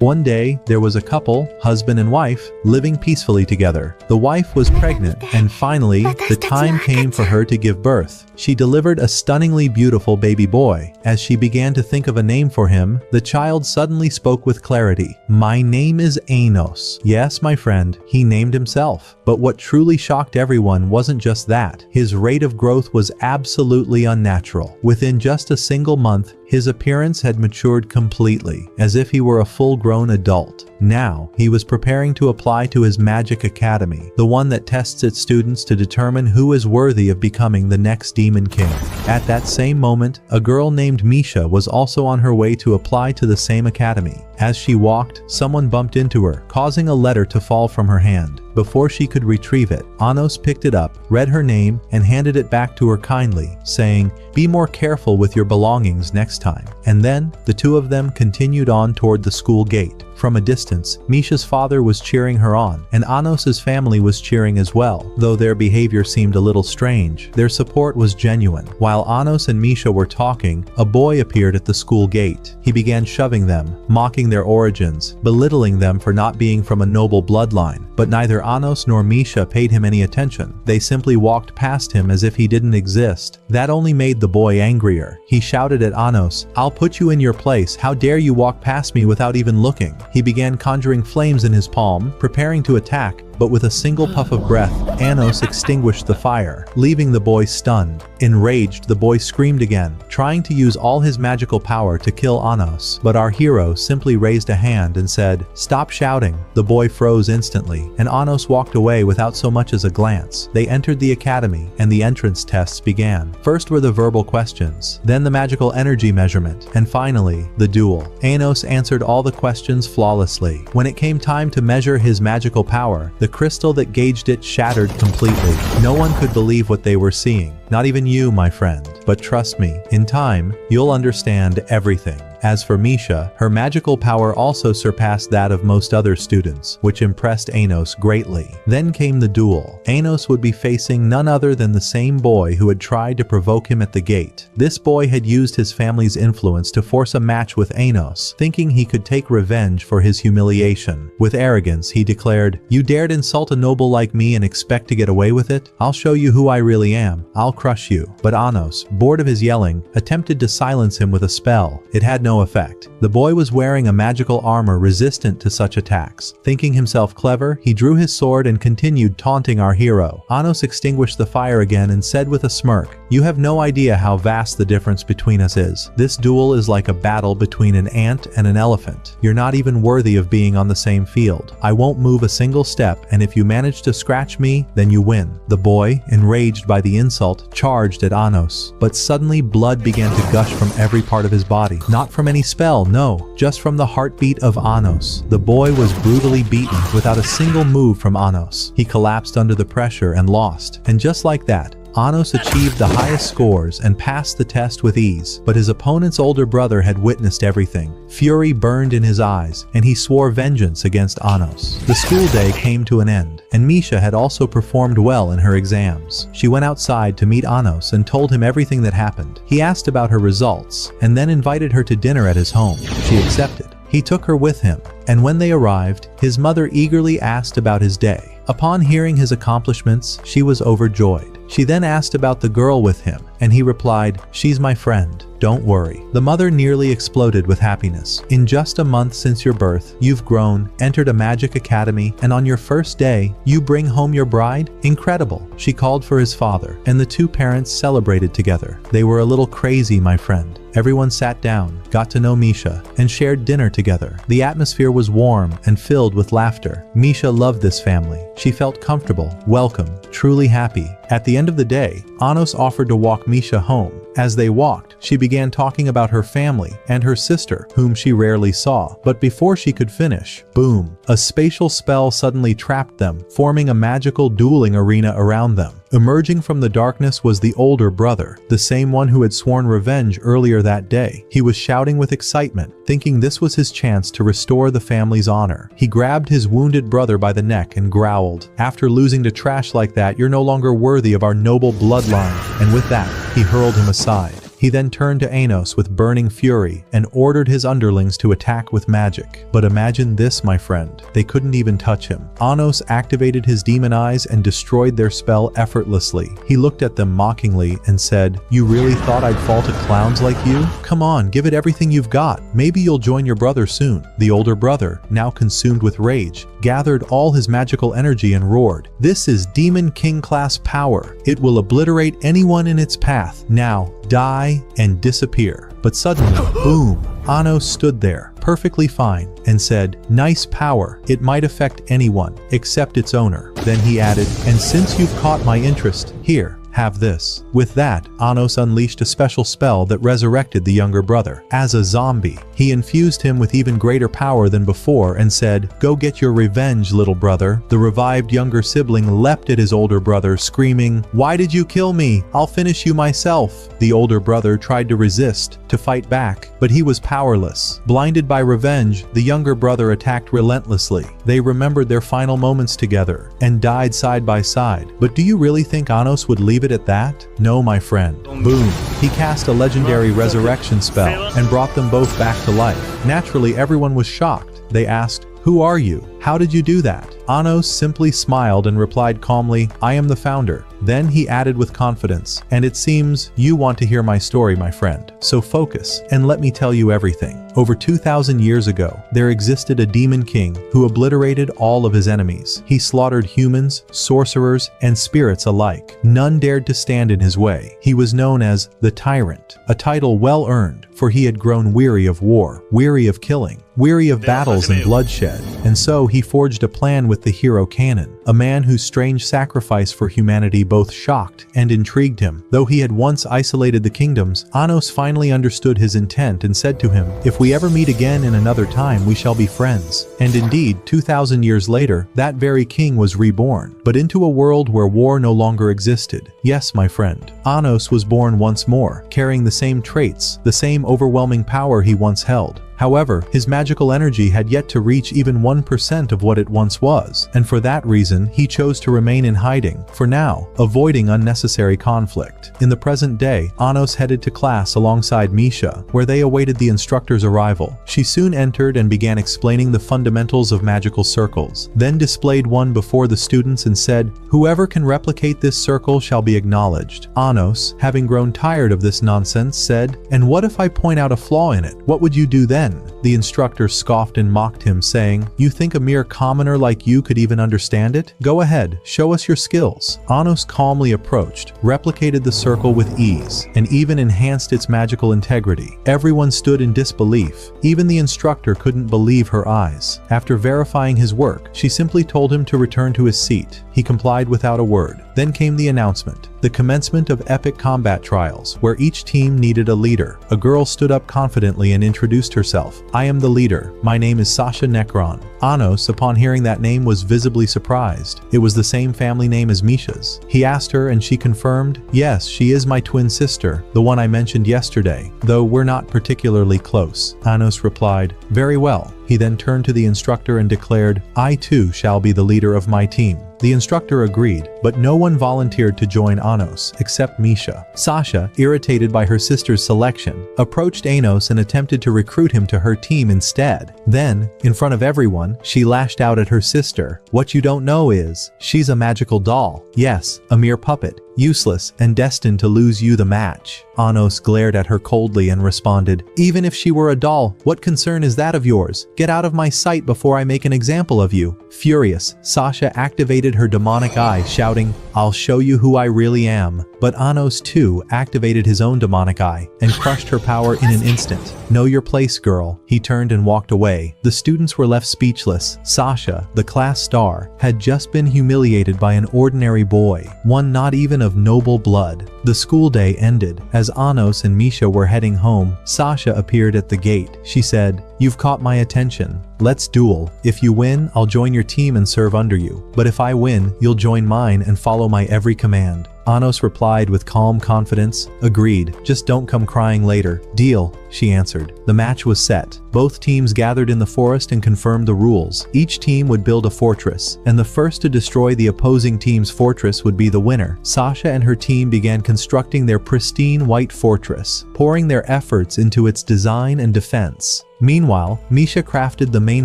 One day, there was a couple, husband and wife, living peacefully together. The wife was pregnant, and finally, the time came for her to give birth. She delivered a stunningly beautiful baby boy. As she began to think of a name for him, the child suddenly spoke with clarity. "My name is Anos." Yes, my friend, he named himself. But what truly shocked everyone wasn't just that. His rate of growth was absolutely unnatural. Within just a single month, his appearance had matured completely, as if he were a full-grown adult. Now, he was preparing to apply to his Magic Academy, the one that tests its students to determine who is worthy of becoming the next Demon King. At that same moment, a girl named Misha was also on her way to apply to the same academy. As she walked, someone bumped into her, causing a letter to fall from her hand. Before she could retrieve it, Anos picked it up, read her name, and handed it back to her kindly, saying, "Be more careful with your belongings next time." And then, the two of them continued on toward the school gate. From a distance, Misha's father was cheering her on, and Anos's family was cheering as well. Though their behavior seemed a little strange, their support was genuine. While Anos and Misha were talking, a boy appeared at the school gate. He began shoving them, mocking their origins, belittling them for not being from a noble bloodline. But neither Anos nor Misha paid him any attention. They simply walked past him as if he didn't exist. That only made the boy angrier. He shouted at Anos, "I'll put you in your place. How dare you walk past me without even looking?" He began conjuring flames in his palm, preparing to attack, but with a single puff of breath, Anos extinguished the fire, leaving the boy stunned. Enraged, the boy screamed again, trying to use all his magical power to kill Anos. But our hero simply raised a hand and said, "Stop shouting." The boy froze instantly, and Anos walked away without so much as a glance. They entered the academy, and the entrance tests began. First were the verbal questions, then the magical energy measurement, and finally, the duel. Anos answered all the questions flawlessly. When it came time to measure his magical power, the crystal that gauged it shattered completely. No one could believe what they were seeing. Not even you, my friend. But trust me, in time, you'll understand everything. As for Misha, her magical power also surpassed that of most other students, which impressed Anos greatly. Then came the duel. Anos would be facing none other than the same boy who had tried to provoke him at the gate. This boy had used his family's influence to force a match with Anos, thinking he could take revenge for his humiliation. With arrogance, he declared, "You dared insult a noble like me and expect to get away with it? I'll show you who I really am. I'll crush you." But Anos, bored of his yelling, attempted to silence him with a spell. It had no effect. The boy was wearing a magical armor resistant to such attacks. Thinking himself clever, he drew his sword and continued taunting our hero. Anos extinguished the fire again and said with a smirk, "You have no idea how vast the difference between us is. This duel is like a battle between an ant and an elephant. You're not even worthy of being on the same field. I won't move a single step, and if you manage to scratch me, then you win." The boy, enraged by the insult, charged at Anos. But suddenly blood began to gush from every part of his body. Not from any spell, no, just from the heartbeat of Anos. The boy was brutally beaten without a single move from Anos. He collapsed under the pressure and lost. And just like that, Anos achieved the highest scores and passed the test with ease, but his opponent's older brother had witnessed everything. Fury burned in his eyes, and he swore vengeance against Anos. The school day came to an end, and Misha had also performed well in her exams. She went outside to meet Anos and told him everything that happened. He asked about her results, and then invited her to dinner at his home. She accepted. He took her with him, and when they arrived, his mother eagerly asked about his day. Upon hearing his accomplishments, she was overjoyed. She then asked about the girl with him, and he replied, "She's my friend. Don't worry." The mother nearly exploded with happiness. "In just a month since your birth, you've grown, entered a magic academy, and on your first day, you bring home your bride? Incredible." She called for his father, and the two parents celebrated together. They were a little crazy, my friend. Everyone sat down, got to know Misha, and shared dinner together. The atmosphere was warm and filled with laughter. Misha loved this family. She felt comfortable, welcome, truly happy. At the end of the day, Anos offered to walk Misha home. As they walked, she began talking about her family and her sister, whom she rarely saw. But before she could finish, boom, a spatial spell suddenly trapped them, forming a magical dueling arena around them. Emerging from the darkness was the older brother, the same one who had sworn revenge earlier that day. He was shouting with excitement, thinking this was his chance to restore the family's honor. He grabbed his wounded brother by the neck and growled, "After losing to trash like that, you're no longer worthy of our noble bloodline." And with that, he hurled him aside. He then turned to Anos with burning fury and ordered his underlings to attack with magic. But imagine this, my friend. They couldn't even touch him. Anos activated his demon eyes and destroyed their spell effortlessly. He looked at them mockingly and said, "You really thought I'd fall to clowns like you? Come on, give it everything you've got. Maybe you'll join your brother soon." The older brother, now consumed with rage, gathered all his magical energy and roared, "This is Demon King class power. It will obliterate anyone in its path. Now, die and disappear." But suddenly, boom, Anos stood there, perfectly fine, and said, "Nice power. It might affect anyone, except its owner." Then he added, "And since you've caught my interest, here, have this." With that, Anos unleashed a special spell that resurrected the younger brother. As a zombie, he infused him with even greater power than before and said, "Go get your revenge, little brother." The revived younger sibling leapt at his older brother, screaming, "Why did you kill me? I'll finish you myself." The older brother tried to resist, to fight back, but he was powerless. Blinded by revenge, the younger brother attacked relentlessly. They remembered their final moments together and died side by side. But do you really think Anos would leave it at that? No, my friend. Boom. He cast a legendary resurrection spell and brought them both back to life. Naturally, everyone was shocked. They asked, "Who are you? How did you do that?" Anos simply smiled and replied calmly, "I am the founder." Then he added with confidence, "And it seems you want to hear my story, my friend. So focus and let me tell you everything. Over 2,000 years ago, there existed a demon king who obliterated all of his enemies. He slaughtered humans, sorcerers, and spirits alike. None dared to stand in his way. He was known as the Tyrant, a title well earned, for he had grown weary of war, weary of killing, weary of battles and bloodshed. And so he forged a plan with the hero Kanon, a man whose strange sacrifice for humanity both shocked and intrigued him. Though he had once isolated the kingdoms, Anos finally understood his intent and said to him, "If we ever meet again in another time, we shall be friends." And indeed, 2,000 years later, that very king was reborn, but into a world where war no longer existed. Yes, my friend, Anos was born once more, carrying the same traits, the same overwhelming power he once held. However, his magical energy had yet to reach even 1% of what it once was, and for that reason, he chose to remain in hiding, for now, avoiding unnecessary conflict. In the present day, Anos headed to class alongside Misha, where they awaited the instructor's arrival. She soon entered and began explaining the fundamentals of magical circles, then displayed one before the students and said, "Whoever can replicate this circle shall be acknowledged." Anos, having grown tired of this nonsense, said, "And what if I point out a flaw in it? What would you do then?" The instructor scoffed and mocked him, saying, "You think a mere commoner like you could even understand it? Go ahead, show us your skills." Anos calmly approached, replicated the circle with ease, and even enhanced its magical integrity. Everyone stood in disbelief. Even the instructor couldn't believe her eyes. After verifying his work, she simply told him to return to his seat. He complied without a word. Then came the announcement. The commencement of epic combat trials, where each team needed a leader. A girl stood up confidently and introduced herself. "I am the leader. My name is Sasha Necron." Anos, upon hearing that name, was visibly surprised. It was the same family name as Misha's. He asked her and she confirmed, "Yes, she is my twin sister, the one I mentioned yesterday, though we're not particularly close." Anos replied, "Very well." He then turned to the instructor and declared, "I too shall be the leader of my team." The instructor agreed, but no one volunteered to join Anos except Misha. Sasha, irritated by her sister's selection, approached Anos and attempted to recruit him to her team instead. Then, in front of everyone, she lashed out at her sister. "What you don't know is, she's a magical doll. Yes, a mere puppet. Useless and destined to lose you the match." Anos glared at her coldly and responded, "Even if she were a doll, what concern is that of yours? Get out of my sight before I make an example of you." Furious, Sasha activated her demonic eye, shouting, "I'll show you who I really am." But Anos too activated his own demonic eye and crushed her power in an instant. "Know your place, girl." He turned and walked away. The students were left speechless. Sasha, the class star, had just been humiliated by an ordinary boy, one not even of noble blood. The school day ended. As Anos and Misha were heading home, Sasha appeared at the gate. She said, "You've caught my attention. Let's duel. If you win, I'll join your team and serve under you. But if I win, you'll join mine and follow my every command." Anos replied with calm confidence, "Agreed, just don't come crying later." "Deal." she answered. The match was set. Both teams gathered in the forest and confirmed the rules. Each team would build a fortress, and the first to destroy the opposing team's fortress would be the winner. Sasha and her team began constructing their pristine white fortress, pouring their efforts into its design and defense. Meanwhile, Misha crafted the main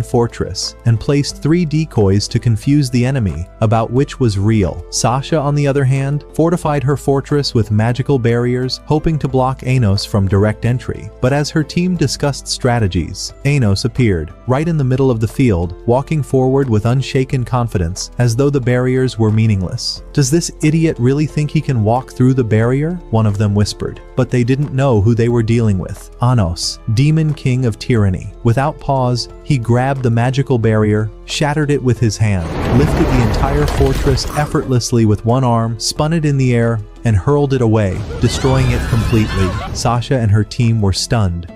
fortress and placed 3 decoys to confuse the enemy about which was real. Sasha, on the other hand, fortified her fortress with magical barriers, hoping to block Anos from direct entry. But as her team discussed strategies, Anos appeared, right in the middle of the field, walking forward with unshaken confidence, as though the barriers were meaningless. "Does this idiot really think he can walk through the barrier?" one of them whispered. But they didn't know who they were dealing with. Anos, demon king of tyranny. Without pause, he grabbed the magical barrier, shattered it with his hand, lifted the entire fortress effortlessly with one arm, spun it in the air, and hurled it away, destroying it completely. Sasha and her team were stunned.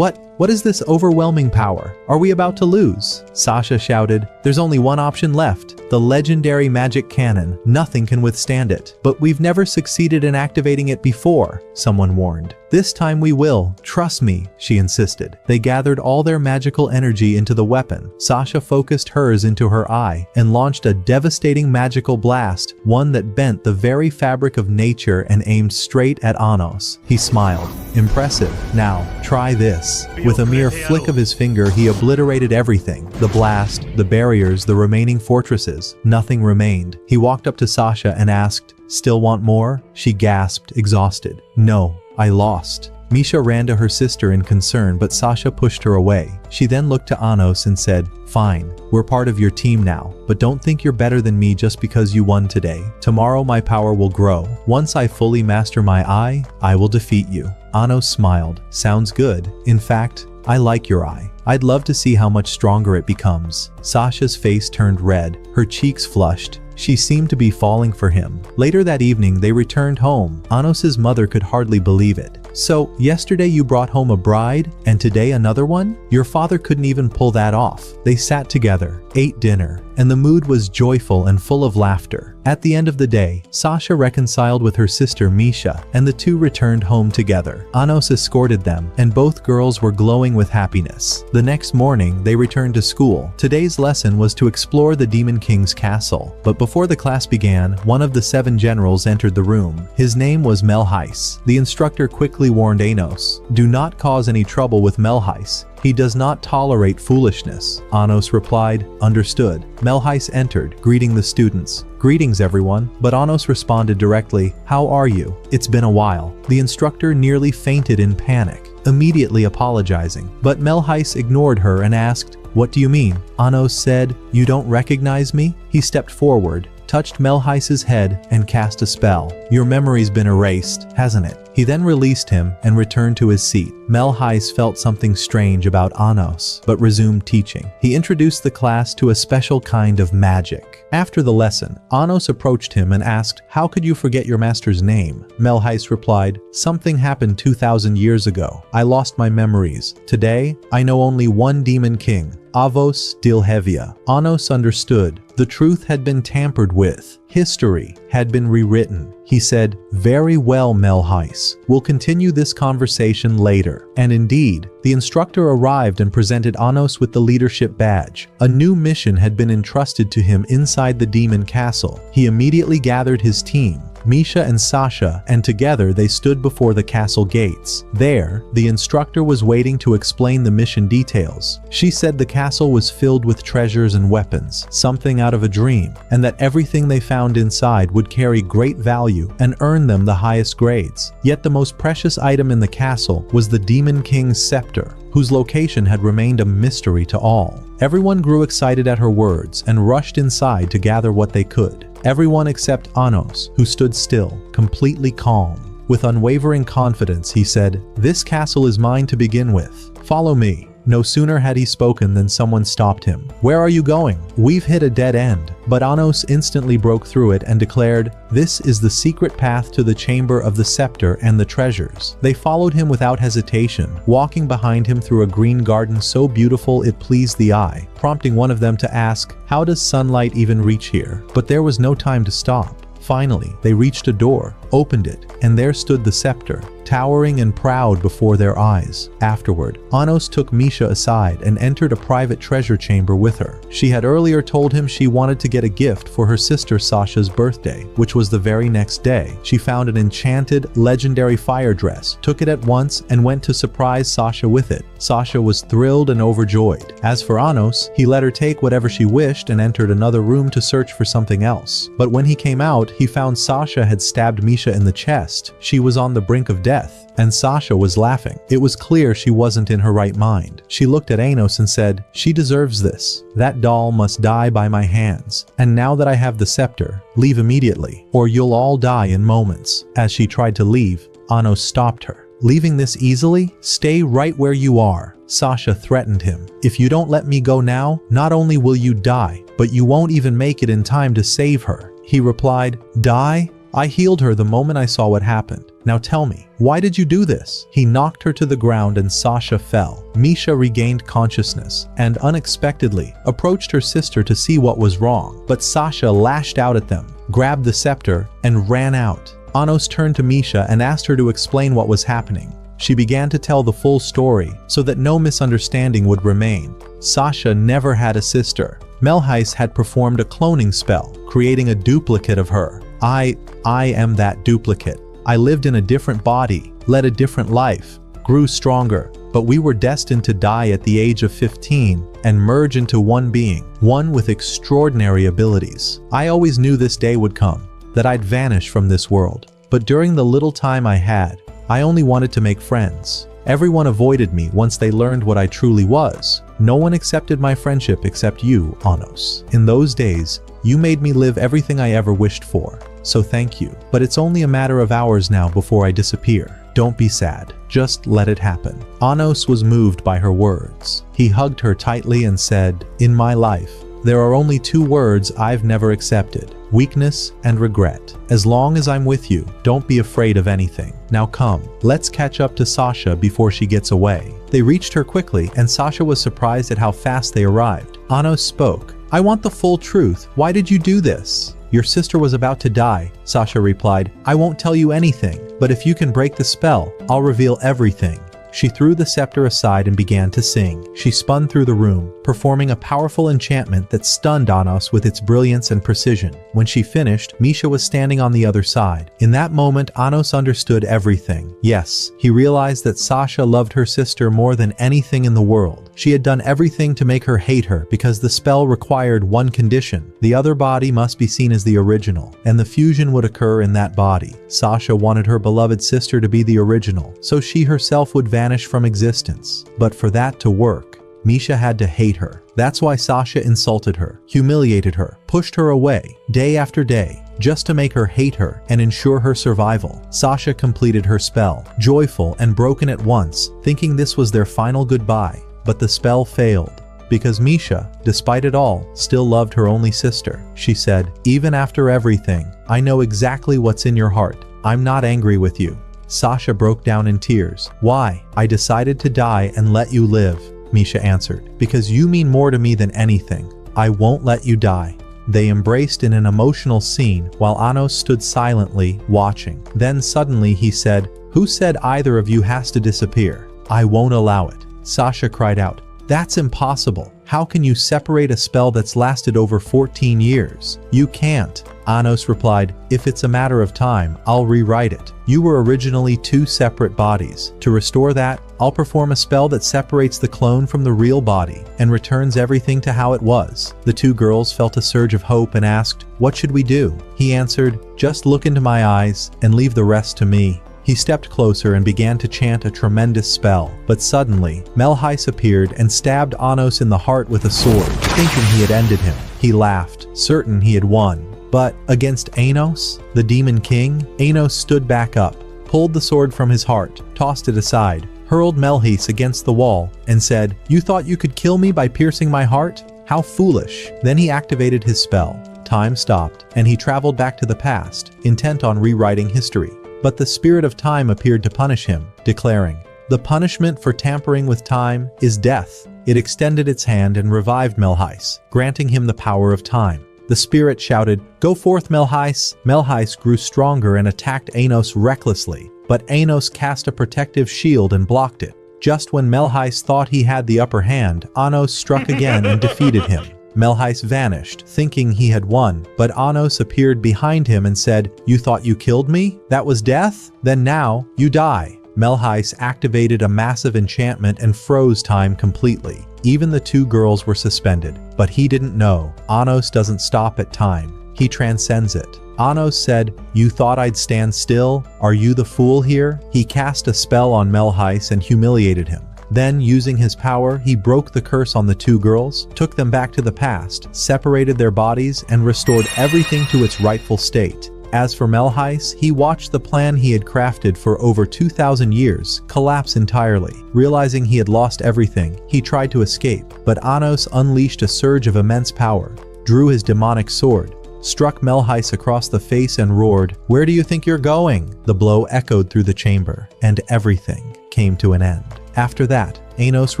What is this overwhelming power? Are we about to lose?" Sasha shouted. "There's only one option left. The legendary magic cannon. Nothing can withstand it. But we've never succeeded in activating it before," someone warned. "This time we will. Trust me," she insisted. They gathered all their magical energy into the weapon. Sasha focused hers into her eye and launched a devastating magical blast, one that bent the very fabric of nature and aimed straight at Anos. He smiled. "Impressive. Now, try this." With a mere flick of his finger, he obliterated everything. The blast, the barriers, the remaining fortresses. Nothing remained. He walked up to Sasha and asked, "Still want more?" She gasped, exhausted. "No, I lost." Misha ran to her sister in concern, but Sasha pushed her away. She then looked to Anos and said, "Fine, we're part of your team now, but don't think you're better than me just because you won today. Tomorrow my power will grow. Once I fully master my eye, I will defeat you." Anos smiled. "Sounds good. In fact, I like your eye. I'd love to see how much stronger it becomes." Sasha's face turned red, her cheeks flushed. She seemed to be falling for him. Later that evening, they returned home. Anos's mother could hardly believe it. "So, yesterday you brought home a bride, and today another one? Your father couldn't even pull that off." They sat together, ate dinner, and the mood was joyful and full of laughter. At the end of the day, Sasha reconciled with her sister Misha, and the two returned home together. Anos escorted them, and both girls were glowing with happiness. The next morning, they returned to school. Today's lesson was to explore the Demon King's castle. But before the class began, one of the 7 generals entered the room. His name was Melheis. The instructor quickly warned Anos, "Do not cause any trouble with Melheis. He does not tolerate foolishness." Anos replied, "Understood." Melheis entered, greeting the students. "Greetings everyone," but Anos responded directly, "How are you? It's been a while." The instructor nearly fainted in panic, immediately apologizing. But Melheis ignored her and asked, "What do you mean?" Anos said, "You don't recognize me?" He stepped forward, touched Melheis's head, and cast a spell. "Your memory's been erased, hasn't it?" He then released him and returned to his seat. Melheis felt something strange about Anos, but resumed teaching. He introduced the class to a special kind of magic. After the lesson, Anos approached him and asked, "How could you forget your master's name?" Melheis replied, "Something happened 2,000 years ago. I lost my memories. Today, I know only one demon king, Avos Dilhevia." Anos understood. The truth had been tampered with. History had been rewritten. He said, "Very well, Melheis. We'll continue this conversation later." And indeed, the instructor arrived and presented Anos with the leadership badge. A new mission had been entrusted to him inside the demon castle. He immediately gathered his team, Misha and Sasha, and together they stood before the castle gates. There, the instructor was waiting to explain the mission details. She said the castle was filled with treasures and weapons, something out of a dream, and that everything they found inside would carry great value and earn them the highest grades. Yet the most precious item in the castle was the Demon King's scepter, whose location had remained a mystery to all. Everyone grew excited at her words and rushed inside to gather what they could. Everyone except Anos, who stood still, completely calm. With unwavering confidence, he said, "This castle is mine to begin with. Follow me." No sooner had he spoken than someone stopped him. "Where are you going? We've hit a dead end." But Anos instantly broke through it and declared, "This is the secret path to the chamber of the scepter and the treasures." They followed him without hesitation, walking behind him through a green garden so beautiful it pleased the eye, prompting one of them to ask, "How does sunlight even reach here?" But there was no time to stop. Finally, they reached a door, opened it, and there stood the scepter. towering and proud before their eyes. Afterward, Anos took Misha aside and entered a private treasure chamber with her. She had earlier told him she wanted to get a gift for her sister Sasha's birthday, which was the very next day. She found an enchanted, legendary fire dress, took it at once, and went to surprise Sasha with it. Sasha was thrilled and overjoyed. As for Anos, he let her take whatever she wished and entered another room to search for something else. But when he came out, he found Sasha had stabbed Misha in the chest. She was on the brink of death, and Sasha was laughing. It was clear she wasn't in her right mind. She looked at Anos and said, "She deserves this. That doll must die by my hands. And now that I have the scepter, leave immediately, or you'll all die in moments." As she tried to leave, Anos stopped her. "Leaving this easily? Stay right where you are," Sasha threatened him. "If you don't let me go now, not only will you die, but you won't even make it in time to save her." He replied, "Die? I healed her the moment I saw what happened. Now tell me, why did you do this?" He knocked her to the ground and Sasha fell. Misha regained consciousness and unexpectedly approached her sister to see what was wrong. But Sasha lashed out at them, grabbed the scepter, and ran out. Anos turned to Misha and asked her to explain what was happening. She began to tell the full story so that no misunderstanding would remain. Sasha never had a sister. Melheis had performed a cloning spell, creating a duplicate of her. I am that duplicate. I lived in a different body, led a different life, grew stronger, but we were destined to die at the age of 15 and merge into one being, one with extraordinary abilities. I always knew this day would come, that I'd vanish from this world. But during the little time I had, I only wanted to make friends. Everyone avoided me once they learned what I truly was. No one accepted my friendship except you, Anos. In those days, you made me live everything I ever wished for. So thank you. But it's only a matter of hours now before I disappear. Don't be sad. Just let it happen." Anos was moved by her words. He hugged her tightly and said, "In my life, there are only two words I've never accepted: weakness and regret. As long as I'm with you, don't be afraid of anything. Now come, let's catch up to Sasha before she gets away." They reached her quickly, and Sasha was surprised at how fast they arrived. Anos spoke. "I want the full truth. Why did you do this?" "Your sister was about to die," Sasha replied. "I won't tell you anything, but if you can break the spell, I'll reveal everything." She threw the scepter aside and began to sing. She spun through the room, performing a powerful enchantment that stunned Anos with its brilliance and precision. When she finished, Misha was standing on the other side. In that moment, Anos understood everything. Yes, he realized that Sasha loved her sister more than anything in the world. She had done everything to make her hate her because the spell required one condition: the other body must be seen as the original, and the fusion would occur in that body. Sasha wanted her beloved sister to be the original, so she herself would vanish from existence. But for that to work, Misha had to hate her. That's why Sasha insulted her, humiliated her, pushed her away, day after day, just to make her hate her and ensure her survival. Sasha completed her spell, joyful and broken at once, thinking this was their final goodbye. But the spell failed, because Misha, despite it all, still loved her only sister. She said, "Even after everything, I know exactly what's in your heart. I'm not angry with you." Sasha broke down in tears. "Why? I decided to die and let you live," Misha answered. "Because you mean more to me than anything. I won't let you die." They embraced in an emotional scene while Anos stood silently, watching. Then suddenly he said, "Who said either of you has to disappear? I won't allow it." Sasha cried out, "That's impossible. How can you separate a spell that's lasted over 14 years? You can't." Anos replied, "If it's a matter of time, I'll rewrite it. You were originally two separate bodies. To restore that, I'll perform a spell that separates the clone from the real body and returns everything to how it was." The two girls felt a surge of hope and asked, "What should we do?" He answered, "Just look into my eyes and leave the rest to me." He stepped closer and began to chant a tremendous spell. But suddenly, Melheis appeared and stabbed Anos in the heart with a sword. Thinking he had ended him, he laughed, certain he had won. But against Anos, the Demon King, Anos stood back up, pulled the sword from his heart, tossed it aside, hurled Melheis against the wall, and said, "You thought you could kill me by piercing my heart? How foolish." Then he activated his spell. Time stopped, and he traveled back to the past, intent on rewriting history. But the spirit of time appeared to punish him, declaring, "The punishment for tampering with time is death." It extended its hand and revived Melheis, granting him the power of time. The spirit shouted, "Go forth, Melheis!" Melheis grew stronger and attacked Anos recklessly, but Anos cast a protective shield and blocked it. Just when Melheis thought he had the upper hand, Anos struck again and defeated him. Melheis vanished, thinking he had won, but Anos appeared behind him and said, "You thought you killed me? That was death? Then now, you die." Melheis activated a massive enchantment and froze time completely. Even the two girls were suspended, but he didn't know. Anos doesn't stop at time. He transcends it. Anos said, "You thought I'd stand still? Are you the fool here?" He cast a spell on Melheis and humiliated him. Then, using his power, he broke the curse on the two girls, took them back to the past, separated their bodies, and restored everything to its rightful state. As for Melheis, he watched the plan he had crafted for over 2,000 years collapse entirely. Realizing he had lost everything, he tried to escape, but Anos unleashed a surge of immense power, drew his demonic sword, struck Melheis across the face and roared, "Where do you think you're going?" The blow echoed through the chamber, and everything came to an end. After that, Anos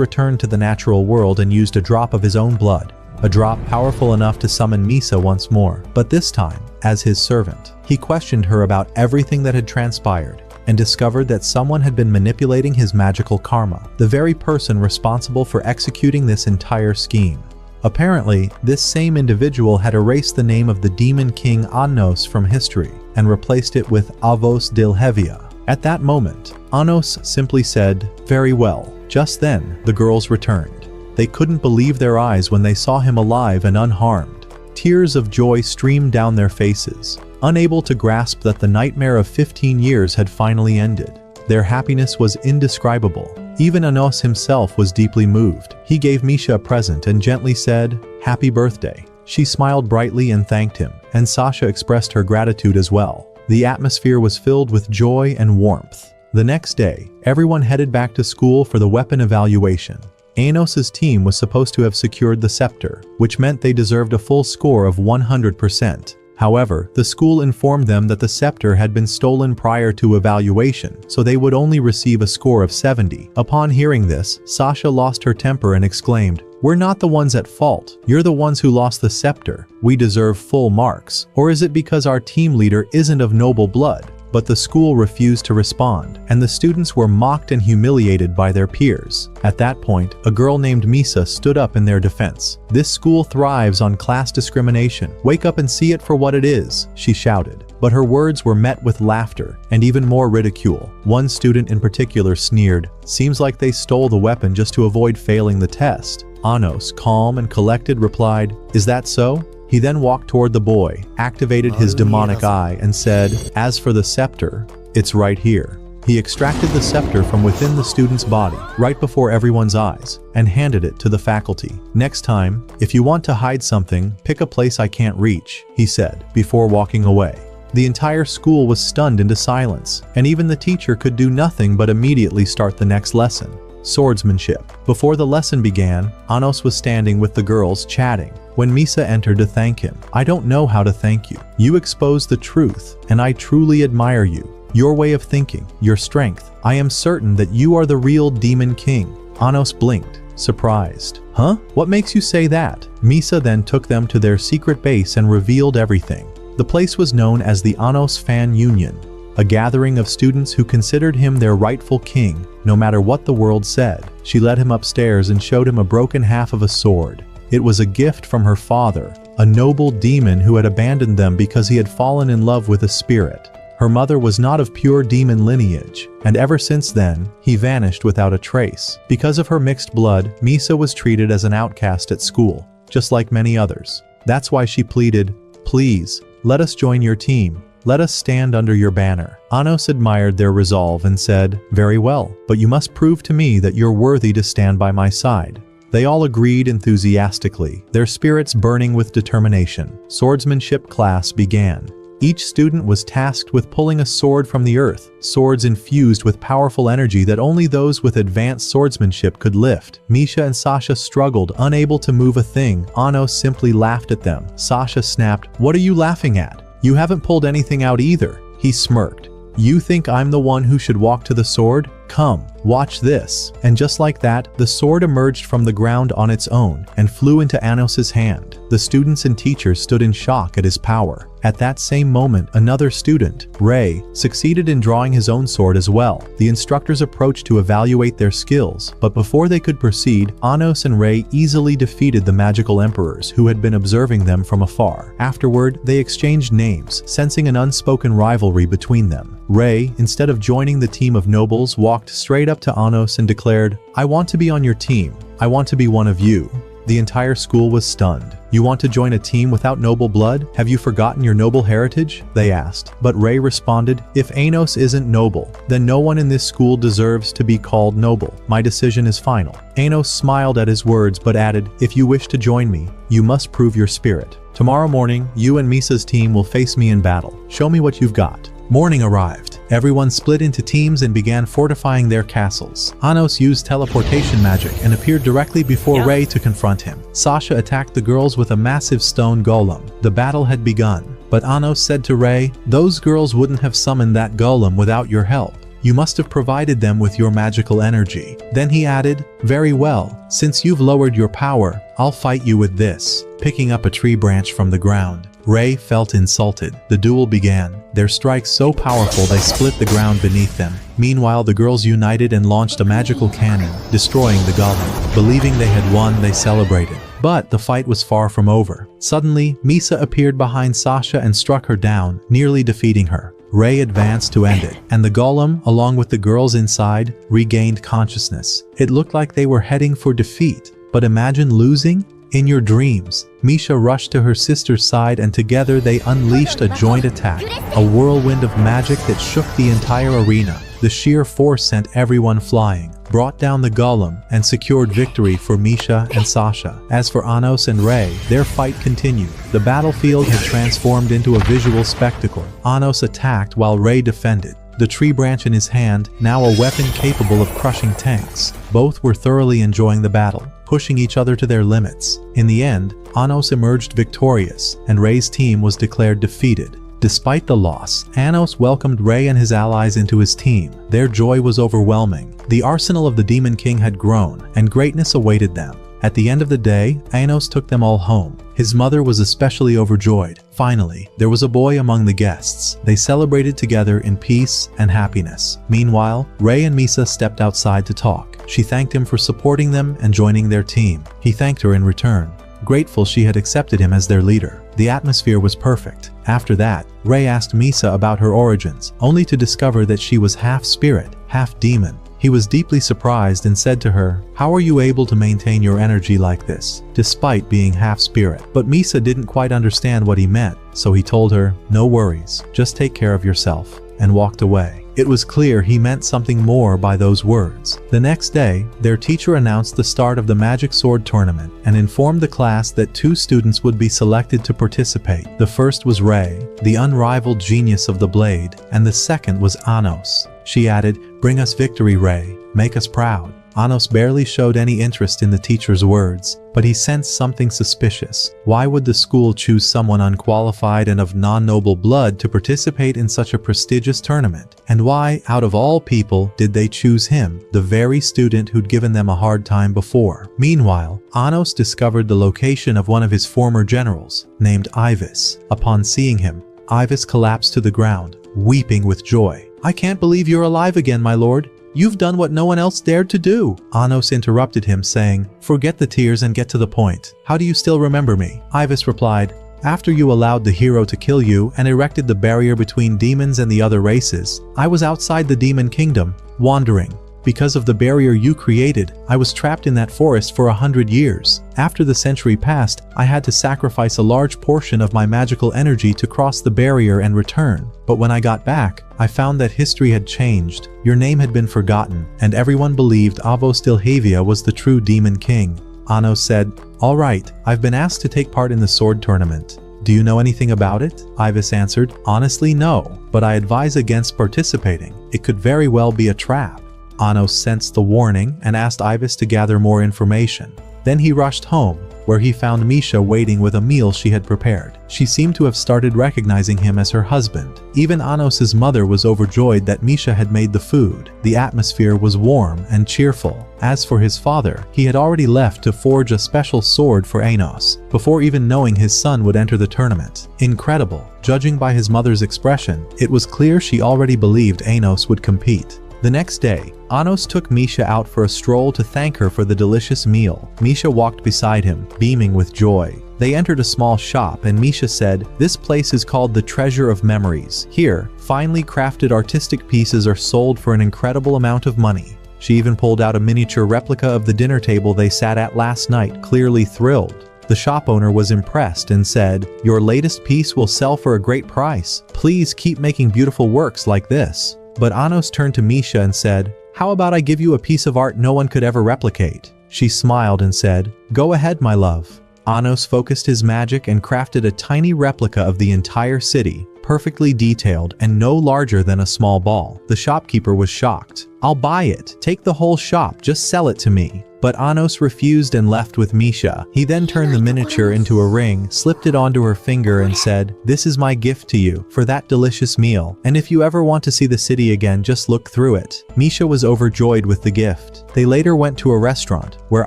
returned to the natural world and used a drop of his own blood, a drop powerful enough to summon Misha once more, but this time as his servant. He questioned her about everything that had transpired and discovered that someone had been manipulating his magical karma, the very person responsible for executing this entire scheme. Apparently, this same individual had erased the name of the demon king Anos from history and replaced it with Avos Dilhevia. At that moment, Anos simply said, "Very well." Just then, the girls returned. They couldn't believe their eyes when they saw him alive and unharmed. Tears of joy streamed down their faces, unable to grasp that the nightmare of 15 years had finally ended. Their happiness was indescribable. Even Anos himself was deeply moved. He gave Misha a present and gently said, "Happy birthday." She smiled brightly and thanked him, and Sasha expressed her gratitude as well. The atmosphere was filled with joy and warmth. The next day, everyone headed back to school for the weapon evaluation. Anos's team was supposed to have secured the scepter, which meant they deserved a full score of 100%. However, the school informed them that the scepter had been stolen prior to evaluation, so they would only receive a score of 70. Upon hearing this, Sasha lost her temper and exclaimed, "We're not the ones at fault. You're the ones who lost the scepter. We deserve full marks. Or is it because our team leader isn't of noble blood?" But the school refused to respond, and the students were mocked and humiliated by their peers. At that point, a girl named Misha stood up in their defense. "This school thrives on class discrimination. Wake up and see it for what it is," she shouted. But her words were met with laughter and even more ridicule. One student in particular sneered, "Seems like they stole the weapon just to avoid failing the test." Anos, calm and collected, replied, "Is that so?" He then walked toward the boy, activated his demonic eye, and said, "As for the scepter, it's right here." He extracted the scepter from within the student's body, right before everyone's eyes, and handed it to the faculty. "Next time, if you want to hide something, pick a place I can't reach," he said, before walking away. The entire school was stunned into silence, and even the teacher could do nothing but immediately start the next lesson. Swordsmanship. Before the lesson began, Anos was standing with the girls chatting when Misha entered to thank him. "I don't know how to thank you. You exposed the truth, and I truly admire you. Your way of thinking, your strength. I am certain that you are the real Demon King." Anos blinked, surprised. "Huh? What makes you say that?" Misha then took them to their secret base and revealed everything. The place was known as the Anos Fan Union, a gathering of students who considered him their rightful king, no matter what the world said. She led him upstairs and showed him a broken half of a sword. It was a gift from her father, a noble demon who had abandoned them because he had fallen in love with a spirit. Her mother was not of pure demon lineage, and ever since then, he vanished without a trace. Because of her mixed blood, Misha was treated as an outcast at school, just like many others. That's why she pleaded, "Please, let us join your team. Let us stand under your banner." Anos admired their resolve and said, "Very well, but you must prove to me that you're worthy to stand by my side." They all agreed enthusiastically, their spirits burning with determination. Swordsmanship class began. Each student was tasked with pulling a sword from the earth, swords infused with powerful energy that only those with advanced swordsmanship could lift. Misha and Sasha struggled, unable to move a thing. Anos simply laughed at them. Sasha snapped, "What are you laughing at? You haven't pulled anything out either." He smirked. "You think I'm the one who should walk to the sword? "Come, watch this." And just like that, the sword emerged from the ground on its own and flew into Anos's hand. The students and teachers stood in shock at his power. At that same moment, another student, Ray, succeeded in drawing his own sword as well. The instructors approached to evaluate their skills, but before they could proceed, Anos and Ray easily defeated the magical emperors who had been observing them from afar. Afterward, they exchanged names, sensing an unspoken rivalry between them. Ray, instead of joining the team of nobles, walked straight up to Anos and declared, "I want to be on your team. I want to be one of you." The entire school was stunned. "You want to join a team without noble blood? Have you forgotten your noble heritage?" they asked. But Ray responded, "If Anos isn't noble, then no one in this school deserves to be called noble. My decision is final." Anos smiled at his words but added, "If you wish to join me, you must prove your spirit. Tomorrow morning, you and Misha's team will face me in battle. Show me what you've got." Morning arrived. Everyone split into teams and began fortifying their castles. Anos used teleportation magic and appeared directly before Ray to confront him. Sasha attacked the girls with a massive stone golem. The battle had begun, but Anos said to Ray, "Those girls wouldn't have summoned that golem without your help. You must have provided them with your magical energy." Then he added, "Very well, since you've lowered your power, I'll fight you with this," picking up a tree branch from the ground. Ray felt insulted. The duel began. Their strikes so powerful they split the ground beneath them. Meanwhile, the girls united and launched a magical cannon, destroying the golem. Believing they had won, they celebrated. But the fight was far from over. Suddenly, Misha appeared behind Sasha and struck her down, nearly defeating her. Ray advanced to end it, and the golem, along with the girls inside, regained consciousness. It looked like they were heading for defeat. But imagine losing? In your dreams, Misha rushed to her sister's side and together they unleashed a joint attack, a whirlwind of magic that shook the entire arena. The sheer force sent everyone flying, brought down the golem, and secured victory for Misha and Sasha. As for Anos and Ray, their fight continued. The battlefield had transformed into a visual spectacle. Anos attacked while Ray defended, the tree branch in his hand, now a weapon capable of crushing tanks. Both were thoroughly enjoying the battle, pushing each other to their limits. In the end, Anos emerged victorious, and Ray's team was declared defeated. Despite the loss, Anos welcomed Ray and his allies into his team. Their joy was overwhelming. The arsenal of the Demon King had grown, and greatness awaited them. At the end of the day, Anos took them all home. His mother was especially overjoyed. Finally, there was a boy among the guests. They celebrated together in peace and happiness. Meanwhile, Ray and Misha stepped outside to talk. She thanked him for supporting them and joining their team. He thanked her in return, grateful she had accepted him as their leader. The atmosphere was perfect. After that, Ray asked Misha about her origins, only to discover that she was half spirit, half demon. He was deeply surprised and said to her, "How are you able to maintain your energy like this, despite being half spirit?" But Misha didn't quite understand what he meant, so he told her, "No worries, just take care of yourself," and walked away. It was clear he meant something more by those words. The next day, their teacher announced the start of the Magic Sword Tournament and informed the class that 2 students would be selected to participate. The first was Ray, the unrivaled genius of the blade, and the second was Anos. She added, "Bring us victory, Ray. Make us proud." Anos barely showed any interest in the teacher's words, but he sensed something suspicious. Why would the school choose someone unqualified and of non-noble blood to participate in such a prestigious tournament? And why, out of all people, did they choose him, the very student who'd given them a hard time before? Meanwhile, Anos discovered the location of one of his former generals, named Ivis. Upon seeing him, Ivis collapsed to the ground, weeping with joy. "I can't believe you're alive again, my lord. You've done what no one else dared to do." Anos interrupted him, saying, "Forget the tears and get to the point. How do you still remember me?" Ivis replied, "After you allowed the hero to kill you and erected the barrier between demons and the other races, I was outside the demon kingdom, wandering. Because of the barrier you created, I was trapped in that forest for 100 years. After the century passed, I had to sacrifice a large portion of my magical energy to cross the barrier and return. But when I got back, I found that history had changed. Your name had been forgotten, and everyone believed Avos Dilhavia was the true demon king." Anos said, "All right, I've been asked to take part in the sword tournament. Do you know anything about it?" Ivis answered, "Honestly, no, but I advise against participating. It could very well be a trap." Anos sensed the warning and asked Ivis to gather more information. Then he rushed home, where he found Misha waiting with a meal she had prepared. She seemed to have started recognizing him as her husband. Even Anos's mother was overjoyed that Misha had made the food. The atmosphere was warm and cheerful. As for his father, he had already left to forge a special sword for Anos, before even knowing his son would enter the tournament. Incredible. Judging by his mother's expression, it was clear she already believed Anos would compete. The next day, Anos took Misha out for a stroll to thank her for the delicious meal. Misha walked beside him, beaming with joy. They entered a small shop and Misha said, "This place is called the Treasure of Memories. Here, finely crafted artistic pieces are sold for an incredible amount of money." She even pulled out a miniature replica of the dinner table they sat at last night, clearly thrilled. The shop owner was impressed and said, "Your latest piece will sell for a great price. Please keep making beautiful works like this." But Anos turned to Misha and said, "How about I give you a piece of art no one could ever replicate?" She smiled and said, "Go ahead, my love." Anos focused his magic and crafted a tiny replica of the entire city, perfectly detailed and no larger than a small ball. The shopkeeper was shocked. "I'll buy it. Take the whole shop. Just sell it to me." But Anos refused and left with Misha. He then turned the miniature into a ring, slipped it onto her finger and said, "This is my gift to you for that delicious meal. And if you ever want to see the city again, just look through it." Misha was overjoyed with the gift. They later went to a restaurant, where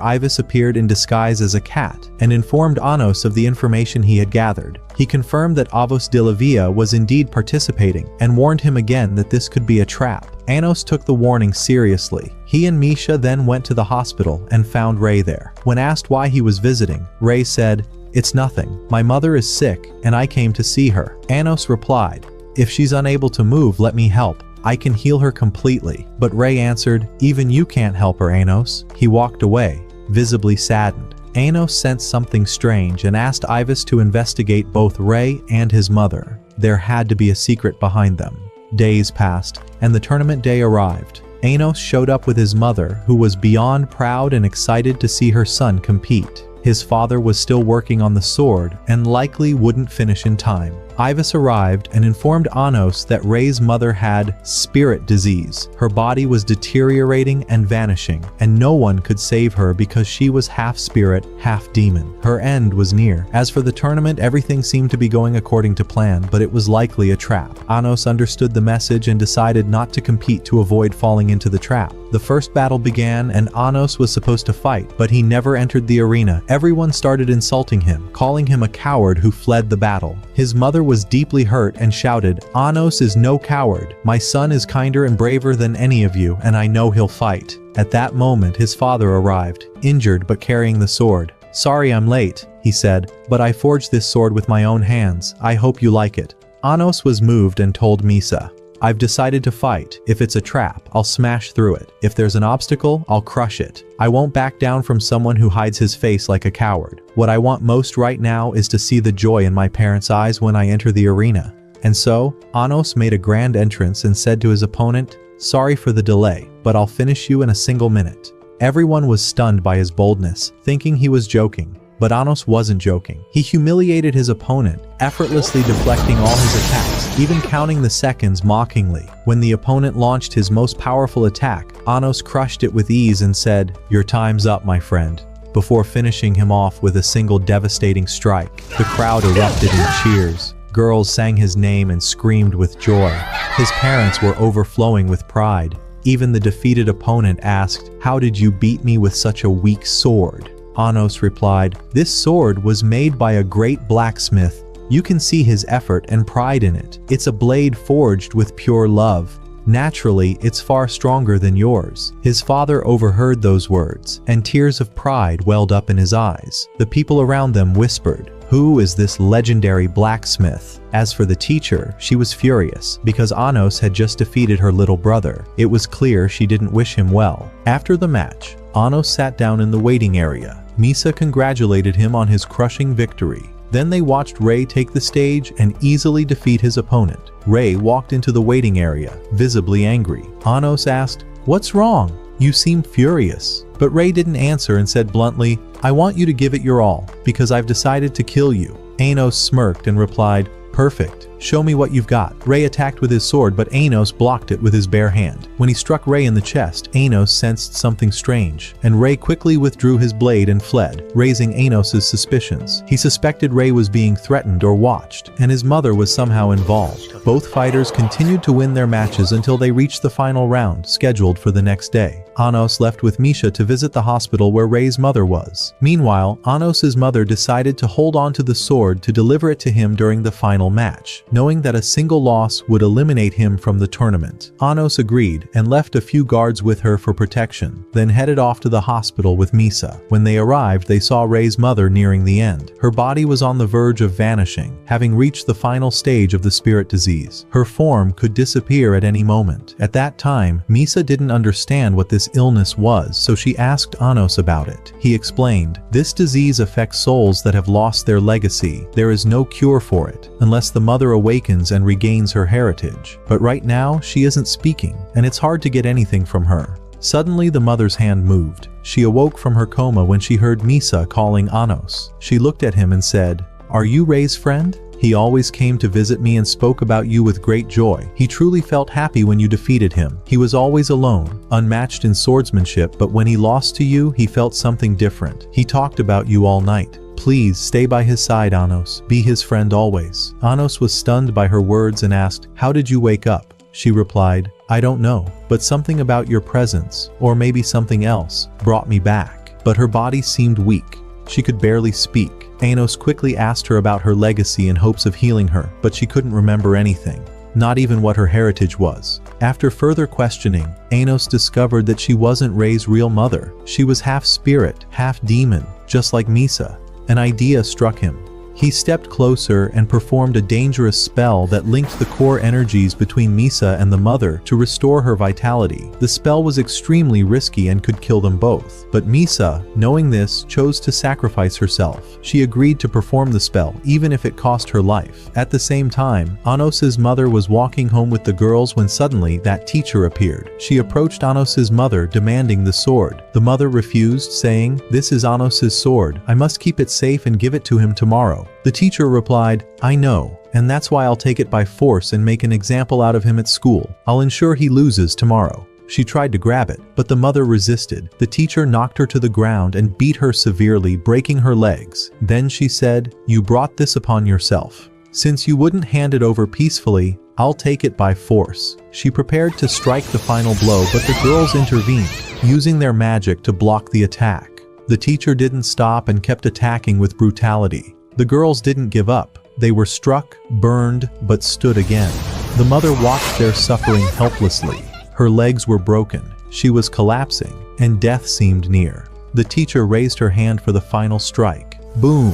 Ivis appeared in disguise as a cat, and informed Anos of the information he had gathered. He confirmed that Avos de la Via was indeed participating, and warned him again that this could be a trap. Anos took the warning seriously. He and Misha then went to the hospital and found Ray there. When asked why he was visiting, Ray said, "It's nothing. My mother is sick, and I came to see her." Anos replied, "If she's unable to move, let me help. I can heal her completely." But Ray answered, "Even you can't help her, Anos." He walked away, visibly saddened. Anos sensed something strange and asked Ivis to investigate both Ray and his mother. There had to be a secret behind them. Days passed, and the tournament day arrived. Anos showed up with his mother, who was beyond proud and excited to see her son compete. His father was still working on the sword and likely wouldn't finish in time. Ivis arrived and informed Anos that Ray's mother had spirit disease. Her body was deteriorating and vanishing, and no one could save her because she was half spirit, half demon. Her end was near. As for the tournament, everything seemed to be going according to plan, but it was likely a trap. Anos understood the message and decided not to compete to avoid falling into the trap. The first battle began and Anos was supposed to fight, but he never entered the arena. Everyone started insulting him, calling him a coward who fled the battle. His mother was deeply hurt and shouted, "Anos is no coward. My son is kinder and braver than any of you, and I know he'll fight." At that moment, his father arrived, injured but carrying the sword. "Sorry I'm late," he said, "but I forged this sword with my own hands. I hope you like it." Anos was moved and told Misha, "I've decided to fight. If it's a trap, I'll smash through it. If there's an obstacle, I'll crush it. I won't back down from someone who hides his face like a coward. What I want most right now is to see the joy in my parents' eyes when I enter the arena." And so, Anos made a grand entrance and said to his opponent, "Sorry for the delay, but I'll finish you in a single minute." Everyone was stunned by his boldness, thinking he was joking. But Anos wasn't joking. He humiliated his opponent, effortlessly deflecting all his attacks, even counting the seconds mockingly. When the opponent launched his most powerful attack, Anos crushed it with ease and said, "Your time's up, my friend," before finishing him off with a single devastating strike. The crowd erupted in cheers. Girls sang his name and screamed with joy. His parents were overflowing with pride. Even the defeated opponent asked, "How did you beat me with such a weak sword?" Anos replied, "This sword was made by a great blacksmith. You can see his effort and pride in it. It's a blade forged with pure love. Naturally, it's far stronger than yours." His father overheard those words, and tears of pride welled up in his eyes. The people around them whispered, "Who is this legendary blacksmith?" As for the teacher, she was furious, because Anos had just defeated her little brother. It was clear she didn't wish him well. After the match, Anos sat down in the waiting area. Misha congratulated him on his crushing victory. Then they watched Ray take the stage and easily defeat his opponent. Ray walked into the waiting area, visibly angry. Anos asked, "What's wrong? You seem furious." But Ray didn't answer and said bluntly, "I want you to give it your all, because I've decided to kill you." Anos smirked and replied, "Perfect. Show me what you've got. Rei attacked with his sword, but Anos blocked it with his bare hand. When he struck Rei in the chest, Anos sensed something strange, and Rei quickly withdrew his blade and fled, raising Anos's suspicions. He suspected Rei was being threatened or watched, and his mother was somehow involved. Both fighters continued to win their matches until they reached the final round, scheduled for the next day. Anos left with Misha to visit the hospital where Rei's mother was. Meanwhile, Anos's mother decided to hold on to the sword to deliver it to him during the final match, knowing that a single loss would eliminate him from the tournament. Anos agreed and left a few guards with her for protection, then headed off to the hospital with Misha. When they arrived, they saw Rei's mother nearing the end. Her body was on the verge of vanishing, having reached the final stage of the spirit disease. Her form could disappear at any moment. At that time, Misha didn't understand what this illness was, so she asked Anos about it. He explained, "This disease affects souls that have lost their legacy. There is no cure for it, unless the mother awakens and regains her heritage. But right now, she isn't speaking, and it's hard to get anything from her." Suddenly, the mother's hand moved. She awoke from her coma when she heard Misha calling Anos. She looked at him and said, "Are you Rei's friend? He always came to visit me and spoke about you with great joy. He truly felt happy when you defeated him. He was always alone, unmatched in swordsmanship, but when he lost to you, he felt something different. He talked about you all night. Please stay by his side, Anos. Be his friend always." Anos was stunned by her words and asked, "How did you wake up?" She replied, "I don't know, but something about your presence, or maybe something else, brought me back." But her body seemed weak. She could barely speak. Anos quickly asked her about her legacy in hopes of healing her, but she couldn't remember anything, not even what her heritage was. After further questioning, Anos discovered that she wasn't Rei's real mother. She was half spirit, half demon, just like Misha. An idea struck him. He stepped closer and performed a dangerous spell that linked the core energies between Misha and the mother to restore her vitality. The spell was extremely risky and could kill them both, but Misha, knowing this, chose to sacrifice herself. She agreed to perform the spell, even if it cost her life. At the same time, Anos's mother was walking home with the girls when suddenly that teacher appeared. She approached Anos's mother, demanding the sword. The mother refused, saying, "This is Anos's sword. I must keep it safe and give it to him tomorrow." The teacher replied, "I know, and that's why I'll take it by force and make an example out of him at school. I'll ensure he loses tomorrow." She tried to grab it, but the mother resisted. The teacher knocked her to the ground and beat her severely, breaking her legs. Then she said, "You brought this upon yourself. Since you wouldn't hand it over peacefully, I'll take it by force." She prepared to strike the final blow, but the girls intervened, using their magic to block the attack. The teacher didn't stop and kept attacking with brutality. The girls didn't give up. They were struck, burned, but stood again. The mother watched their suffering helplessly. Her legs were broken. She was collapsing, and death seemed near. The teacher raised her hand for the final strike. Boom!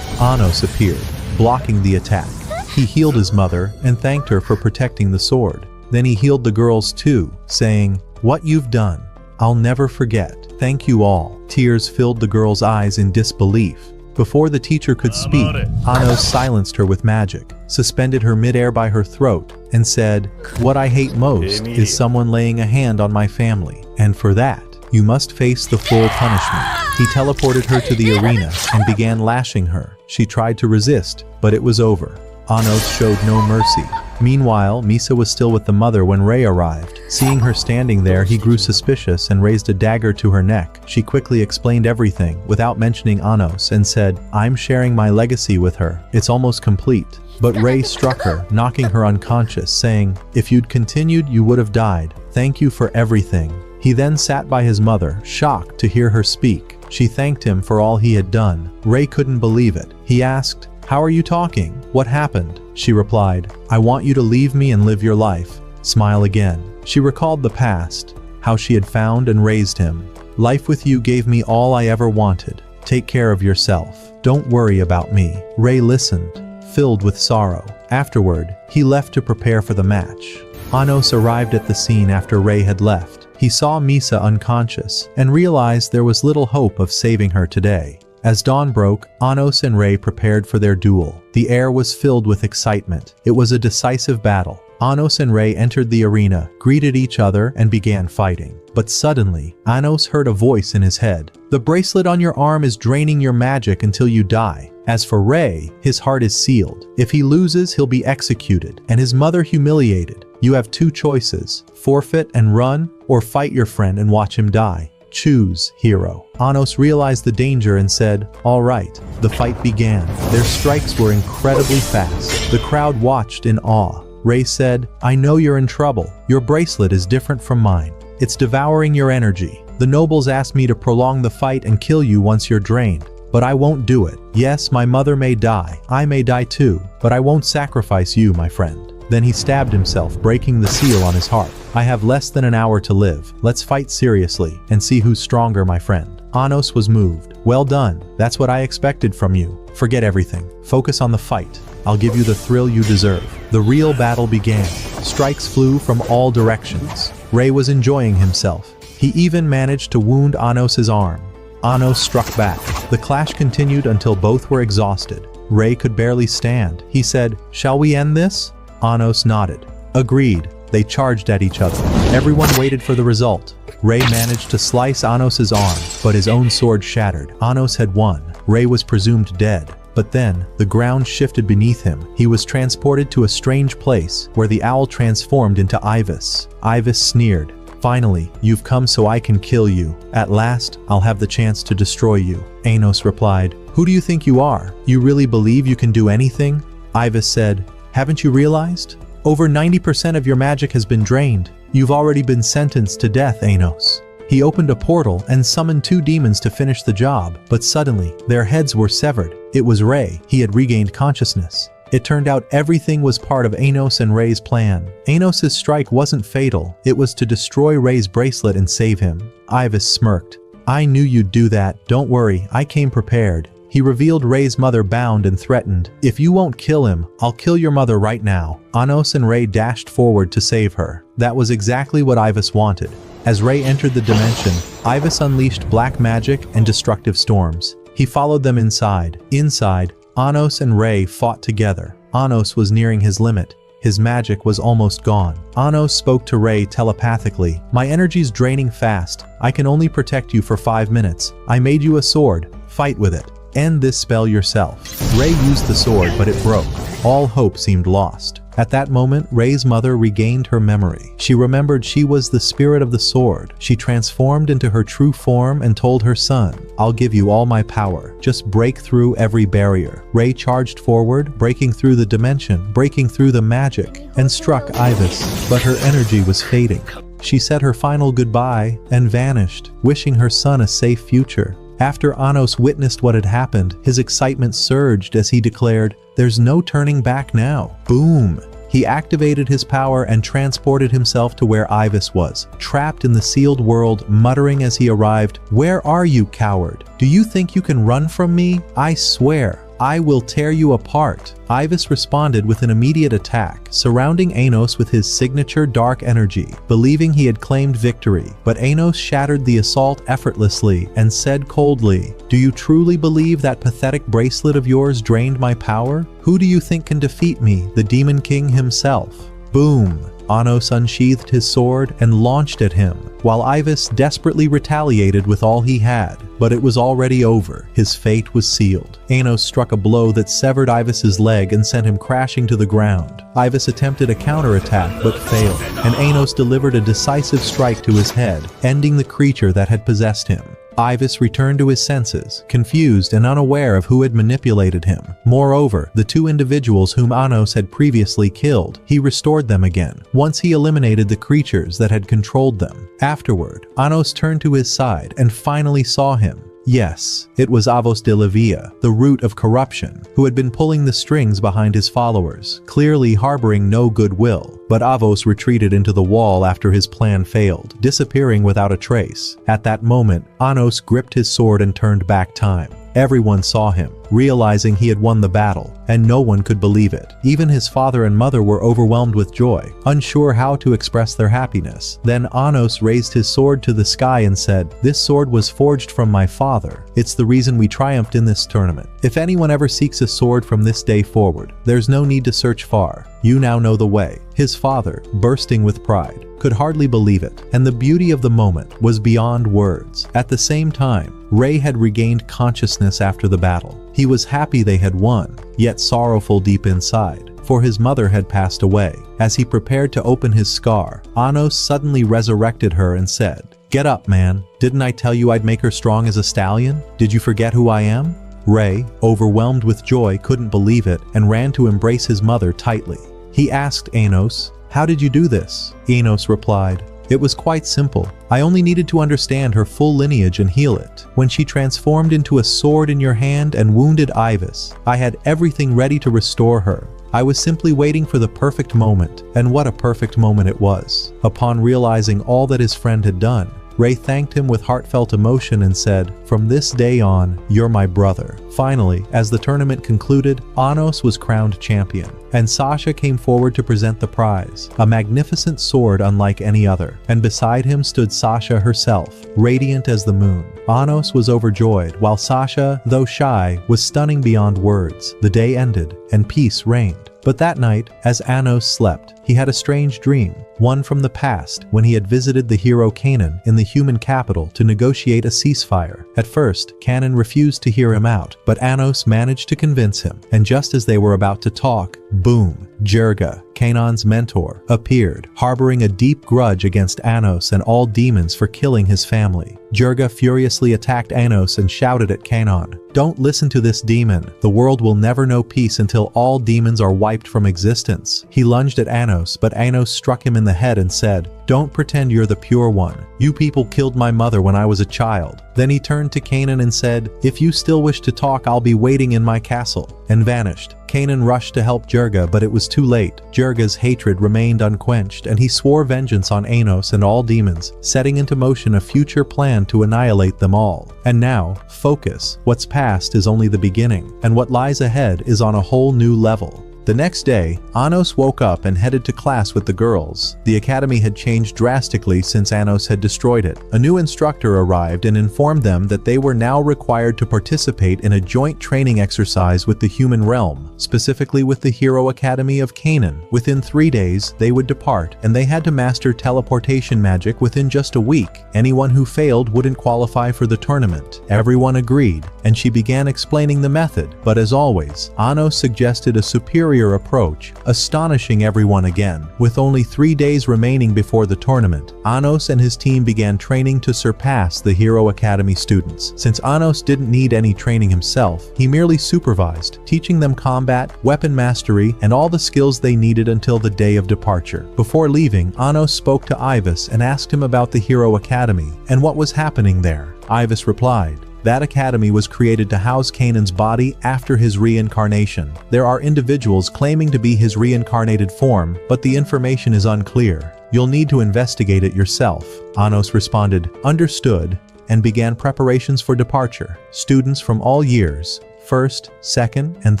Anos appeared, blocking the attack. He healed his mother and thanked her for protecting the sword. Then he healed the girls too, saying, "What you've done, I'll never forget. Thank you all." Tears filled the girls' eyes in disbelief. Before the teacher could speak, Anos silenced her with magic, suspended her midair by her throat, and said, "What I hate most is someone laying a hand on my family, and for that, you must face the full punishment." He teleported her to the arena and began lashing her. She tried to resist, but it was over. Anos showed no mercy. Meanwhile, Misha was still with the mother when Rei arrived. Seeing her standing there, he grew suspicious and raised a dagger to her neck. She quickly explained everything, without mentioning Anos, and said, "I'm sharing my legacy with her. It's almost complete." But Rei struck her, knocking her unconscious, saying, "If you'd continued, you would have died. Thank you for everything." He then sat by his mother, shocked to hear her speak. She thanked him for all he had done. Rei couldn't believe it. He asked, "How are you talking? What happened?" She replied, "I want you to leave me and live your life. Smile again." She recalled the past, how she had found and raised him. "Life with you gave me all I ever wanted. Take care of yourself. Don't worry about me." Rei listened, filled with sorrow. Afterward, he left to prepare for the match. Anos arrived at the scene after Rei had left. He saw Misha unconscious and realized there was little hope of saving her today. As dawn broke, Anos and Rei prepared for their duel. The air was filled with excitement. It was a decisive battle. Anos and Rei entered the arena, greeted each other, and began fighting. But suddenly, Anos heard a voice in his head. "The bracelet on your arm is draining your magic until you die. As for Rei, his heart is sealed. If he loses, he'll be executed, and his mother humiliated. You have two choices: forfeit and run, or fight your friend and watch him die. Choose, hero. Anos realized the danger and said, "All right." The fight began. Their strikes were incredibly fast. The crowd watched in awe. Rei said, "I know you're in trouble. Your bracelet is different from mine. It's devouring your energy. The nobles asked me to prolong the fight and kill you once you're drained. But I won't do it. Yes, my mother may die. I may die too. But I won't sacrifice you, my friend." Then he stabbed himself, breaking the seal on his heart. "I have less than an hour to live. Let's fight seriously and see who's stronger, my friend." Anos was moved. "Well done. That's what I expected from you. Forget everything. Focus on the fight. I'll give you the thrill you deserve." The real battle began. Strikes flew from all directions. Rei was enjoying himself. He even managed to wound Anos's arm. Anos struck back. The clash continued until both were exhausted. Rei could barely stand. He said, "Shall we end this?" Anos nodded. "Agreed." They charged at each other. Everyone waited for the result. Rei managed to slice Anos's arm, but his own sword shattered. Anos had won. Rei was presumed dead. But then, the ground shifted beneath him. He was transported to a strange place, where the owl transformed into Ibis. Ibis sneered. "Finally, you've come so I can kill you. At last, I'll have the chance to destroy you." Anos replied, "Who do you think you are? You really believe you can do anything?" Ibis said, "Haven't you realized? Over 90% of your magic has been drained. You've already been sentenced to death, Anos." He opened a portal and summoned two demons to finish the job, but suddenly, their heads were severed. It was Rei. He had regained consciousness. It turned out everything was part of Anos and Rei's plan. Anos's strike wasn't fatal. It was to destroy Rei's bracelet and save him. Ibis smirked. "I knew you'd do that. Don't worry, I came prepared." He revealed Rei's mother bound and threatened, "If you won't kill him, I'll kill your mother right now." Anos and Rei dashed forward to save her. That was exactly what Ibis wanted. As Rei entered the dimension, Ibis unleashed black magic and destructive storms. He followed them inside. Inside, Anos and Rei fought together. Anos was nearing his limit. His magic was almost gone. Anos spoke to Rei telepathically. "My energy's draining fast. I can only protect you for 5 minutes. I made you a sword. Fight with it. End this spell yourself." Rei used the sword, but it broke. All hope seemed lost. At that moment, Rei's mother regained her memory. She remembered she was the spirit of the sword. She transformed into her true form and told her son, "I'll give you all my power. Just break through every barrier." Rei charged forward, breaking through the dimension, breaking through the magic, and struck Ibis. But her energy was fading. She said her final goodbye and vanished, wishing her son a safe future. After Anos witnessed what had happened, his excitement surged as he declared, "There's no turning back now." Boom! He activated his power and transported himself to where Ibis was, trapped in the sealed world, muttering as he arrived, "Where are you, coward? Do you think you can run from me? I swear, I will tear you apart." Ibis responded with an immediate attack, surrounding Anos with his signature dark energy, believing he had claimed victory. But Anos shattered the assault effortlessly and said coldly, "Do you truly believe that pathetic bracelet of yours drained my power? Who do you think can defeat me, the Demon King himself?" Boom! Anos unsheathed his sword and launched at him, while Ibis desperately retaliated with all he had. But it was already over. His fate was sealed. Anos struck a blow that severed Ibis's leg and sent him crashing to the ground. Ibis attempted a counterattack but failed, and Anos delivered a decisive strike to his head, ending the creature that had possessed him. Ibis returned to his senses, confused and unaware of who had manipulated him. Moreover, the two individuals whom Anos had previously killed, he restored them again, once he eliminated the creatures that had controlled them. Afterward, Anos turned to his side and finally saw him. Yes, it was Avos de la Via, the root of corruption, who had been pulling the strings behind his followers, clearly harboring no goodwill. But Avos retreated into the wall after his plan failed, disappearing without a trace. At that moment, Anos gripped his sword and turned back time. Everyone saw him, realizing he had won the battle, and no one could believe it. Even his father and mother were overwhelmed with joy, unsure how to express their happiness. Then Anos raised his sword to the sky and said, "This sword was forged from my father. It's the reason we triumphed in this tournament. If anyone ever seeks a sword from this day forward, there's no need to search far. You now know the way." His father, bursting with pride, could hardly believe it, and the beauty of the moment was beyond words. At the same time, Rei had regained consciousness after the battle. He was happy they had won, yet sorrowful deep inside, for his mother had passed away. As he prepared to open his scar, Anos suddenly resurrected her and said, "Get up, man. Didn't I tell you I'd make her strong as a stallion? Did you forget who I am?" Rei, overwhelmed with joy, couldn't believe it and ran to embrace his mother tightly. He asked Anos, "How did you do this?" Anos replied, "It was quite simple. I only needed to understand her full lineage and heal it. When she transformed into a sword in your hand and wounded Ivis, I had everything ready to restore her. I was simply waiting for the perfect moment, and what a perfect moment it was." Upon realizing all that his friend had done, Rei thanked him with heartfelt emotion and said, "From this day on, you're my brother." Finally, as the tournament concluded, Anos was crowned champion, and Sasha came forward to present the prize, a magnificent sword unlike any other, and beside him stood Sasha herself, radiant as the moon. Anos was overjoyed, while Sasha, though shy, was stunning beyond words. The day ended, and peace reigned. But that night, as Anos slept, he had a strange dream, one from the past when he had visited the hero Kanan in the human capital to negotiate a ceasefire. At first, Kanan refused to hear him out, but Anos managed to convince him, and just as they were about to talk, boom, Jirga, Kanan's mentor, appeared, harboring a deep grudge against Anos and all demons for killing his family. Jirga furiously attacked Anos and shouted at Kanan, "Don't listen to this demon. The world will never know peace until all demons are wiped from existence." He lunged at Anos, but Anos struck him in the head and said, "Don't pretend you're the pure one. You people killed my mother when I was a child." Then he turned to Kanan and said, "If you still wish to talk, I'll be waiting in my castle," and vanished. Kanan rushed to help Jirga, but it was too late. Jirga's hatred remained unquenched, and he swore vengeance on Anos and all demons, setting into motion a future plan to annihilate them all. And now, focus. What's past is only the beginning, and what lies ahead is on a whole new level. The next day, Anos woke up and headed to class with the girls. The academy had changed drastically since Anos had destroyed it. A new instructor arrived and informed them that they were now required to participate in a joint training exercise with the human realm, specifically with the Hero Academy of Kanan. Within 3 days, they would depart, and they had to master teleportation magic within just a week. Anyone who failed wouldn't qualify for the tournament. Everyone agreed, and she began explaining the method, but as always, Anos suggested a superior approach, astonishing everyone again. With only 3 days remaining before the tournament, Anos and his team began training to surpass the Hero Academy students. Since Anos didn't need any training himself, he merely supervised, teaching them combat, weapon mastery, and all the skills they needed until the day of departure. Before leaving, Anos spoke to Ivis and asked him about the Hero Academy and what was happening there. Ivis replied, "That academy was created to house Kanan's body after his reincarnation. There are individuals claiming to be his reincarnated form, but the information is unclear. You'll need to investigate it yourself." Anos responded, "Understood," and began preparations for departure. Students from all years, 1st, 2nd, and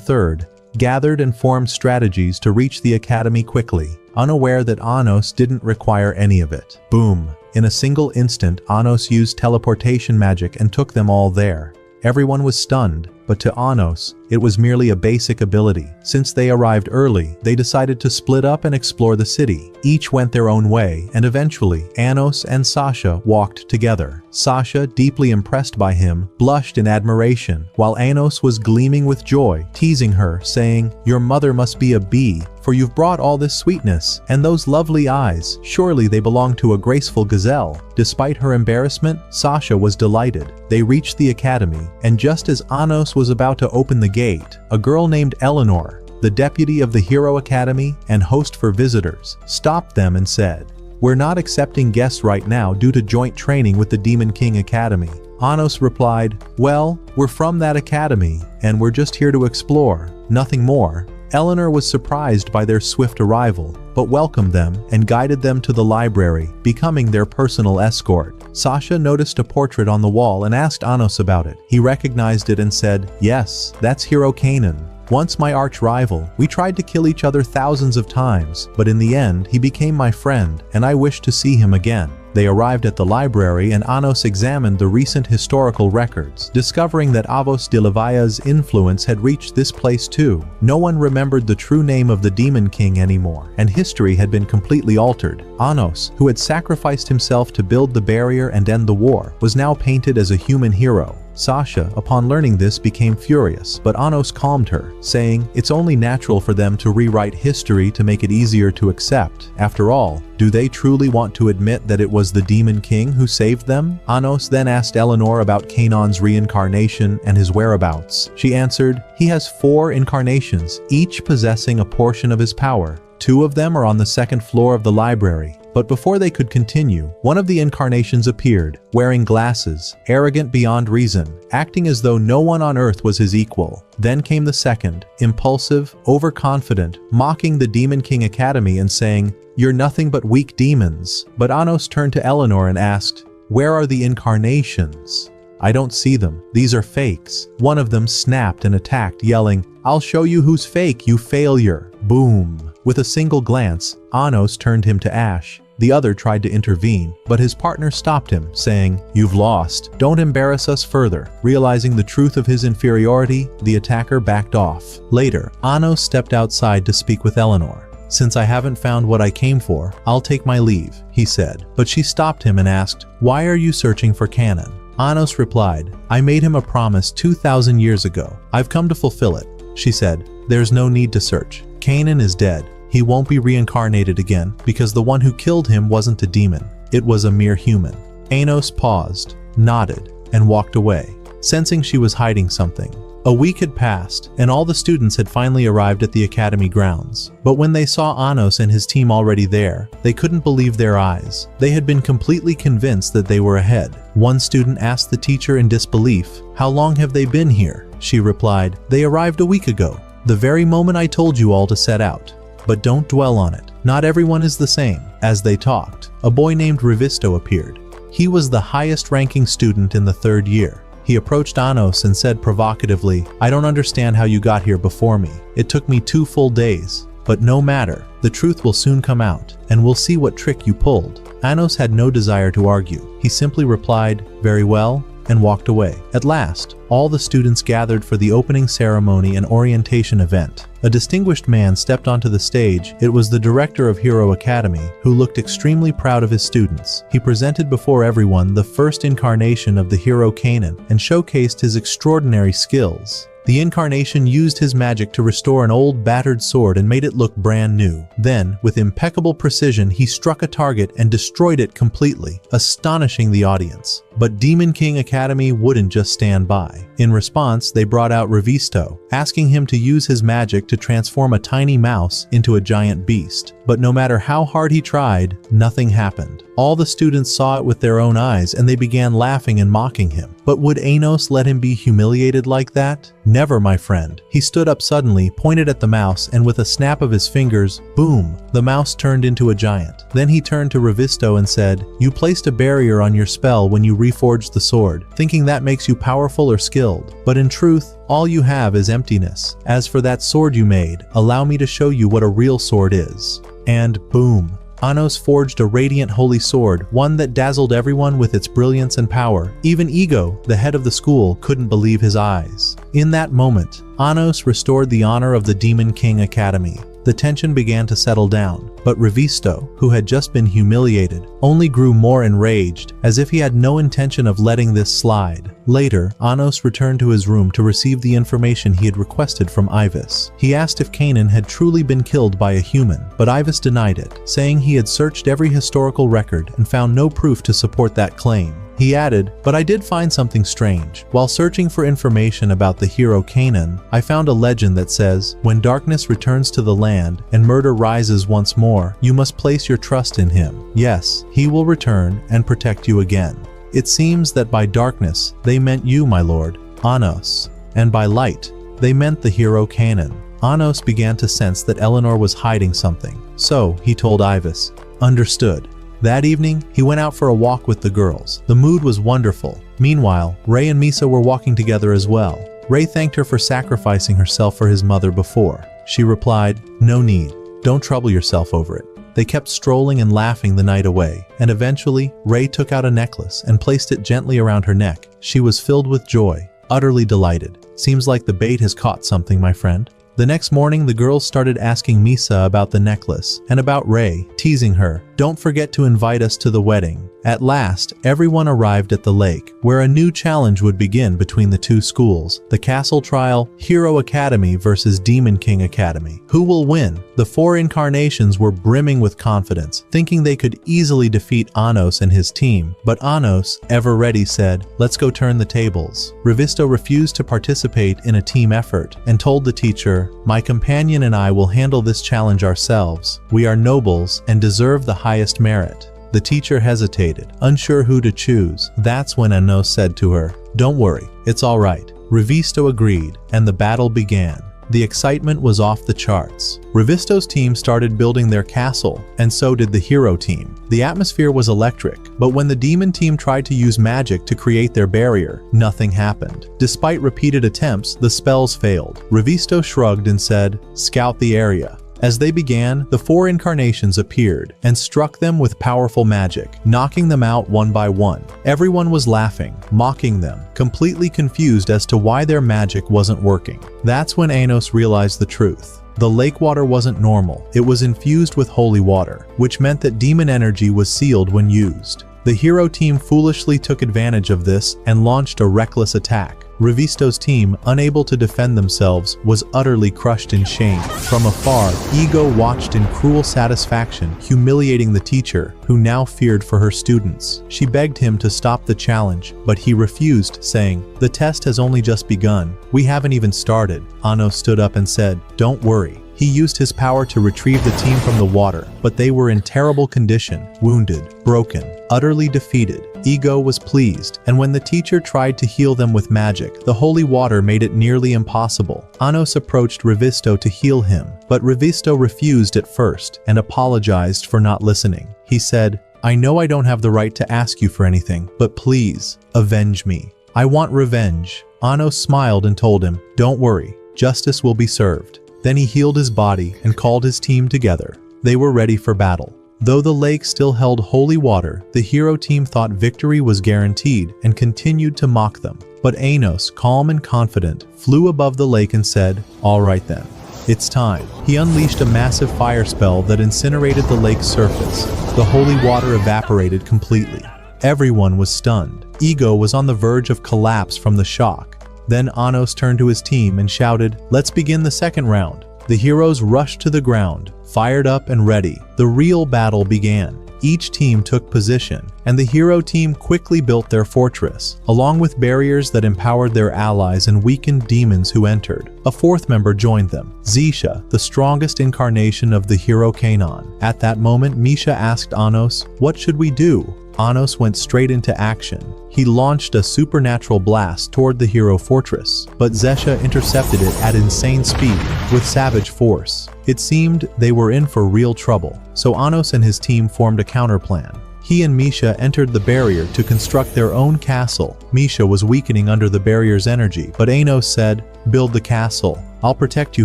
3rd, gathered and formed strategies to reach the academy quickly, unaware that Anos didn't require any of it. Boom! In a single instant, Anos used teleportation magic and took them all there. Everyone was stunned, but to Anos, it was merely a basic ability. Since they arrived early, they decided to split up and explore the city. Each went their own way, and eventually, Anos and Sasha walked together. Sasha, deeply impressed by him, blushed in admiration, while Anos was gleaming with joy, teasing her, saying, "Your mother must be a bee, for you've brought all this sweetness, and those lovely eyes, surely they belong to a graceful gazelle." Despite her embarrassment, Sasha was delighted. They reached the academy, and just as Anos was about to open the gate, a girl named Eleanor, the deputy of the Hero Academy and host for visitors, stopped them and said, "We're not accepting guests right now due to joint training with the Demon King Academy." Anos replied, "Well, we're from that academy, and we're just here to explore, nothing more." Eleanor was surprised by their swift arrival, but welcomed them and guided them to the library, becoming their personal escort. Sasha noticed a portrait on the wall and asked Anos about it. He recognized it and said, "Yes, that's Hero Kanan. Once my arch-rival, we tried to kill each other thousands of times, but in the end, he became my friend, and I wish to see him again." They arrived at the library and Anos examined the recent historical records, discovering that Avos de Levia's influence had reached this place too. No one remembered the true name of the Demon King anymore, and history had been completely altered. Anos, who had sacrificed himself to build the barrier and end the war, was now painted as a human hero. Sasha, upon learning this, became furious, but Anos calmed her, saying, "It's only natural for them to rewrite history to make it easier to accept. After all, do they truly want to admit that it was the Demon King who saved them?" Anos then asked Eleanor about Kanon's reincarnation and his whereabouts. She answered, "He has 4 incarnations, each possessing a portion of his power. 2 of them are on the 2nd floor of the library." But before they could continue, one of the incarnations appeared, wearing glasses, arrogant beyond reason, acting as though no one on earth was his equal. Then came the 2nd, impulsive, overconfident, mocking the Demon King Academy and saying, "You're nothing but weak demons." But Anos turned to Eleanor and asked, "Where are the incarnations?" "I don't see them. These are fakes." One of them snapped and attacked, yelling, "I'll show you who's fake, you failure." Boom. With a single glance, Anos turned him to ash. The other tried to intervene, but his partner stopped him, saying, "You've lost. Don't embarrass us further." Realizing the truth of his inferiority, the attacker backed off. Later, Anos stepped outside to speak with Eleanor. "Since I haven't found what I came for, I'll take my leave," he said. But she stopped him and asked, "Why are you searching for Kanon?" Anos replied, "I made him a promise 2,000 years ago. I've come to fulfill it." She said, "There's no need to search. Kanon is dead. He won't be reincarnated again because the one who killed him wasn't a demon. It was a mere human." Anos paused, nodded, and walked away, sensing she was hiding something. A week had passed, and all the students had finally arrived at the academy grounds. But when they saw Anos and his team already there, they couldn't believe their eyes. They had been completely convinced that they were ahead. One student asked the teacher in disbelief, "How long have they been here?" She replied, "They arrived a week ago, the very moment I told you all to set out. But don't dwell on it. Not everyone is the same." As they talked, a boy named Revisto appeared. He was the highest-ranking student in the 3rd year. He approached Anos and said provocatively, "I don't understand how you got here before me. It took me 2 full days. But no matter, the truth will soon come out, and we'll see what trick you pulled." Anos had no desire to argue. He simply replied, "Very well," and walked away. At last, all the students gathered for the opening ceremony and orientation event. A distinguished man stepped onto the stage. It was the director of Hero Academy, who looked extremely proud of his students. He presented before everyone the first incarnation of the hero Kanon and showcased his extraordinary skills. The incarnation used his magic to restore an old battered sword and made it look brand new. Then, with impeccable precision, he struck a target and destroyed it completely, astonishing the audience. But Demon King Academy wouldn't just stand by. In response, they brought out Revisto, asking him to use his magic to transform a tiny mouse into a giant beast. But no matter how hard he tried, nothing happened. All the students saw it with their own eyes and they began laughing and mocking him. But would Anos let him be humiliated like that? Never, my friend. He stood up suddenly, pointed at the mouse, and with a snap of his fingers, boom, the mouse turned into a giant. Then he turned to Revisto and said, "You placed a barrier on your spell when you reforged the sword, thinking that makes you powerful or skilled. But in truth, all you have is emptiness. As for that sword you made, allow me to show you what a real sword is." And boom. Anos forged a radiant holy sword, one that dazzled everyone with its brilliance and power. Even Ego, the head of the school, couldn't believe his eyes. In that moment, Anos restored the honor of the Demon King Academy. The tension began to settle down, but Revisto, who had just been humiliated, only grew more enraged, as if he had no intention of letting this slide. Later, Anos returned to his room to receive the information he had requested from Ivis. He asked if Kanon had truly been killed by a human, but Ivis denied it, saying he had searched every historical record and found no proof to support that claim. He added, "But I did find something strange. While searching for information about the hero Kanon, I found a legend that says, when darkness returns to the land and murder rises once more, you must place your trust in him. Yes, he will return and protect you again." It seems that by darkness, they meant you, my lord, Anos. And by light, they meant the hero Kanon. Anos began to sense that Eleanor was hiding something. So, he told Ivis, "Understood." That evening, he went out for a walk with the girls. The mood was wonderful. Meanwhile, Ray and Misha were walking together as well. Ray thanked her for sacrificing herself for his mother before. She replied, "No need. Don't trouble yourself over it." They kept strolling and laughing the night away, and eventually, Rei took out a necklace and placed it gently around her neck. She was filled with joy, utterly delighted. Seems like the bait has caught something, my friend. The next morning, the girls started asking Misha about the necklace and about Rei, teasing her. Don't forget to invite us to the wedding. At last, everyone arrived at the lake, where a new challenge would begin between the two schools. The castle trial, Hero Academy versus Demon King Academy. Who will win? The four incarnations were brimming with confidence, thinking they could easily defeat Anos and his team. But Anos, ever ready, said, let's go turn the tables. Revisto refused to participate in a team effort and told the teacher, my companion and I will handle this challenge ourselves. We are nobles and deserve the highest merit. The teacher hesitated, unsure who to choose. That's when Anos said to her, don't worry, it's all right. Revisto agreed, and the battle began. The excitement was off the charts. Revisto's team started building their castle, and so did the hero team. The atmosphere was electric, but when the demon team tried to use magic to create their barrier, nothing happened. Despite repeated attempts, the spells failed. Revisto shrugged and said, scout the area. As they began, the four incarnations appeared and struck them with powerful magic, knocking them out one by one. Everyone was laughing, mocking them, completely confused as to why their magic wasn't working. That's when Anos realized the truth. The lake water wasn't normal, it was infused with holy water, which meant that demon energy was sealed when used. The hero team foolishly took advantage of this and launched a reckless attack. Revisto's team, unable to defend themselves, was utterly crushed in shame. From afar, Ego watched in cruel satisfaction, humiliating the teacher, who now feared for her students. She begged him to stop the challenge, but he refused, saying, the test has only just begun. We haven't even started. Ano stood up and said, don't worry. He used his power to retrieve the team from the water, but they were in terrible condition, wounded, broken, utterly defeated. Ego was pleased, and when the teacher tried to heal them with magic, the holy water made it nearly impossible. Anos approached Revisto to heal him, but Revisto refused at first and apologized for not listening. He said, I know I don't have the right to ask you for anything, but please, avenge me. I want revenge. Anos smiled and told him, don't worry, justice will be served. Then he healed his body and called his team together. They were ready for battle. Though the lake still held holy water, the hero team thought victory was guaranteed and continued to mock them. But Anos, calm and confident, flew above the lake and said, all right then, it's time. He unleashed a massive fire spell that incinerated the lake's surface. The holy water evaporated completely. Everyone was stunned. Ego was on the verge of collapse from the shock. Then Anos turned to his team and shouted, let's begin the second round. The heroes rushed to the ground, fired up and ready. The real battle began. Each team took position, and the hero team quickly built their fortress, along with barriers that empowered their allies and weakened demons who entered. A fourth member joined them, Zisha, the strongest incarnation of the hero Kanon. At that moment, Misha asked Anos, what should we do? Anos went straight into action. He launched a supernatural blast toward the hero fortress, but Zesha intercepted it at insane speed with savage force. It seemed they were in for real trouble, so Anos and his team formed a counterplan. He and Misha entered the barrier to construct their own castle. Misha was weakening under the barrier's energy, but Anos said, build the castle. I'll protect you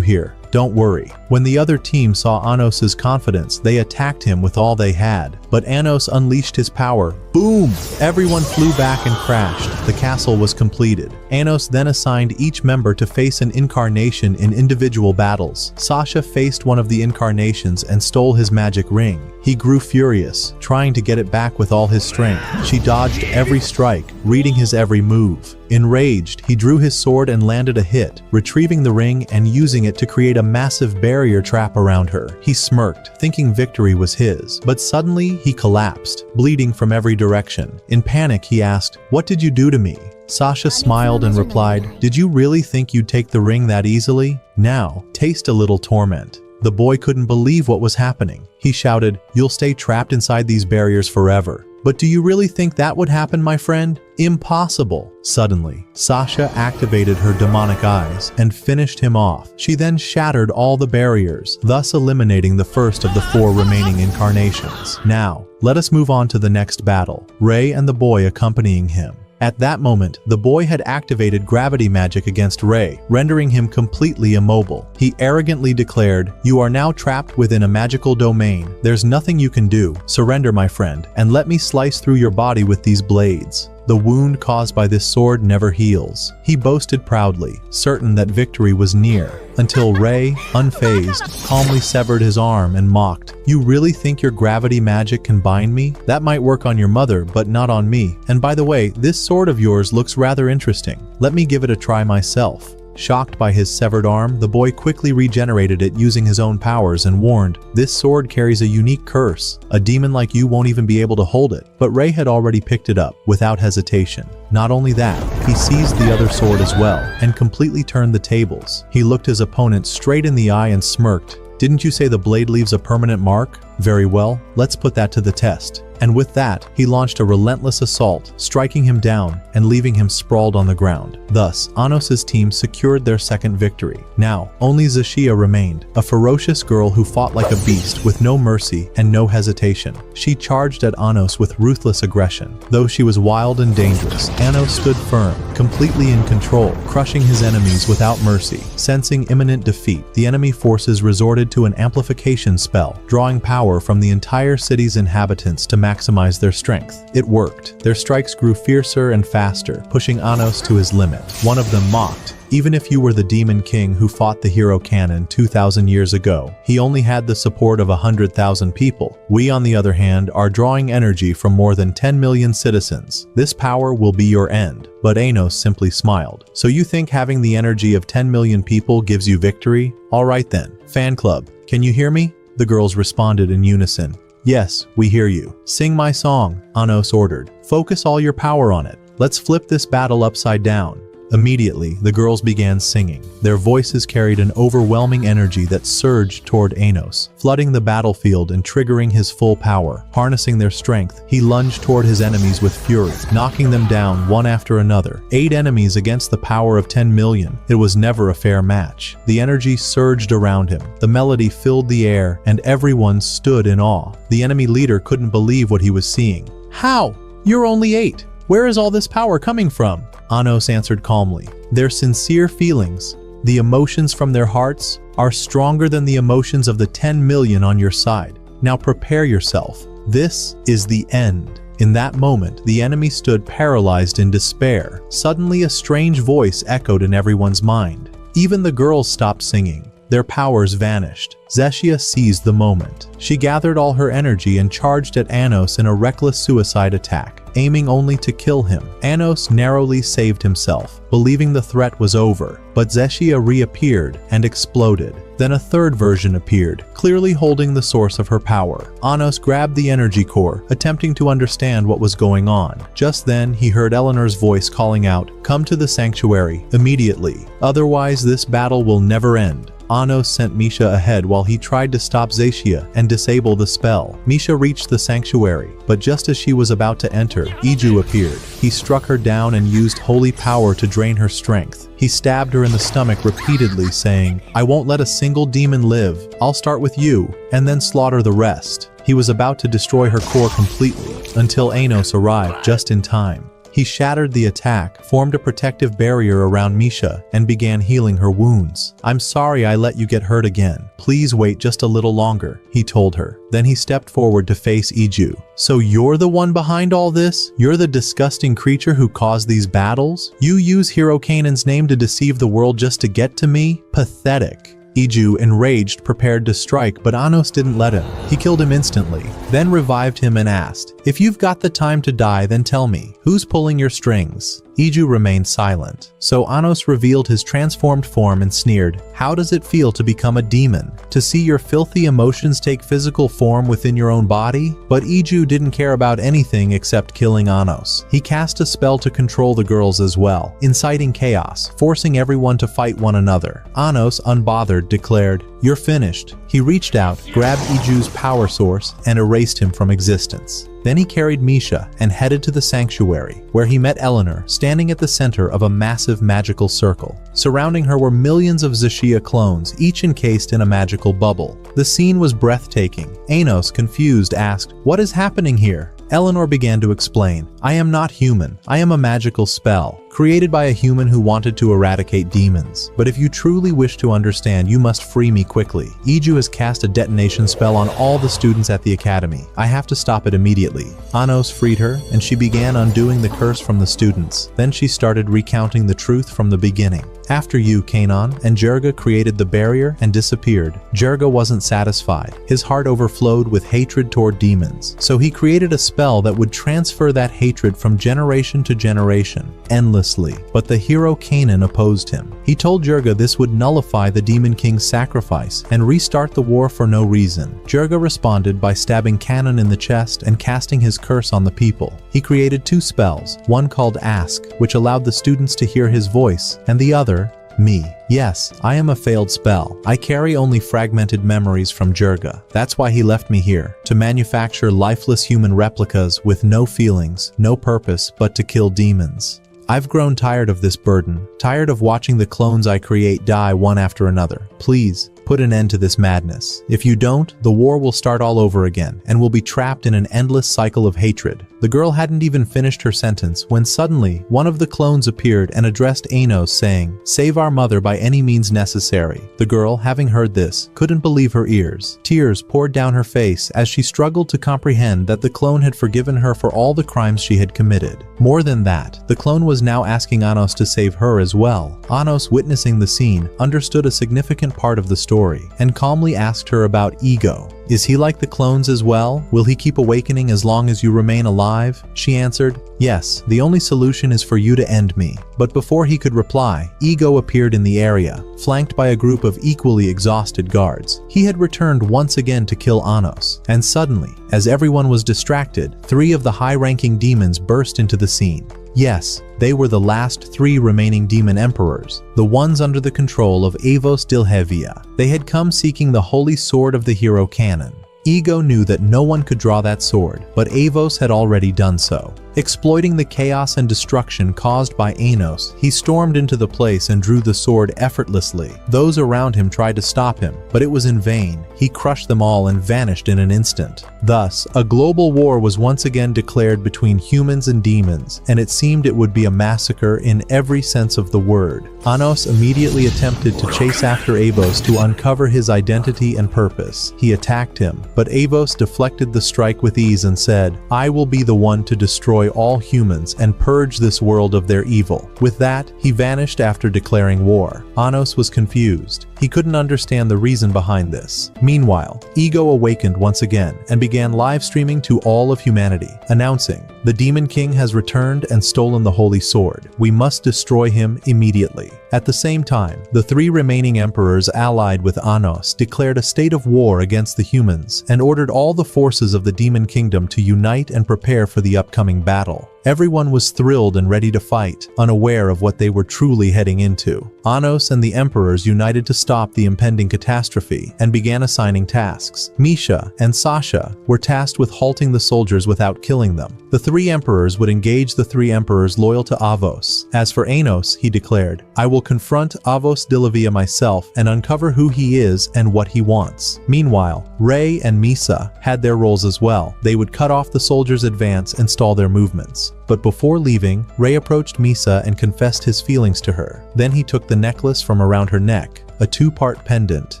here. Don't worry. When the other team saw Anos's confidence, they attacked him with all they had. But Anos unleashed his power. Boom! Everyone flew back and crashed. The castle was completed. Anos then assigned each member to face an incarnation in individual battles. Sasha faced one of the incarnations and stole his magic ring. He grew furious, trying to get it back with all his strength. She dodged every strike, reading his every move. Enraged, he drew his sword and landed a hit, retrieving the ring and using it to create a massive barrier trap around her. He smirked, thinking victory was his, but suddenly he collapsed, bleeding from every direction. In panic, he asked, what did you do to me? Sasha smiled and replied, did you really think you'd take the ring that easily? Now, taste a little torment. The boy couldn't believe what was happening. He shouted, you'll stay trapped inside these barriers forever. But do you really think that would happen, my friend? Impossible. Suddenly, Sasha activated her demonic eyes and finished him off. She then shattered all the barriers, thus eliminating the first of the 4 remaining incarnations. Now, let us move on to the next battle, Rei and the boy accompanying him. At that moment, the boy had activated gravity magic against Ray, rendering him completely immobile. He arrogantly declared, "You are now trapped within a magical domain. There's nothing you can do. Surrender, my friend, and let me slice through your body with these blades." The wound caused by this sword never heals. He boasted proudly, certain that victory was near, until Ray, unfazed, calmly severed his arm and mocked, "You really think your gravity magic can bind me? That might work on your mother, but not on me. And by the way, this sword of yours looks rather interesting. Let me give it a try myself." Shocked by his severed arm, the boy quickly regenerated it using his own powers and warned, "This sword carries a unique curse. A demon like you won't even be able to hold it." But Ray had already picked it up, without hesitation. Not only that, he seized the other sword as well, and completely turned the tables. He looked his opponent straight in the eye and smirked. "Didn't you say the blade leaves a permanent mark? Very well, let's put that to the test." And with that, he launched a relentless assault, striking him down and leaving him sprawled on the ground. Thus, Anos' team secured their second victory. Now, only Sasha remained, a ferocious girl who fought like a beast with no mercy and no hesitation. She charged at Anos with ruthless aggression. Though she was wild and dangerous, Anos stood firm, completely in control, crushing his enemies without mercy. Sensing imminent defeat, the enemy forces resorted to an amplification spell, drawing power from the entire city's inhabitants to maximize their strength. It worked. Their strikes grew fiercer and faster, pushing Anos to his limit. One of them mocked, "Even if you were the demon king who fought the hero canon 2,000 years ago, he only had the support of 100,000 people. We, on the other hand, are drawing energy from more than 10 million citizens. This power will be your end." But Anos simply smiled. "So you think having the energy of 10 million people gives you victory? All right then. Fan club, can you hear me?" The girls responded in unison. "Yes, we hear you. Sing my song," Anos ordered. "Focus all your power on it. Let's flip this battle upside down." Immediately, the girls began singing. Their voices carried an overwhelming energy that surged toward Anos, flooding the battlefield and triggering his full power. Harnessing their strength, he lunged toward his enemies with fury, knocking them down one after another. 8 enemies against the power of 10 million. It was never a fair match. The energy surged around him. The melody filled the air, and everyone stood in awe. The enemy leader couldn't believe what he was seeing. "How? You're only 8. Where is all this power coming from?" Anos answered calmly. "Their sincere feelings, the emotions from their hearts, are stronger than the emotions of the 10 million on your side. Now prepare yourself. This is the end." In that moment, the enemy stood paralyzed in despair. Suddenly, a strange voice echoed in everyone's mind. Even the girls stopped singing. Their powers vanished. Sasha seized the moment. She gathered all her energy and charged at Anos in a reckless suicide attack, aiming only to kill him. Anos narrowly saved himself, believing the threat was over, but Sasha reappeared and exploded. Then a third version appeared, clearly holding the source of her power. Anos grabbed the energy core, attempting to understand what was going on. Just then, he heard Eleanor's voice calling out, "Come to the sanctuary, immediately. Otherwise, this battle will never end." Anos sent Misha ahead while he tried to stop Sasha and disable the spell. Misha reached the sanctuary, but just as she was about to enter, Ichika appeared. He struck her down and used holy power to drain her strength. He stabbed her in the stomach repeatedly, saying, "I won't let a single demon live. I'll start with you, and then slaughter the rest." He was about to destroy her core completely, until Anos arrived just in time. He shattered the attack, formed a protective barrier around Misha, and began healing her wounds. "I'm sorry I let you get hurt again. Please wait just a little longer," he told her. Then he stepped forward to face Ichika. "So you're the one behind all this? You're the disgusting creature who caused these battles? You use Hero Kanan's name to deceive the world just to get to me? Pathetic." Ichika, enraged, prepared to strike, but Anos didn't let him. He killed him instantly, then revived him and asked, "If you've got the time to die, then tell me, who's pulling your strings?" Ichika remained silent. So Anos revealed his transformed form and sneered, "How does it feel to become a demon? To see your filthy emotions take physical form within your own body?" But Ichika didn't care about anything except killing Anos. He cast a spell to control the girls as well, inciting chaos, forcing everyone to fight one another. Anos, unbothered, declared, "You're finished." He reached out, grabbed Ichika's power source, and erased him from existence. Then he carried Misha and headed to the sanctuary, where he met Eleanor, standing at the center of a massive magical circle. Surrounding her were millions of Sasha clones, each encased in a magical bubble. The scene was breathtaking. Anos, confused, asked, "What is happening here?" Eleanor began to explain, I am not human. I am a magical spell, created by a human who wanted to eradicate demons. But if you truly wish to understand, you must free me quickly. Ichika has cast a detonation spell on all the students at the academy. I have to stop it immediately. Anos freed her, and she began undoing the curse from the students. Then she started recounting the truth from the beginning. After you, Kanon, and Jirga created the barrier and disappeared. Jirga wasn't satisfied. His heart overflowed with hatred toward demons. So he created a spell that would transfer that hatred from generation to generation, endlessly. But the hero Kanon opposed him. He told Jirga this would nullify the Demon King's sacrifice and restart the war for no reason. Jirga responded by stabbing Kanon in the chest and casting his curse on the people. He created two spells, one called Ask, which allowed the students to hear his voice, and the other, Me. Yes, I am a failed spell. I carry only fragmented memories from Jirga. That's why he left me here, to manufacture lifeless human replicas with no feelings, no purpose but to kill demons. I've grown tired of this burden, tired of watching the clones I create die one after another. Please, put an end to this madness. If you don't, the war will start all over again, and we'll be trapped in an endless cycle of hatred. The girl hadn't even finished her sentence when suddenly, one of the clones appeared and addressed Anos saying, Save our mother by any means necessary. The girl, having heard this, couldn't believe her ears. Tears poured down her face as she struggled to comprehend that the clone had forgiven her for all the crimes she had committed. More than that, the clone was now asking Anos to save her as well. Anos, witnessing the scene, understood a significant part of the story and calmly asked her about ego. Is he like the clones as well? Will he keep awakening as long as you remain alive? She answered, Yes, the only solution is for you to end me. But before he could reply, Ego appeared in the area, flanked by a group of equally exhausted guards. He had returned once again to kill Anos. And suddenly, as everyone was distracted, 3 of the high-ranking demons burst into the scene. Yes, they were the last 3 remaining demon emperors, the ones under the control of Avos Dilhevia. They had come seeking the holy sword of the hero Kanon. Ego knew that no one could draw that sword, but Avos had already done so. Exploiting the chaos and destruction caused by Anos, he stormed into the place and drew the sword effortlessly. Those around him tried to stop him, but it was in vain. He crushed them all and vanished in an instant. Thus, a global war was once again declared between humans and demons, and it seemed it would be a massacre in every sense of the word. Anos immediately attempted to chase after Avos to uncover his identity and purpose. He attacked him, but Avos deflected the strike with ease and said, I will be the one to destroy all humans and purge this world of their evil. With that, he vanished after declaring war. Anos was confused. He couldn't understand the reason behind this. Meanwhile, Ego awakened once again and began live streaming to all of humanity, announcing, The Demon King has returned and stolen the holy sword. We must destroy him immediately. At the same time, the 3 remaining emperors allied with Anos declared a state of war against the humans and ordered all the forces of the Demon Kingdom to unite and prepare for the upcoming battle. Everyone was thrilled and ready to fight, unaware of what they were truly heading into. Anos and the emperors united to stop the impending catastrophe and began assigning tasks. Misha and Sasha were tasked with halting the soldiers without killing them. The 3 emperors would engage the 3 emperors loyal to Avos. As for Anos, he declared, I will confront Avos Dilhevia myself and uncover who he is and what he wants. Meanwhile, Rei and Misha had their roles as well. They would cut off the soldiers' advance and stall their movements. But before leaving, Rei approached Misha and confessed his feelings to her. Then he took the necklace from around her neck, a 2-part pendant,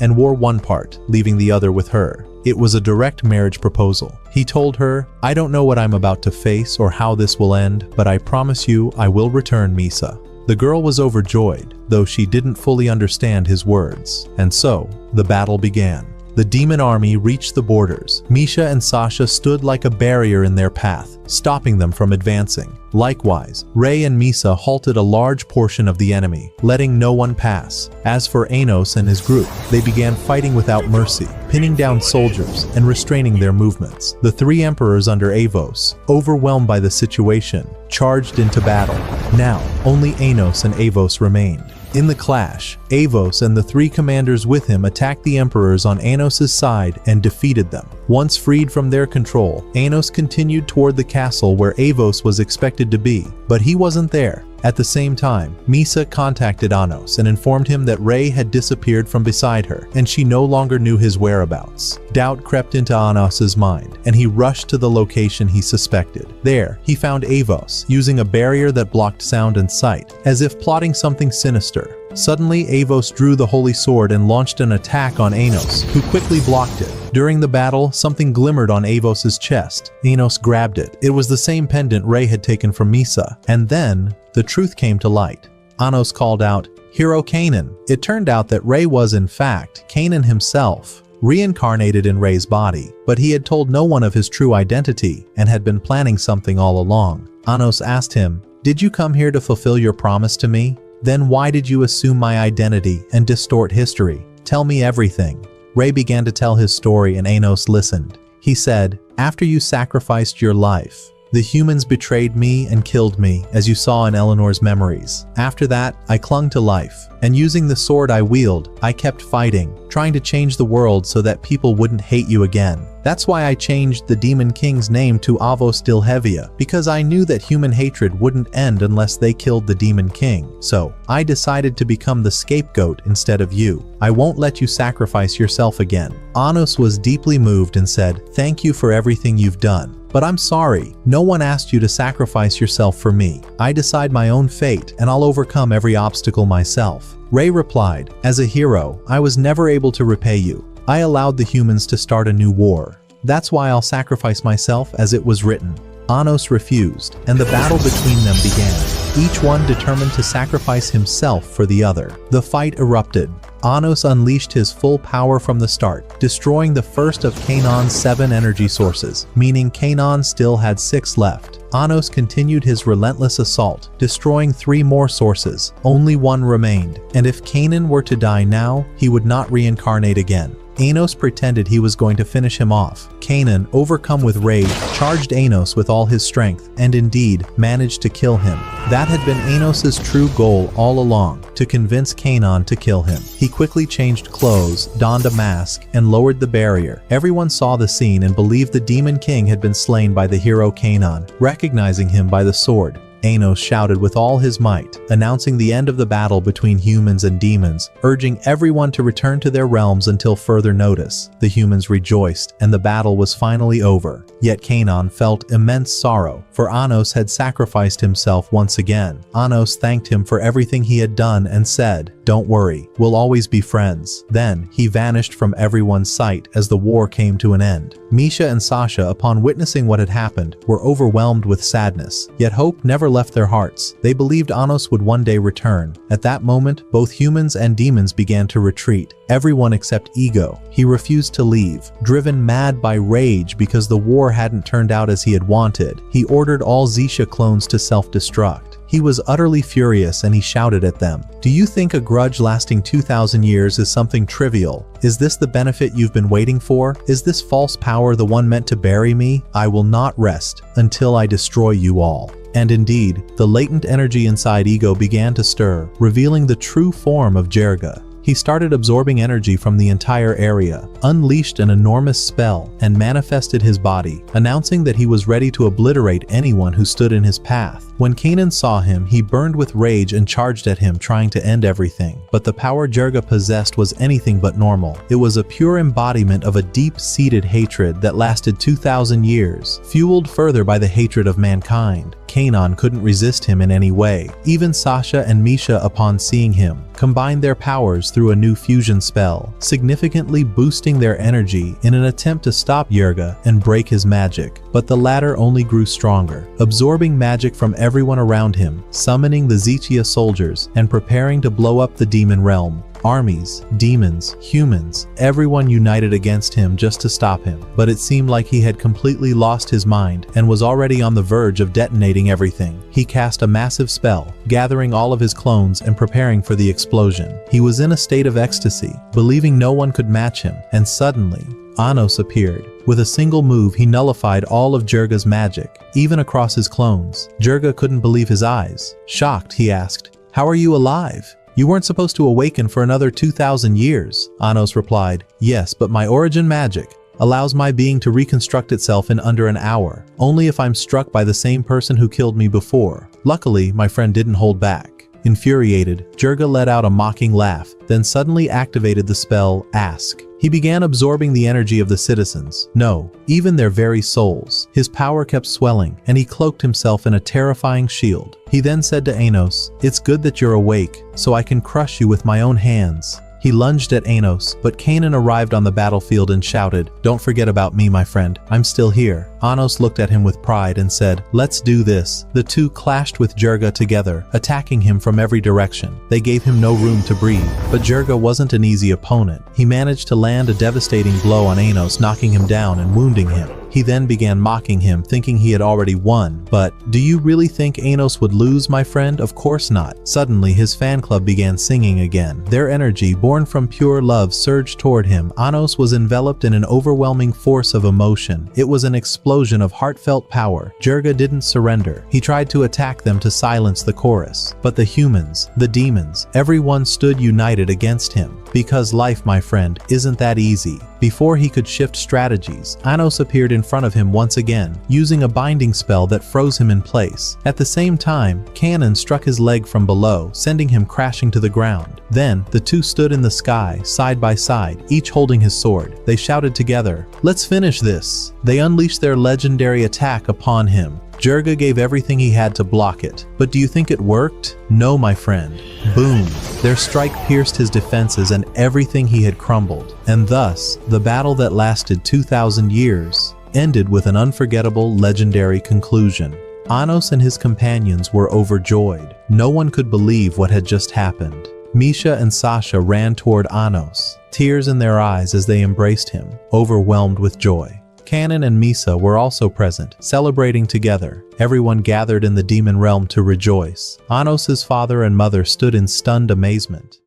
and wore one part, leaving the other with her. It was a direct marriage proposal. He told her, I don't know what I'm about to face or how this will end, but I promise you I will return, Misha. The girl was overjoyed, though she didn't fully understand his words. And so, the battle began. The demon army reached the borders. Misha and Sasha stood like a barrier in their path, stopping them from advancing. Likewise, Rei and Misha halted a large portion of the enemy, letting no one pass. As for Anos and his group, they began fighting without mercy, pinning down soldiers and restraining their movements. The 3 emperors under Avos, overwhelmed by the situation, charged into battle. Now, only Anos and Avos remained. In the clash, Avos and the 3 commanders with him attacked the emperors on Anos' side and defeated them. Once freed from their control, Anos continued toward the castle where Avos was expected to be, but he wasn't there. At the same time, Misha contacted Anos and informed him that Rei had disappeared from beside her, and she no longer knew his whereabouts. Doubt crept into Anos's mind, and he rushed to the location he suspected. There, he found Avos, using a barrier that blocked sound and sight, as if plotting something sinister. Suddenly, Avos drew the holy sword and launched an attack on Anos, who quickly blocked it. During the battle, something glimmered on Avos's chest. Anos grabbed it. It was the same pendant Rei had taken from Misha. And then, the truth came to light. Anos called out, "Hero Kanan." It turned out that Rei was in fact Kanan himself, reincarnated in Rei's body, but he had told no one of his true identity and had been planning something all along. Anos asked him, "Did you come here to fulfill your promise to me? Then why did you assume my identity and distort history? Tell me everything." Rei began to tell his story and Anos listened. He said, "After you sacrificed your life, the humans betrayed me and killed me, as you saw in Eleanor's memories. After that, I clung to life, and using the sword I wield, I kept fighting, trying to change the world so that people wouldn't hate you again. That's why I changed the Demon King's name to Avos Dilhevia, because I knew that human hatred wouldn't end unless they killed the Demon King. So, I decided to become the scapegoat instead of you. I won't let you sacrifice yourself again." Anos was deeply moved and said, "Thank you for everything you've done. But I'm sorry, no one asked you to sacrifice yourself for me. I decide my own fate, and I'll overcome every obstacle myself." Rei replied, "As a hero, I was never able to repay you. I allowed the humans to start a new war. That's why I'll sacrifice myself as it was written." Anos refused, and the battle between them began, each one determined to sacrifice himself for the other. The fight erupted. Anos unleashed his full power from the start, destroying the first of Kanan's 7 energy sources, meaning Kanan still had 6 left. Anos continued his relentless assault, destroying 3 more sources. Only 1 remained, and if Kanan were to die now, he would not reincarnate again. Anos pretended he was going to finish him off. Kanan, overcome with rage, charged Anos with all his strength, and indeed, managed to kill him. That had been Anos's true goal all along, to convince Kanan to kill him. He quickly changed clothes, donned a mask, and lowered the barrier. Everyone saw the scene and believed the Demon King had been slain by the hero Kanan, recognizing him by the sword. Anos shouted with all his might, announcing the end of the battle between humans and demons, urging everyone to return to their realms until further notice. The humans rejoiced, and the battle was finally over. Yet Kanan felt immense sorrow, for Anos had sacrificed himself once again. Anos thanked him for everything he had done and said, "Don't worry, we'll always be friends." Then, he vanished from everyone's sight as the war came to an end. Misha and Sasha, upon witnessing what had happened, were overwhelmed with sadness. Yet hope never left their hearts. They believed Anos would one day return. At that moment, both humans and demons began to retreat. Everyone except Ego. He refused to leave. Driven mad by rage because the war hadn't turned out as he had wanted, he ordered all Zisha clones to self-destruct. He was utterly furious and he shouted at them, "Do you think a grudge lasting 2,000 years is something trivial? Is this the benefit you've been waiting for? Is this false power the one meant to bury me? I will not rest until I destroy you all." And indeed, the latent energy inside Ego began to stir, revealing the true form of Jirga. He started absorbing energy from the entire area, unleashed an enormous spell, and manifested his body, announcing that he was ready to obliterate anyone who stood in his path. When Kanan saw him, he burned with rage and charged at him, trying to end everything. But the power Jirga possessed was anything but normal. It was a pure embodiment of a deep-seated hatred that lasted 2,000 years, fueled further by the hatred of mankind. Kanan couldn't resist him in any way. Even Sasha and Misha, upon seeing him, combined their powers through a new fusion spell, significantly boosting their energy in an attempt to stop Jirga and break his magic. But the latter only grew stronger, absorbing magic from everyone around him, summoning the Zichia soldiers, and preparing to blow up the demon realm. Armies, demons, humans, everyone united against him just to stop him. But it seemed like he had completely lost his mind and was already on the verge of detonating everything. He cast a massive spell, gathering all of his clones and preparing for the explosion. He was in a state of ecstasy, believing no one could match him, and suddenly, Anos appeared. With a single move, he nullified all of Jirga's magic, even across his clones. Jirga couldn't believe his eyes. Shocked, he asked, "How are you alive? You weren't supposed to awaken for another 2,000 years. Anos replied, "Yes, but my origin magic allows my being to reconstruct itself in under an hour, only if I'm struck by the same person who killed me before." Luckily, my friend didn't hold back. Infuriated, Jirga let out a mocking laugh, then suddenly activated the spell, Ask. He began absorbing the energy of the citizens, no, even their very souls. His power kept swelling, and he cloaked himself in a terrifying shield. He then said to Anos, "It's good that you're awake, so I can crush you with my own hands." He lunged at Anos, but Kanan arrived on the battlefield and shouted, "Don't forget about me, my friend. I'm still here." Anos looked at him with pride and said, "Let's do this." The two clashed with Jirga together, attacking him from every direction. They gave him no room to breathe, but Jirga wasn't an easy opponent. He managed to land a devastating blow on Anos, knocking him down and wounding him. He then began mocking him, thinking he had already won. But, do you really think Anos would lose, my friend? Of course not. Suddenly, his fan club began singing again. Their energy, born from pure love, surged toward him. Anos was enveloped in an overwhelming force of emotion. It was an explosion of heartfelt power. Jirga didn't surrender. He tried to attack them to silence the chorus. But the humans, the demons, everyone stood united against him. Because life, my friend, isn't that easy. Before he could shift strategies, Anos appeared in front of him once again, using a binding spell that froze him in place. At the same time, Kanan struck his leg from below, sending him crashing to the ground. Then, the two stood in the sky, side by side, each holding his sword. They shouted together, "Let's finish this!" They unleashed their legendary attack upon him. Jirga gave everything he had to block it. But do you think it worked? No, my friend. Boom! Their strike pierced his defenses and everything he had crumbled. And thus, the battle that lasted 2,000 years ended with an unforgettable, legendary conclusion. Anos and his companions were overjoyed. No one could believe what had just happened. Misha and Sasha ran toward Anos, tears in their eyes as they embraced him, overwhelmed with joy. Kanan and Misha were also present, celebrating together. Everyone gathered in the demon realm to rejoice. Anos's father and mother stood in stunned amazement.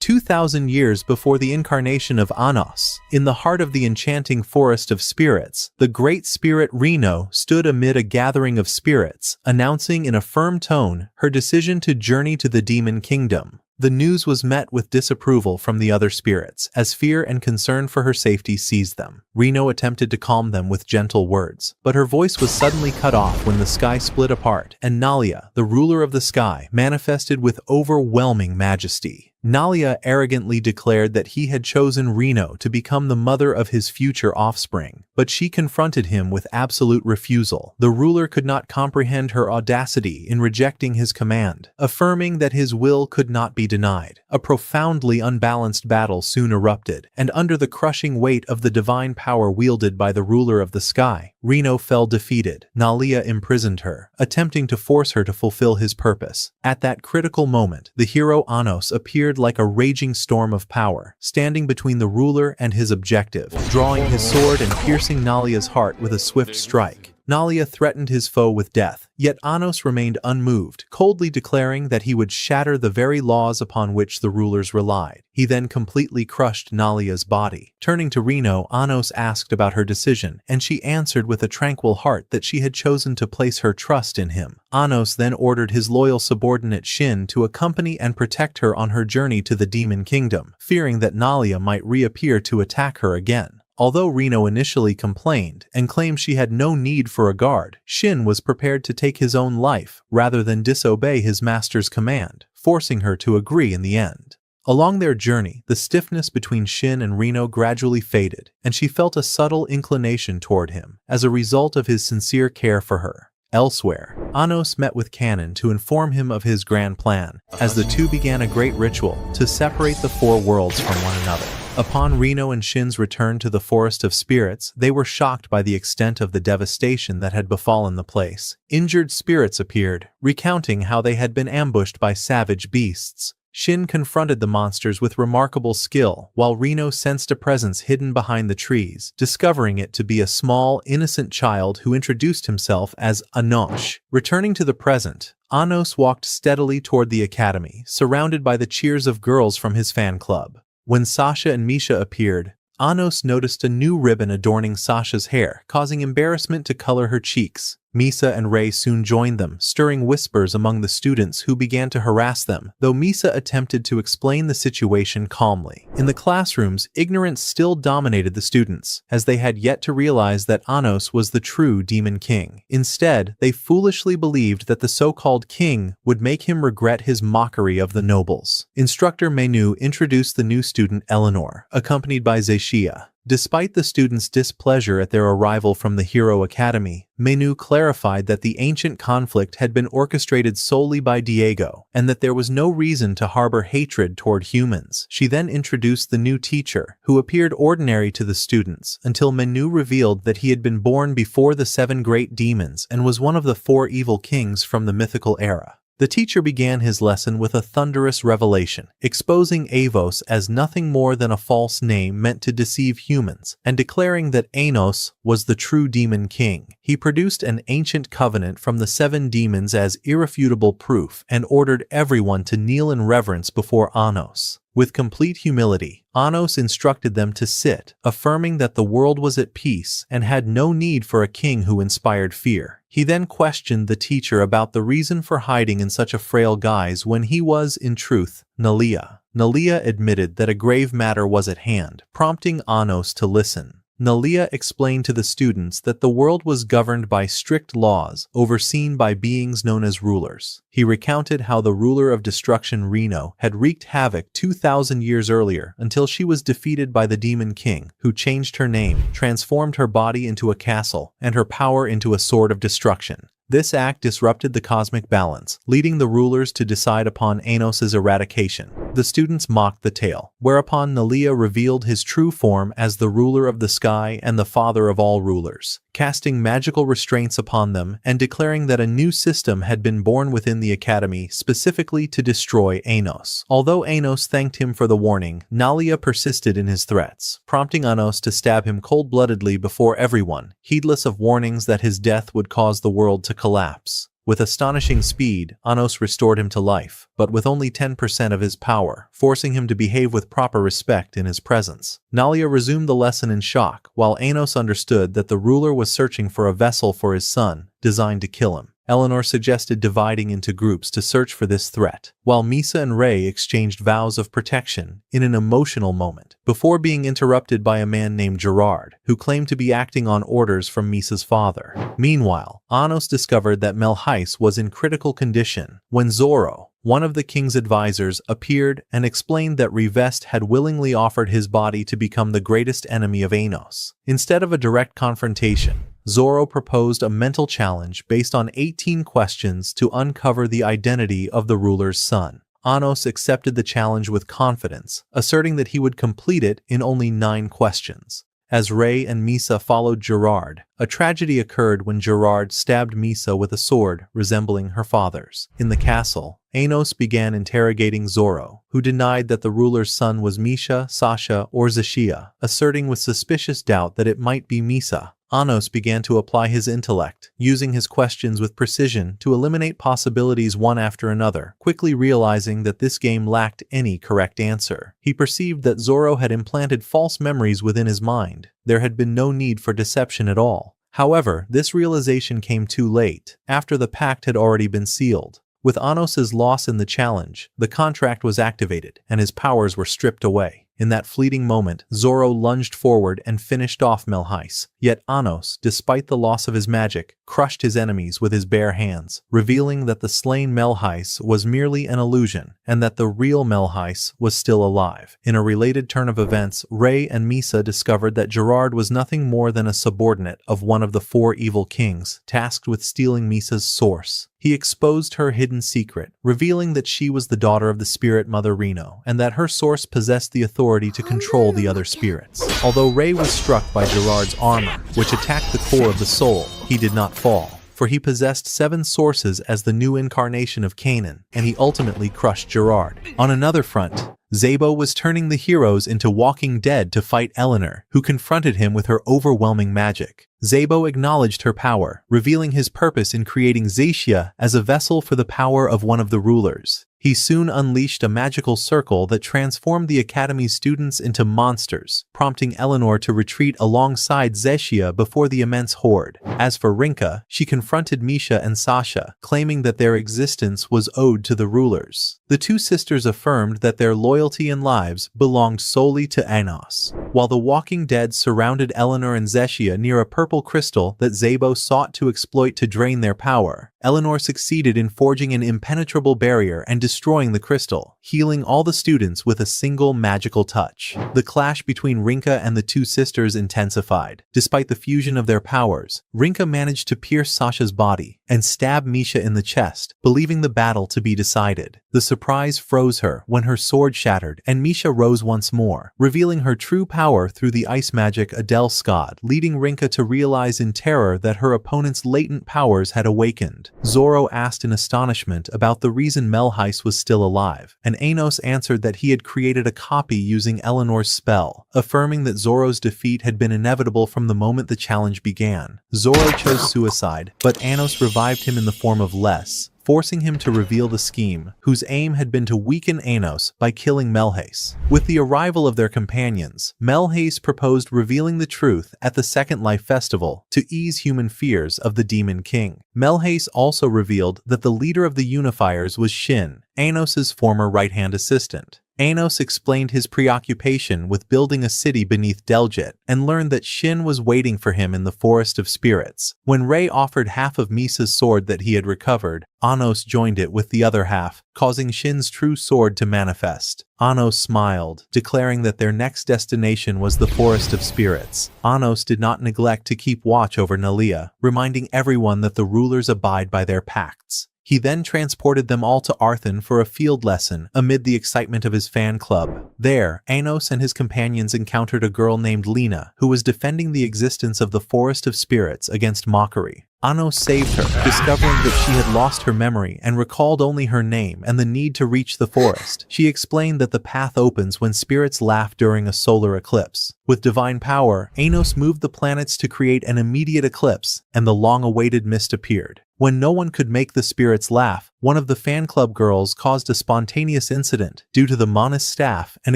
2,000 years before the incarnation of Anos, in the heart of the enchanting forest of spirits, the great spirit Reno stood amid a gathering of spirits, announcing in a firm tone her decision to journey to the demon kingdom. The news was met with disapproval from the other spirits, as fear and concern for her safety seized them. Reno attempted to calm them with gentle words, but her voice was suddenly cut off when the sky split apart, and Nalia, the ruler of the sky, manifested with overwhelming majesty. Nalia arrogantly declared that he had chosen Reno to become the mother of his future offspring, but she confronted him with absolute refusal. The ruler could not comprehend her audacity in rejecting his command, affirming that his will could not be denied. A profoundly unbalanced battle soon erupted, and under the crushing weight of the divine power wielded by the ruler of the sky, Reno fell defeated. Nalia imprisoned her, attempting to force her to fulfill his purpose. At that critical moment, the hero Anos appeared like a raging storm of power, standing between the ruler and his objective, drawing his sword and piercing Nalia's heart with a swift strike. Nalia threatened his foe with death, yet Anos remained unmoved, coldly declaring that he would shatter the very laws upon which the rulers relied. He then completely crushed Nalia's body. Turning to Reno, Anos asked about her decision, and she answered with a tranquil heart that she had chosen to place her trust in him. Anos then ordered his loyal subordinate Shin to accompany and protect her on her journey to the demon kingdom, fearing that Nalia might reappear to attack her again. Although Reno initially complained and claimed she had no need for a guard, Shin was prepared to take his own life rather than disobey his master's command, forcing her to agree in the end. Along their journey, the stiffness between Shin and Reno gradually faded, and she felt a subtle inclination toward him as a result of his sincere care for her. Elsewhere, Anos met with Kanan to inform him of his grand plan, as the two began a great ritual to separate the four worlds from one another. Upon Reno and Shin's return to the Forest of Spirits, they were shocked by the extent of the devastation that had befallen the place. Injured spirits appeared, recounting how they had been ambushed by savage beasts. Shin confronted the monsters with remarkable skill, while Reno sensed a presence hidden behind the trees, discovering it to be a small, innocent child who introduced himself as Anosh. Returning to the present, Anos walked steadily toward the academy, surrounded by the cheers of girls from his fan club. When Sasha and Misha appeared, Anos noticed a new ribbon adorning Sasha's hair, causing embarrassment to color her cheeks. Misha and Rei soon joined them, stirring whispers among the students who began to harass them, though Misha attempted to explain the situation calmly. In the classrooms, ignorance still dominated the students, as they had yet to realize that Anos was the true demon king. Instead, they foolishly believed that the so-called king would make him regret his mockery of the nobles. Instructor Menu introduced the new student Eleanor, accompanied by Zeishia. Despite the students' displeasure at their arrival from the Hero Academy, Menu clarified that the ancient conflict had been orchestrated solely by Diego, and that there was no reason to harbor hatred toward humans. She then introduced the new teacher, who appeared ordinary to the students, until Menu revealed that he had been born before the 7 great demons and was one of the 4 evil kings from the mythical era. The teacher began his lesson with a thunderous revelation, exposing Avos as nothing more than a false name meant to deceive humans, and declaring that Anos was the true demon king. He produced an ancient covenant from the 7 demons as irrefutable proof and ordered everyone to kneel in reverence before Anos. With complete humility, Anos instructed them to sit, affirming that the world was at peace and had no need for a king who inspired fear. He then questioned the teacher about the reason for hiding in such a frail guise when he was, in truth, Nalia. Nalia admitted that a grave matter was at hand, prompting Anos to listen. Nalia explained to the students that the world was governed by strict laws, overseen by beings known as rulers. He recounted how the ruler of destruction Reno had wreaked havoc 2,000 years earlier until she was defeated by the demon king, who changed her name, transformed her body into a castle, and her power into a sword of destruction. This act disrupted the cosmic balance, leading the rulers to decide upon Anos's eradication. The students mocked the tale, whereupon Nalia revealed his true form as the ruler of the sky and the father of all rulers, casting magical restraints upon them and declaring that a new system had been born within the academy specifically to destroy Anos. Although Anos thanked him for the warning, Nalia persisted in his threats, prompting Anos to stab him cold-bloodedly before everyone, heedless of warnings that his death would cause the world to collapse. With astonishing speed, Anos restored him to life, but with only 10% of his power, forcing him to behave with proper respect in his presence. Nalia resumed the lesson in shock, while Anos understood that the ruler was searching for a vessel for his son, designed to kill him. Eleanor suggested dividing into groups to search for this threat, while Misha and Rei exchanged vows of protection in an emotional moment, before being interrupted by a man named Gerard, who claimed to be acting on orders from Misha's father. Meanwhile, Anos discovered that Melheis was in critical condition when Zoro, one of the king's advisors, appeared and explained that Rivest had willingly offered his body to become the greatest enemy of Anos. Instead of a direct confrontation, Zoro proposed a mental challenge based on 18 questions to uncover the identity of the ruler's son. Anos accepted the challenge with confidence, asserting that he would complete it in only 9 questions. As Rei and Misha followed Gerard, a tragedy occurred when Gerard stabbed Misha with a sword resembling her father's. In the castle, Anos began interrogating Zoro, who denied that the ruler's son was Misha, Sasha, or Zeishia, asserting with suspicious doubt that it might be Misha. Anos began to apply his intellect, using his questions with precision to eliminate possibilities one after another, quickly realizing that this game lacked any correct answer. He perceived that Zoro had implanted false memories within his mind. There had been no need for deception at all. However, this realization came too late, after the pact had already been sealed. With Anos's loss in the challenge, the contract was activated, and his powers were stripped away. In that fleeting moment, Zoro lunged forward and finished off Melheis. Yet Anos, despite the loss of his magic, crushed his enemies with his bare hands, revealing that the slain Melheis was merely an illusion, and that the real Melheis was still alive. In a related turn of events, Rei and Misha discovered that Gerard was nothing more than a subordinate of one of the 4 evil kings, tasked with stealing Misha's source. He exposed her hidden secret, revealing that she was the daughter of the spirit mother Reno, and that her source possessed the authority to control the other spirits. Although Rei was struck by Gerard's armor, which attacked the core of the soul, he did not fall, for he possessed 7 sources as the new incarnation of Kanan, and he ultimately crushed Gerard. On another front, Zabo was turning the heroes into walking dead to fight Eleanor, who confronted him with her overwhelming magic. Zabo acknowledged her power, revealing his purpose in creating Zeishia as a vessel for the power of one of the rulers. He soon unleashed a magical circle that transformed the Academy's students into monsters, prompting Eleanor to retreat alongside Zeshia before the immense horde. As for Rinka, she confronted Misha and Sasha, claiming that their existence was owed to the rulers. The two sisters affirmed that their loyalty and lives belonged solely to Anos. While the Walking Dead surrounded Eleanor and Zeshia near a purple crystal that Zabo sought to exploit to drain their power, Eleanor succeeded in forging an impenetrable barrier and destroying the crystal, healing all the students with a single magical touch. The clash between Rinka and the two sisters intensified. Despite the fusion of their powers, Rinka managed to pierce Sasha's body and stab Misha in the chest, believing the battle to be decided. The surprise froze her when her sword shattered and Misha rose once more, revealing her true power through the ice magic Adele Scott, leading Rinka to realize in terror that her opponent's latent powers had awakened. Zoro asked in astonishment about the reason Melheis was still alive, and Anos answered that he had created a copy using Eleanor's spell, affirming that Zoro's defeat had been inevitable from the moment the challenge began. Zoro chose suicide, but Anos revived him in the form of Les, forcing him to reveal the scheme, whose aim had been to weaken Anos by killing Melheis. With the arrival of their companions, Melheis proposed revealing the truth at the Second Life Festival to ease human fears of the Demon King. Melheis also revealed that the leader of the Unifiers was Shin, Anos's former right-hand assistant. Anos explained his preoccupation with building a city beneath Deljet and learned that Shin was waiting for him in the Forest of Spirits. When Rei offered half of Misa's sword that he had recovered, Anos joined it with the other half, causing Shin's true sword to manifest. Anos smiled, declaring that their next destination was the Forest of Spirits. Anos did not neglect to keep watch over Nalia, reminding everyone that the rulers abide by their pacts. He then transported them all to Arthon for a field lesson amid the excitement of his fan club. There, Anos and his companions encountered a girl named Lena, who was defending the existence of the Forest of Spirits against mockery. Anos saved her, discovering that she had lost her memory and recalled only her name and the need to reach the forest. She explained that the path opens when spirits laugh during a solar eclipse. With divine power, Anos moved the planets to create an immediate eclipse, and the long-awaited mist appeared. When no one could make the spirits laugh, one of the fan club girls caused a spontaneous incident due to the Mona's staff and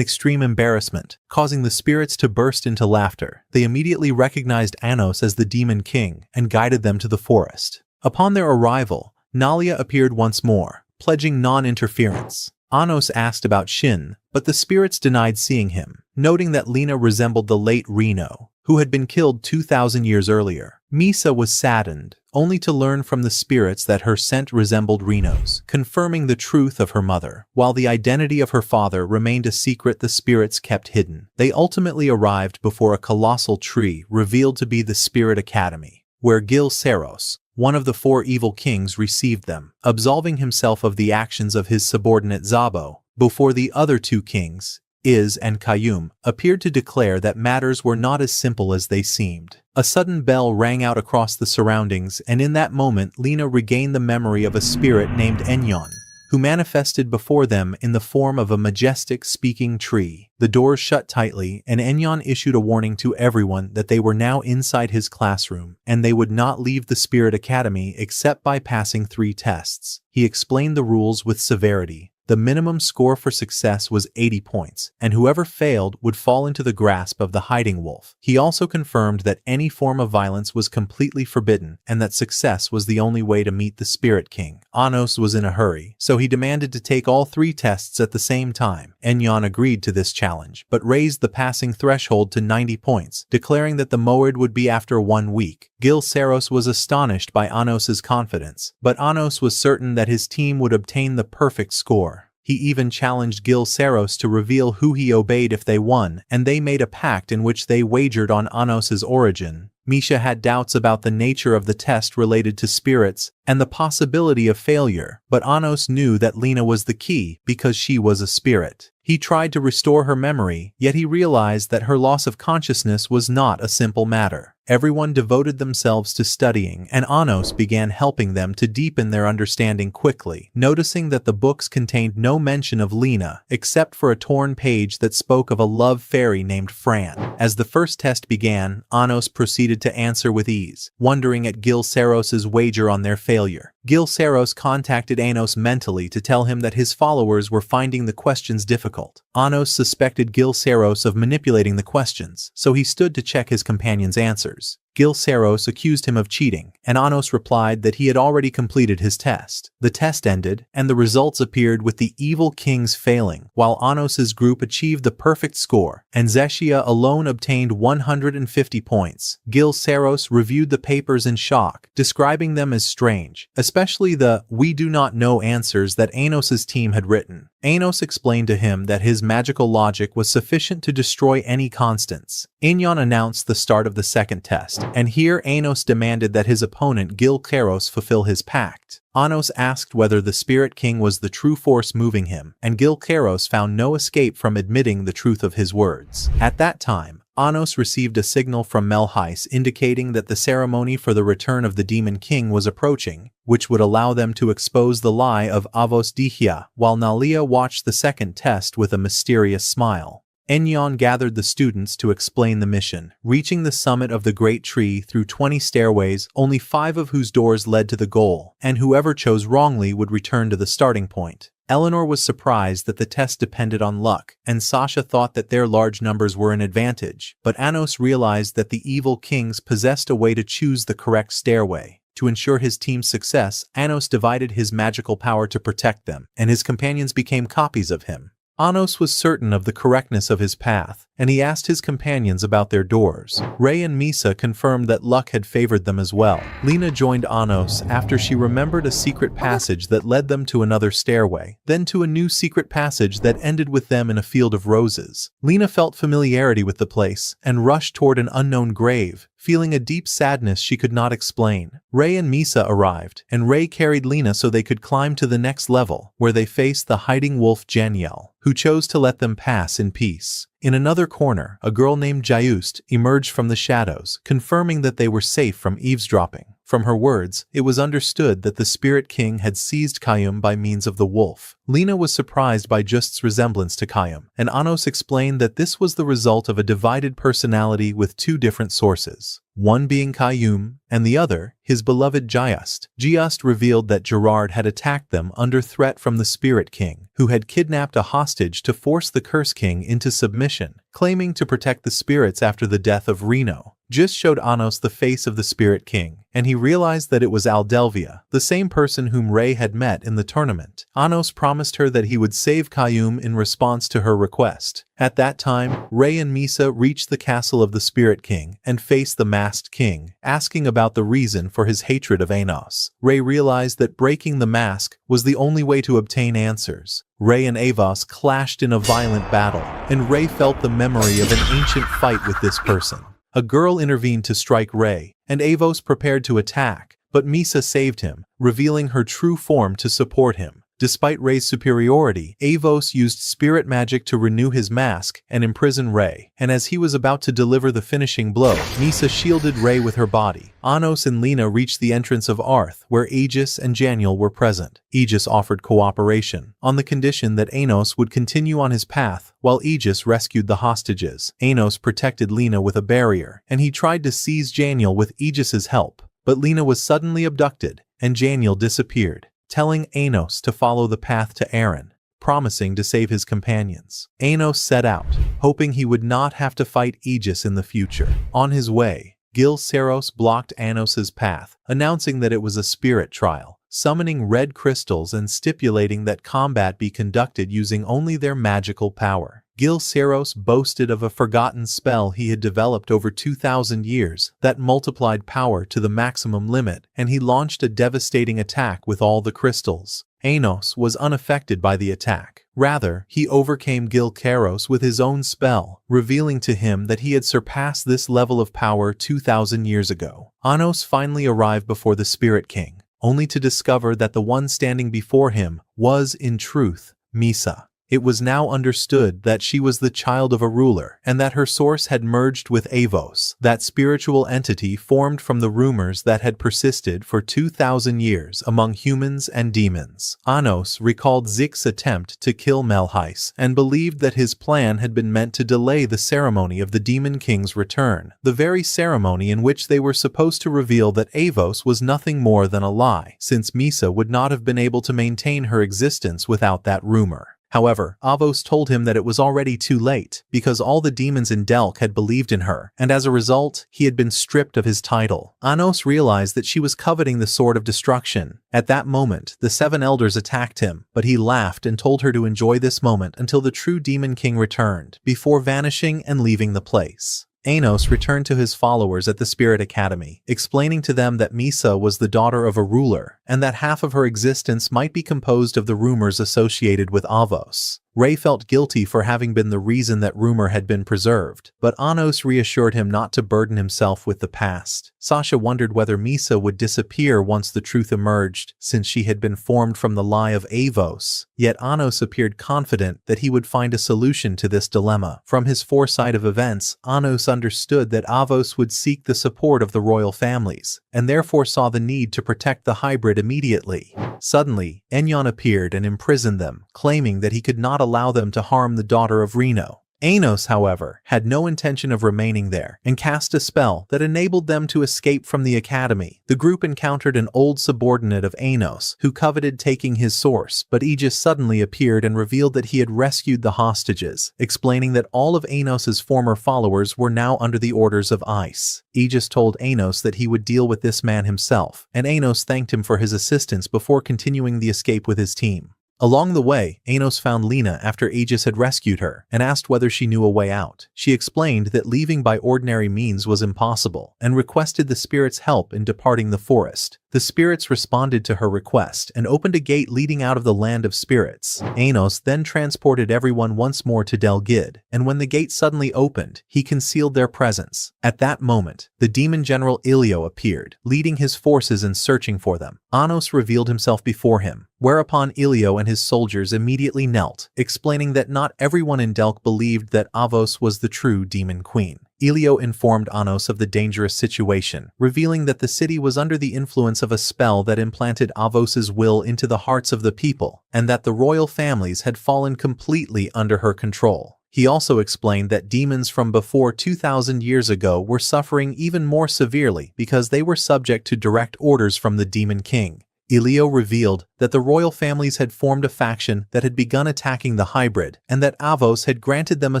extreme embarrassment, causing the spirits to burst into laughter. They immediately recognized Anos as the Demon King and guided them to the forest. Upon their arrival, Nalia appeared once more, pledging non-interference. Anos asked about Shin, but the spirits denied seeing him, noting that Lena resembled the late Reno, who had been killed 2,000 years earlier. Misha was saddened, only to learn from the spirits that her scent resembled Reno's, confirming the truth of her mother. While the identity of her father remained a secret the spirits kept hidden, they ultimately arrived before a colossal tree revealed to be the Spirit Academy, where Gil Saros, one of the 4 evil kings, received them, absolving himself of the actions of his subordinate Zabo, before the other 2 kings, Iz and Kayum, appeared to declare that matters were not as simple as they seemed. A sudden bell rang out across the surroundings, and in that moment Lena regained the memory of a spirit named Enyon, who manifested before them in the form of a majestic speaking tree. The doors shut tightly, and Enyon issued a warning to everyone that they were now inside his classroom, and they would not leave the Spirit Academy except by passing 3 tests. He explained the rules with severity. The minimum score for success was 80 points, and whoever failed would fall into the grasp of the hiding wolf. He also confirmed that any form of violence was completely forbidden, and that success was the only way to meet the Spirit King. Anos was in a hurry, so he demanded to take all 3 tests at the same time. Enyon agreed to this challenge, but raised the passing threshold to 90 points, declaring that the Moed would be after 1 week. Gil Saros was astonished by Anos's confidence, but Anos was certain that his team would obtain the perfect score. He even challenged Gil Saros to reveal who he obeyed if they won, and they made a pact in which they wagered on Anos's origin. Misha had doubts about the nature of the test related to spirits and the possibility of failure, but Anos knew that Lena was the key because she was a spirit. He tried to restore her memory, yet he realized that her loss of consciousness was not a simple matter. Everyone devoted themselves to studying, and Anos began helping them to deepen their understanding quickly, noticing that the books contained no mention of Lena, except for a torn page that spoke of a love fairy named Fran. As the first test began, Anos proceeded to answer with ease, wondering at Gil Saros's wager on their failure. Gil Saros contacted Anos mentally to tell him that his followers were finding the questions difficult. Anos suspected Gil Saros of manipulating the questions, so he stood to check his companion's answers. Gil Saros accused him of cheating, and Anos replied that he had already completed his test. The test ended, and the results appeared with the evil kings failing, while Anos's group achieved the perfect score, and Zeshia alone obtained 150 points. Gil Saros reviewed the papers in shock, describing them as strange, especially the "we do not know" answers that Anos's team had written. Anos explained to him that his magical logic was sufficient to destroy any constants. Inyon announced the start of the second test, and here Anos demanded that his opponent Gil Saros fulfill his pact. Anos asked whether the Spirit King was the true force moving him, and Gil Saros found no escape from admitting the truth of his words. At that time, Anos received a signal from Melheis indicating that the ceremony for the return of the Demon King was approaching, which would allow them to expose the lie of Avos Dihia, while Nalia watched the second test with a mysterious smile. Enyon gathered the students to explain the mission, reaching the summit of the Great Tree through 20 stairways, only 5 of whose doors led to the goal, and whoever chose wrongly would return to the starting point. Eleanor was surprised that the test depended on luck, and Sasha thought that their large numbers were an advantage, but Anos realized that the evil kings possessed a way to choose the correct stairway. To ensure his team's success, Anos divided his magical power to protect them, and his companions became copies of him. Anos was certain of the correctness of his path, and he asked his companions about their doors. Ray and Misha confirmed that luck had favored them as well. Lena joined Anos after she remembered a secret passage that led them to another stairway, then to a new secret passage that ended with them in a field of roses. Lena felt familiarity with the place and rushed toward an unknown grave, feeling a deep sadness she could not explain. Ray and Misha arrived, and Ray carried Lena so they could climb to the next level, where they faced the hiding wolf Janiel, who chose to let them pass in peace. In another corner, a girl named Jayust emerged from the shadows, confirming that they were safe from eavesdropping. From her words, it was understood that the Spirit King had seized Kayum by means of the wolf. Lena was surprised by Just's resemblance to Kayum, and Anos explained that this was the result of a divided personality with 2 different sources, one being Kayum, and the other, his beloved Jayust. Jayust revealed that Gerard had attacked them under threat from the Spirit King, who had kidnapped a hostage to force the Curse King into submission, claiming to protect the spirits after the death of Reno. Just showed Anos the face of the Spirit King, and he realized that it was Aldelvia, the same person whom Ray had met in the tournament. Anos promised her that he would save Kayum in response to her request. At that time, Ray and Misha reached the castle of the Spirit King and faced the Masked King, asking about the reason for his hatred of Anos. Ray realized that breaking the mask was the only way to obtain answers. Ray and Avos clashed in a violent battle, and Ray felt the memory of an ancient fight with this person. A girl intervened to strike Ray, and Avos prepared to attack, but Misha saved him, revealing her true form to support him. Despite Ray's superiority, Avos used spirit magic to renew his mask and imprison Ray, and as he was about to deliver the finishing blow, Misha shielded Ray with her body. Anos and Lena reached the entrance of Arth, where Aegis and Janiel were present. Aegis offered cooperation, on the condition that Anos would continue on his path, while Aegis rescued the hostages. Anos protected Lena with a barrier, and he tried to seize Janiel with Aegis's help, but Lena was suddenly abducted, and Janiel disappeared, telling Anos to follow the path to Aaron, promising to save his companions. Anos set out, hoping he would not have to fight Aegis in the future. On his way, Gil Saros blocked Anos's path, announcing that it was a spirit trial, summoning red crystals and stipulating that combat be conducted using only their magical power. Gil Saros boasted of a forgotten spell he had developed over 2,000 years that multiplied power to the maximum limit, and he launched a devastating attack with all the crystals. Anos was unaffected by the attack. Rather, he overcame Gil Saros with his own spell, revealing to him that he had surpassed this level of power 2,000 years ago. Anos finally arrived before the Spirit King, only to discover that the one standing before him was, in truth, Misha. It was now understood that she was the child of a ruler, and that her source had merged with Avos, that spiritual entity formed from the rumors that had persisted for 2,000 years among humans and demons. Anos recalled Zik's attempt to kill Melheis, and believed that his plan had been meant to delay the ceremony of the Demon King's return, the very ceremony in which they were supposed to reveal that Avos was nothing more than a lie, since Misha would not have been able to maintain her existence without that rumor. However, Avos told him that it was already too late, because all the demons in Delk had believed in her, and as a result, he had been stripped of his title. Anos realized that she was coveting the Sword of Destruction. At that moment, the 7 elders attacked him, but he laughed and told her to enjoy this moment until the true Demon King returned, before vanishing and leaving the place. Anos returned to his followers at the Spirit Academy, explaining to them that Misha was the daughter of a ruler, and that half of her existence might be composed of the rumors associated with Avos. Ray felt guilty for having been the reason that rumor had been preserved, but Anos reassured him not to burden himself with the past. Sasha wondered whether Misha would disappear once the truth emerged, since she had been formed from the lie of Avos. Yet Anos appeared confident that he would find a solution to this dilemma. From his foresight of events, Anos understood that Avos would seek the support of the royal families, and therefore saw the need to protect the hybrid immediately. Suddenly, Enyon appeared and imprisoned them, claiming that he could not allow them to harm the daughter of Reno. Anos, however, had no intention of remaining there, and cast a spell that enabled them to escape from the academy. The group encountered an old subordinate of Anos, who coveted taking his source, but Aegis suddenly appeared and revealed that he had rescued the hostages, explaining that all of Anos's former followers were now under the orders of Ice. Aegis told Anos that he would deal with this man himself, and Anos thanked him for his assistance before continuing the escape with his team. Along the way, Anos found Lena after Aegis had rescued her, and asked whether she knew a way out. She explained that leaving by ordinary means was impossible, and requested the spirits' help in departing the forest. The spirits responded to her request and opened a gate leading out of the land of spirits. Anos then transported everyone once more to Delgid, and when the gate suddenly opened, he concealed their presence. At that moment, the demon general Ilio appeared, leading his forces and searching for them. Anos revealed himself before him, whereupon Ilio and his soldiers immediately knelt, explaining that not everyone in Delk believed that Avos was the true demon queen. Ilio informed Anos of the dangerous situation, revealing that the city was under the influence of a spell that implanted Avos's will into the hearts of the people, and that the royal families had fallen completely under her control. He also explained that demons from before 2,000 years ago were suffering even more severely because they were subject to direct orders from the Demon King. Ilio revealed that the royal families had formed a faction that had begun attacking the hybrid, and that Avos had granted them a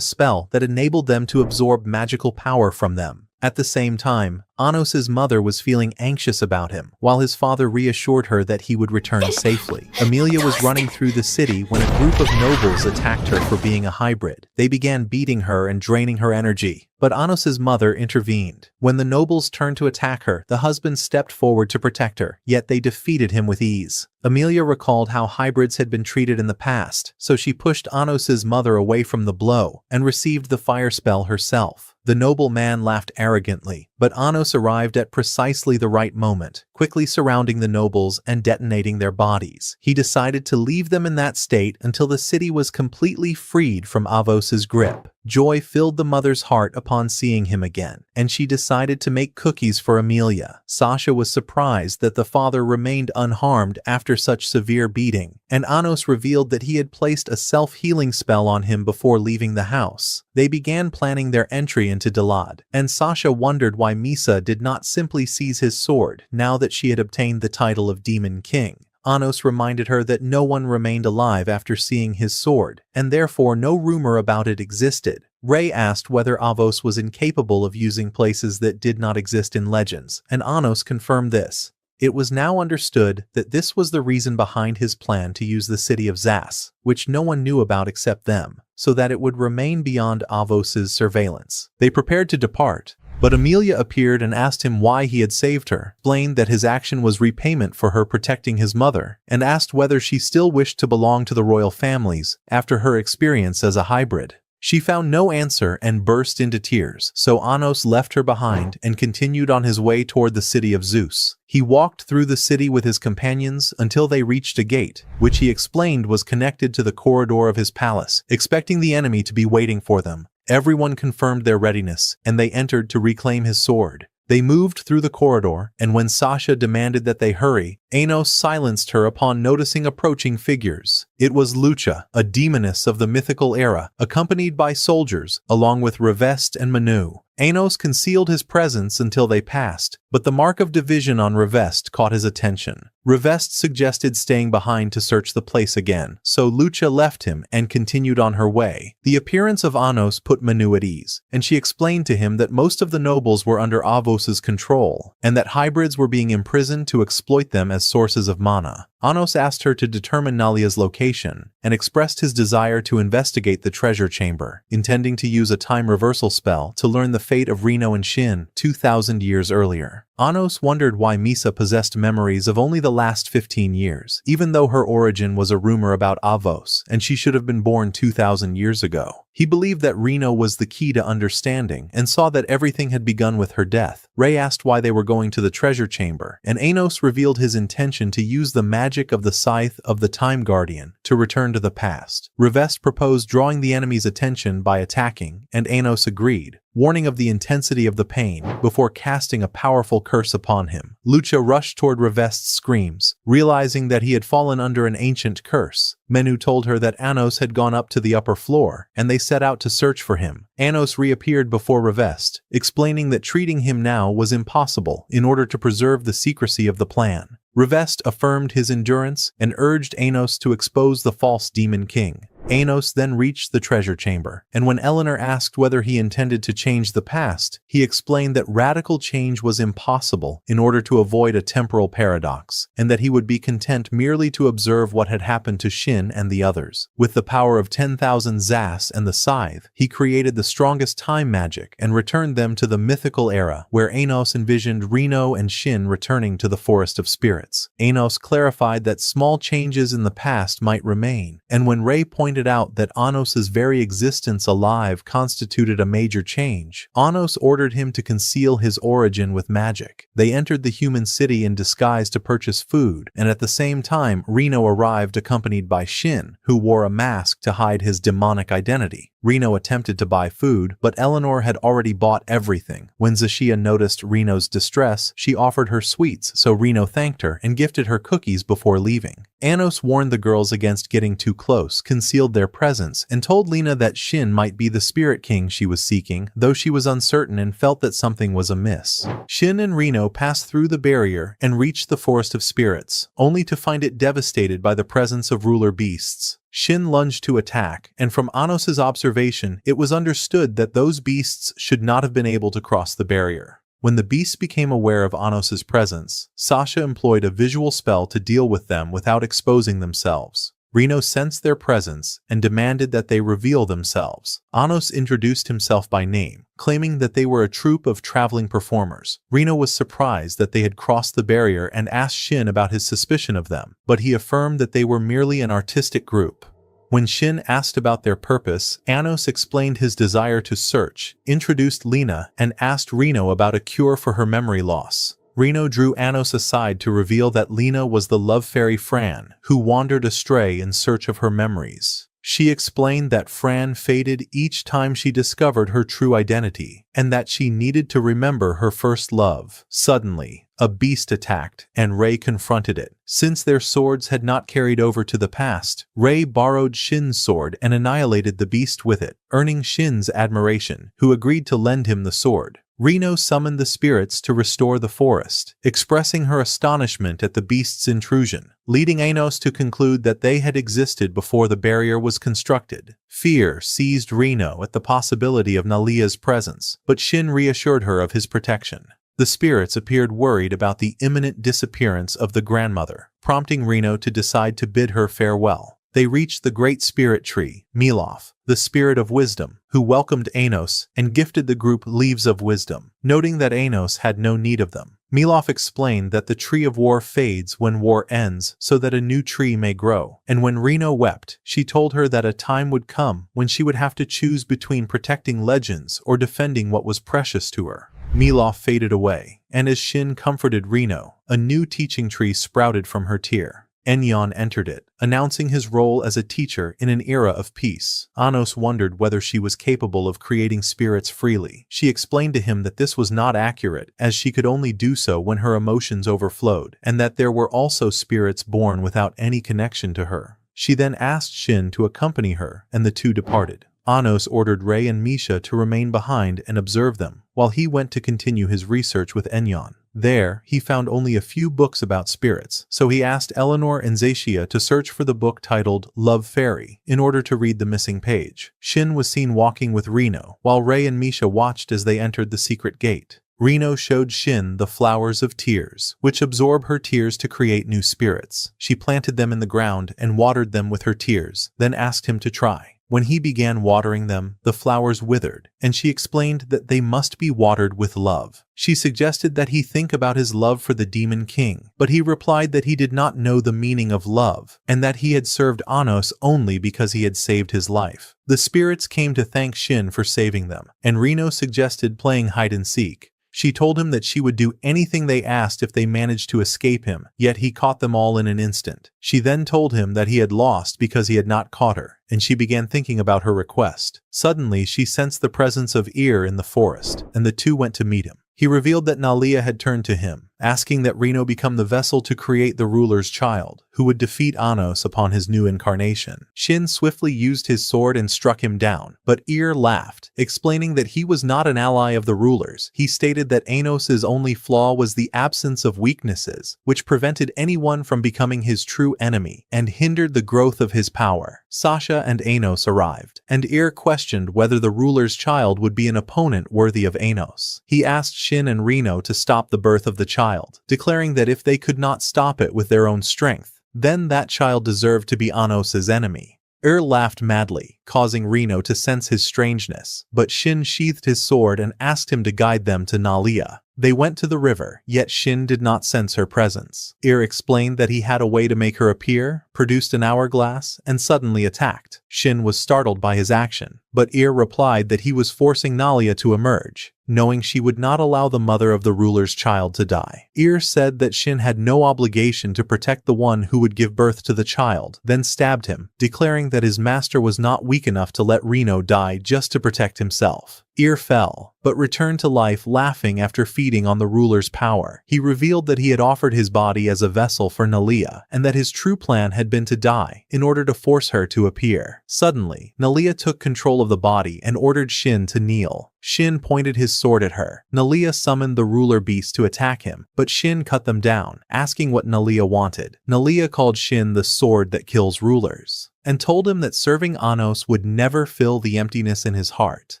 spell that enabled them to absorb magical power from them. At the same time, Anos's mother was feeling anxious about him, while his father reassured her that he would return safely. Amelia was running through the city when a group of nobles attacked her for being a hybrid. They began beating her and draining her energy, but Anos's mother intervened. When the nobles turned to attack her, the husband stepped forward to protect her, yet they defeated him with ease. Amelia recalled how hybrids had been treated in the past, so she pushed Anos's mother away from the blow and received the fire spell herself. The noble man laughed arrogantly, but Anos arrived at precisely the right moment, quickly surrounding the nobles and detonating their bodies. He decided to leave them in that state until the city was completely freed from Avos's grip. Joy filled the mother's heart upon seeing him again, and she decided to make cookies for Amelia. Sasha was surprised that the father remained unharmed after such severe beating, and Anos revealed that he had placed a self-healing spell on him before leaving the house. They began planning their entry into Delad, and Sasha wondered why Misha did not simply seize his sword now that she had obtained the title of Demon King. Anos reminded her that no one remained alive after seeing his sword, and therefore no rumor about it existed. Ray asked whether Avos was incapable of using places that did not exist in legends, and Anos confirmed this. It was now understood that this was the reason behind his plan to use the city of Zas, which no one knew about except them, so that it would remain beyond Avos's surveillance. They prepared to depart, but Amelia appeared and asked him why he had saved her, explained that his action was repayment for her protecting his mother, and asked whether she still wished to belong to the royal families after her experience as a hybrid. She found no answer and burst into tears, so Anos left her behind and continued on his way toward the city of Zeus. He walked through the city with his companions until they reached a gate, which he explained was connected to the corridor of his palace, expecting the enemy to be waiting for them. Everyone confirmed their readiness, and they entered to reclaim his sword. They moved through the corridor, and when Sasha demanded that they hurry, Anos silenced her upon noticing approaching figures. It was Lucha, a demoness of the mythical era, accompanied by soldiers, along with Revest and Manu. Anos concealed his presence until they passed, but the mark of division on Revest caught his attention. Revest suggested staying behind to search the place again, so Lucha left him and continued on her way. The appearance of Anos put Manu at ease, and she explained to him that most of the nobles were under Avos's control, and that hybrids were being imprisoned to exploit them as sources of mana. Anos asked her to determine Nalia's location, and expressed his desire to investigate the treasure chamber, intending to use a time reversal spell to learn the fate of Reno and Shin 2,000 years earlier. Anos wondered why Misha possessed memories of only the last 15 years, even though her origin was a rumor about Avos, and she should have been born 2,000 years ago. He believed that Reno was the key to understanding, and saw that everything had begun with her death. Ray asked why they were going to the treasure chamber, and Anos revealed his intention to use the magic of the Scythe of the Time Guardian to return to the past. Revest proposed drawing the enemy's attention by attacking, and Anos agreed, warning of the intensity of the pain before casting a powerful curse upon him. Lucha rushed toward Revest's screams, realizing that he had fallen under an ancient curse. Menu told her that Anos had gone up to the upper floor, and they set out to search for him. Anos reappeared before Revest, explaining that treating him now was impossible in order to preserve the secrecy of the plan. Revest affirmed his endurance and urged Anos to expose the false demon king. Anos then reached the treasure chamber, and when Eleanor asked whether he intended to change the past, he explained that radical change was impossible in order to avoid a temporal paradox, and that he would be content merely to observe what had happened to Shin and the others. With the power of 10,000 Zas and the Scythe, he created the strongest time magic and returned them to the mythical era, where Anos envisioned Reno and Shin returning to the Forest of Spirits. Anos clarified that small changes in the past might remain, and when Ray pointed out that Anos's very existence alive constituted a major change, Anos ordered him to conceal his origin with magic. They entered the human city in disguise to purchase food, and at the same time Reno arrived accompanied by Shin, who wore a mask to hide his demonic identity. Reno attempted to buy food, but Eleanor had already bought everything. When Zashia noticed Reno's distress, she offered her sweets, so Reno thanked her and gifted her cookies before leaving. Anos warned the girls against getting too close, concealed their presence, and told Lena that Shin might be the spirit king she was seeking, though she was uncertain and felt that something was amiss. Shin and Reno passed through the barrier and reached the Forest of Spirits, only to find it devastated by the presence of ruler beasts. Shin lunged to attack, and from Anos's observation, it was understood that those beasts should not have been able to cross the barrier. When the beasts became aware of Anos's presence, Sasha employed a visual spell to deal with them without exposing themselves. Reno sensed their presence and demanded that they reveal themselves. Anos introduced himself by name, claiming that they were a troupe of traveling performers. Reno was surprised that they had crossed the barrier and asked Shin about his suspicion of them, but he affirmed that they were merely an artistic group. When Shin asked about their purpose, Anos explained his desire to search, introduced Lena, and asked Reno about a cure for her memory loss. Reno drew Anos aside to reveal that Lena was the love fairy Fran, who wandered astray in search of her memories. She explained that Fran faded each time she discovered her true identity, and that she needed to remember her first love. Suddenly, a beast attacked, and Ray confronted it. Since their swords had not carried over to the past, Ray borrowed Shin's sword and annihilated the beast with it, earning Shin's admiration, who agreed to lend him the sword. Reno summoned the spirits to restore the forest, expressing her astonishment at the beast's intrusion, leading Anos to conclude that they had existed before the barrier was constructed. Fear seized Reno at the possibility of Nalia's presence, but Shin reassured her of his protection. The spirits appeared worried about the imminent disappearance of the grandmother, prompting Reno to decide to bid her farewell. They reached the great spirit tree, Milof, the spirit of wisdom, who welcomed Anos and gifted the group leaves of wisdom, noting that Anos had no need of them. Milof explained that the tree of war fades when war ends so that a new tree may grow. And when Reno wept, she told her that a time would come when she would have to choose between protecting legends or defending what was precious to her. Milof faded away, and as Shin comforted Reno, a new teaching tree sprouted from her tear. Enyon entered it, announcing his role as a teacher in an era of peace. Anos wondered whether she was capable of creating spirits freely. She explained to him that this was not accurate, as she could only do so when her emotions overflowed, and that there were also spirits born without any connection to her. She then asked Shin to accompany her, and the two departed. Anos ordered Rei and Misha to remain behind and observe them, while he went to continue his research with Enyon. There, he found only a few books about spirits, so he asked Eleanor and Zaishia to search for the book titled Love Fairy in order to read the missing page. Shin was seen walking with Reno, while Rei and Misha watched as they entered the secret gate. Reno showed Shin the flowers of tears, which absorb her tears to create new spirits. She planted them in the ground and watered them with her tears, then asked him to try. When he began watering them, the flowers withered, and she explained that they must be watered with love. She suggested that he think about his love for the Demon King, but he replied that he did not know the meaning of love, and that he had served Anos only because he had saved his life. The spirits came to thank Shin for saving them, and Reno suggested playing hide-and-seek. She told him that she would do anything they asked if they managed to escape him, yet he caught them all in an instant. She then told him that he had lost because he had not caught her, and she began thinking about her request. Suddenly, she sensed the presence of Ir in the forest, and the two went to meet him. He revealed that Nalia had turned to him, asking that Reno become the vessel to create the ruler's child, who would defeat Anos upon his new incarnation. Shin swiftly used his sword and struck him down, but Ir laughed, explaining that he was not an ally of the ruler's. He stated that Anos's only flaw was the absence of weaknesses, which prevented anyone from becoming his true enemy, and hindered the growth of his power. Sasha and Anos arrived, and Ir questioned whether the ruler's child would be an opponent worthy of Anos. He asked Shin and Reno to stop the birth of the child, declaring that if they could not stop it with their own strength, then that child deserved to be Anos's enemy. Laughed madly, causing Reno to sense his strangeness, but Shin sheathed his sword and asked him to guide them to Nalia. They went to the river, yet Shin did not sense her presence. Explained that he had a way to make her appear, produced an hourglass, and suddenly attacked. Shin was startled by his action, but replied that he was forcing Nalia to emerge, knowing she would not allow the mother of the ruler's child to die. Said that Shin had no obligation to protect the one who would give birth to the child, then stabbed him, declaring that his master was not weak enough to let Reno die just to protect himself. Fell, but returned to life laughing after feeding on the ruler's power. He revealed that he had offered his body as a vessel for Nalia, and that his true plan had been to die in order to force her to appear. Suddenly, Nalia took control of the body and ordered Shin to kneel. Shin pointed his sword at her. Nalia summoned the ruler beasts to attack him, but Shin cut them down, asking what Nalia wanted. Nalia called Shin the sword that kills rulers, and told him that serving Anos would never fill the emptiness in his heart,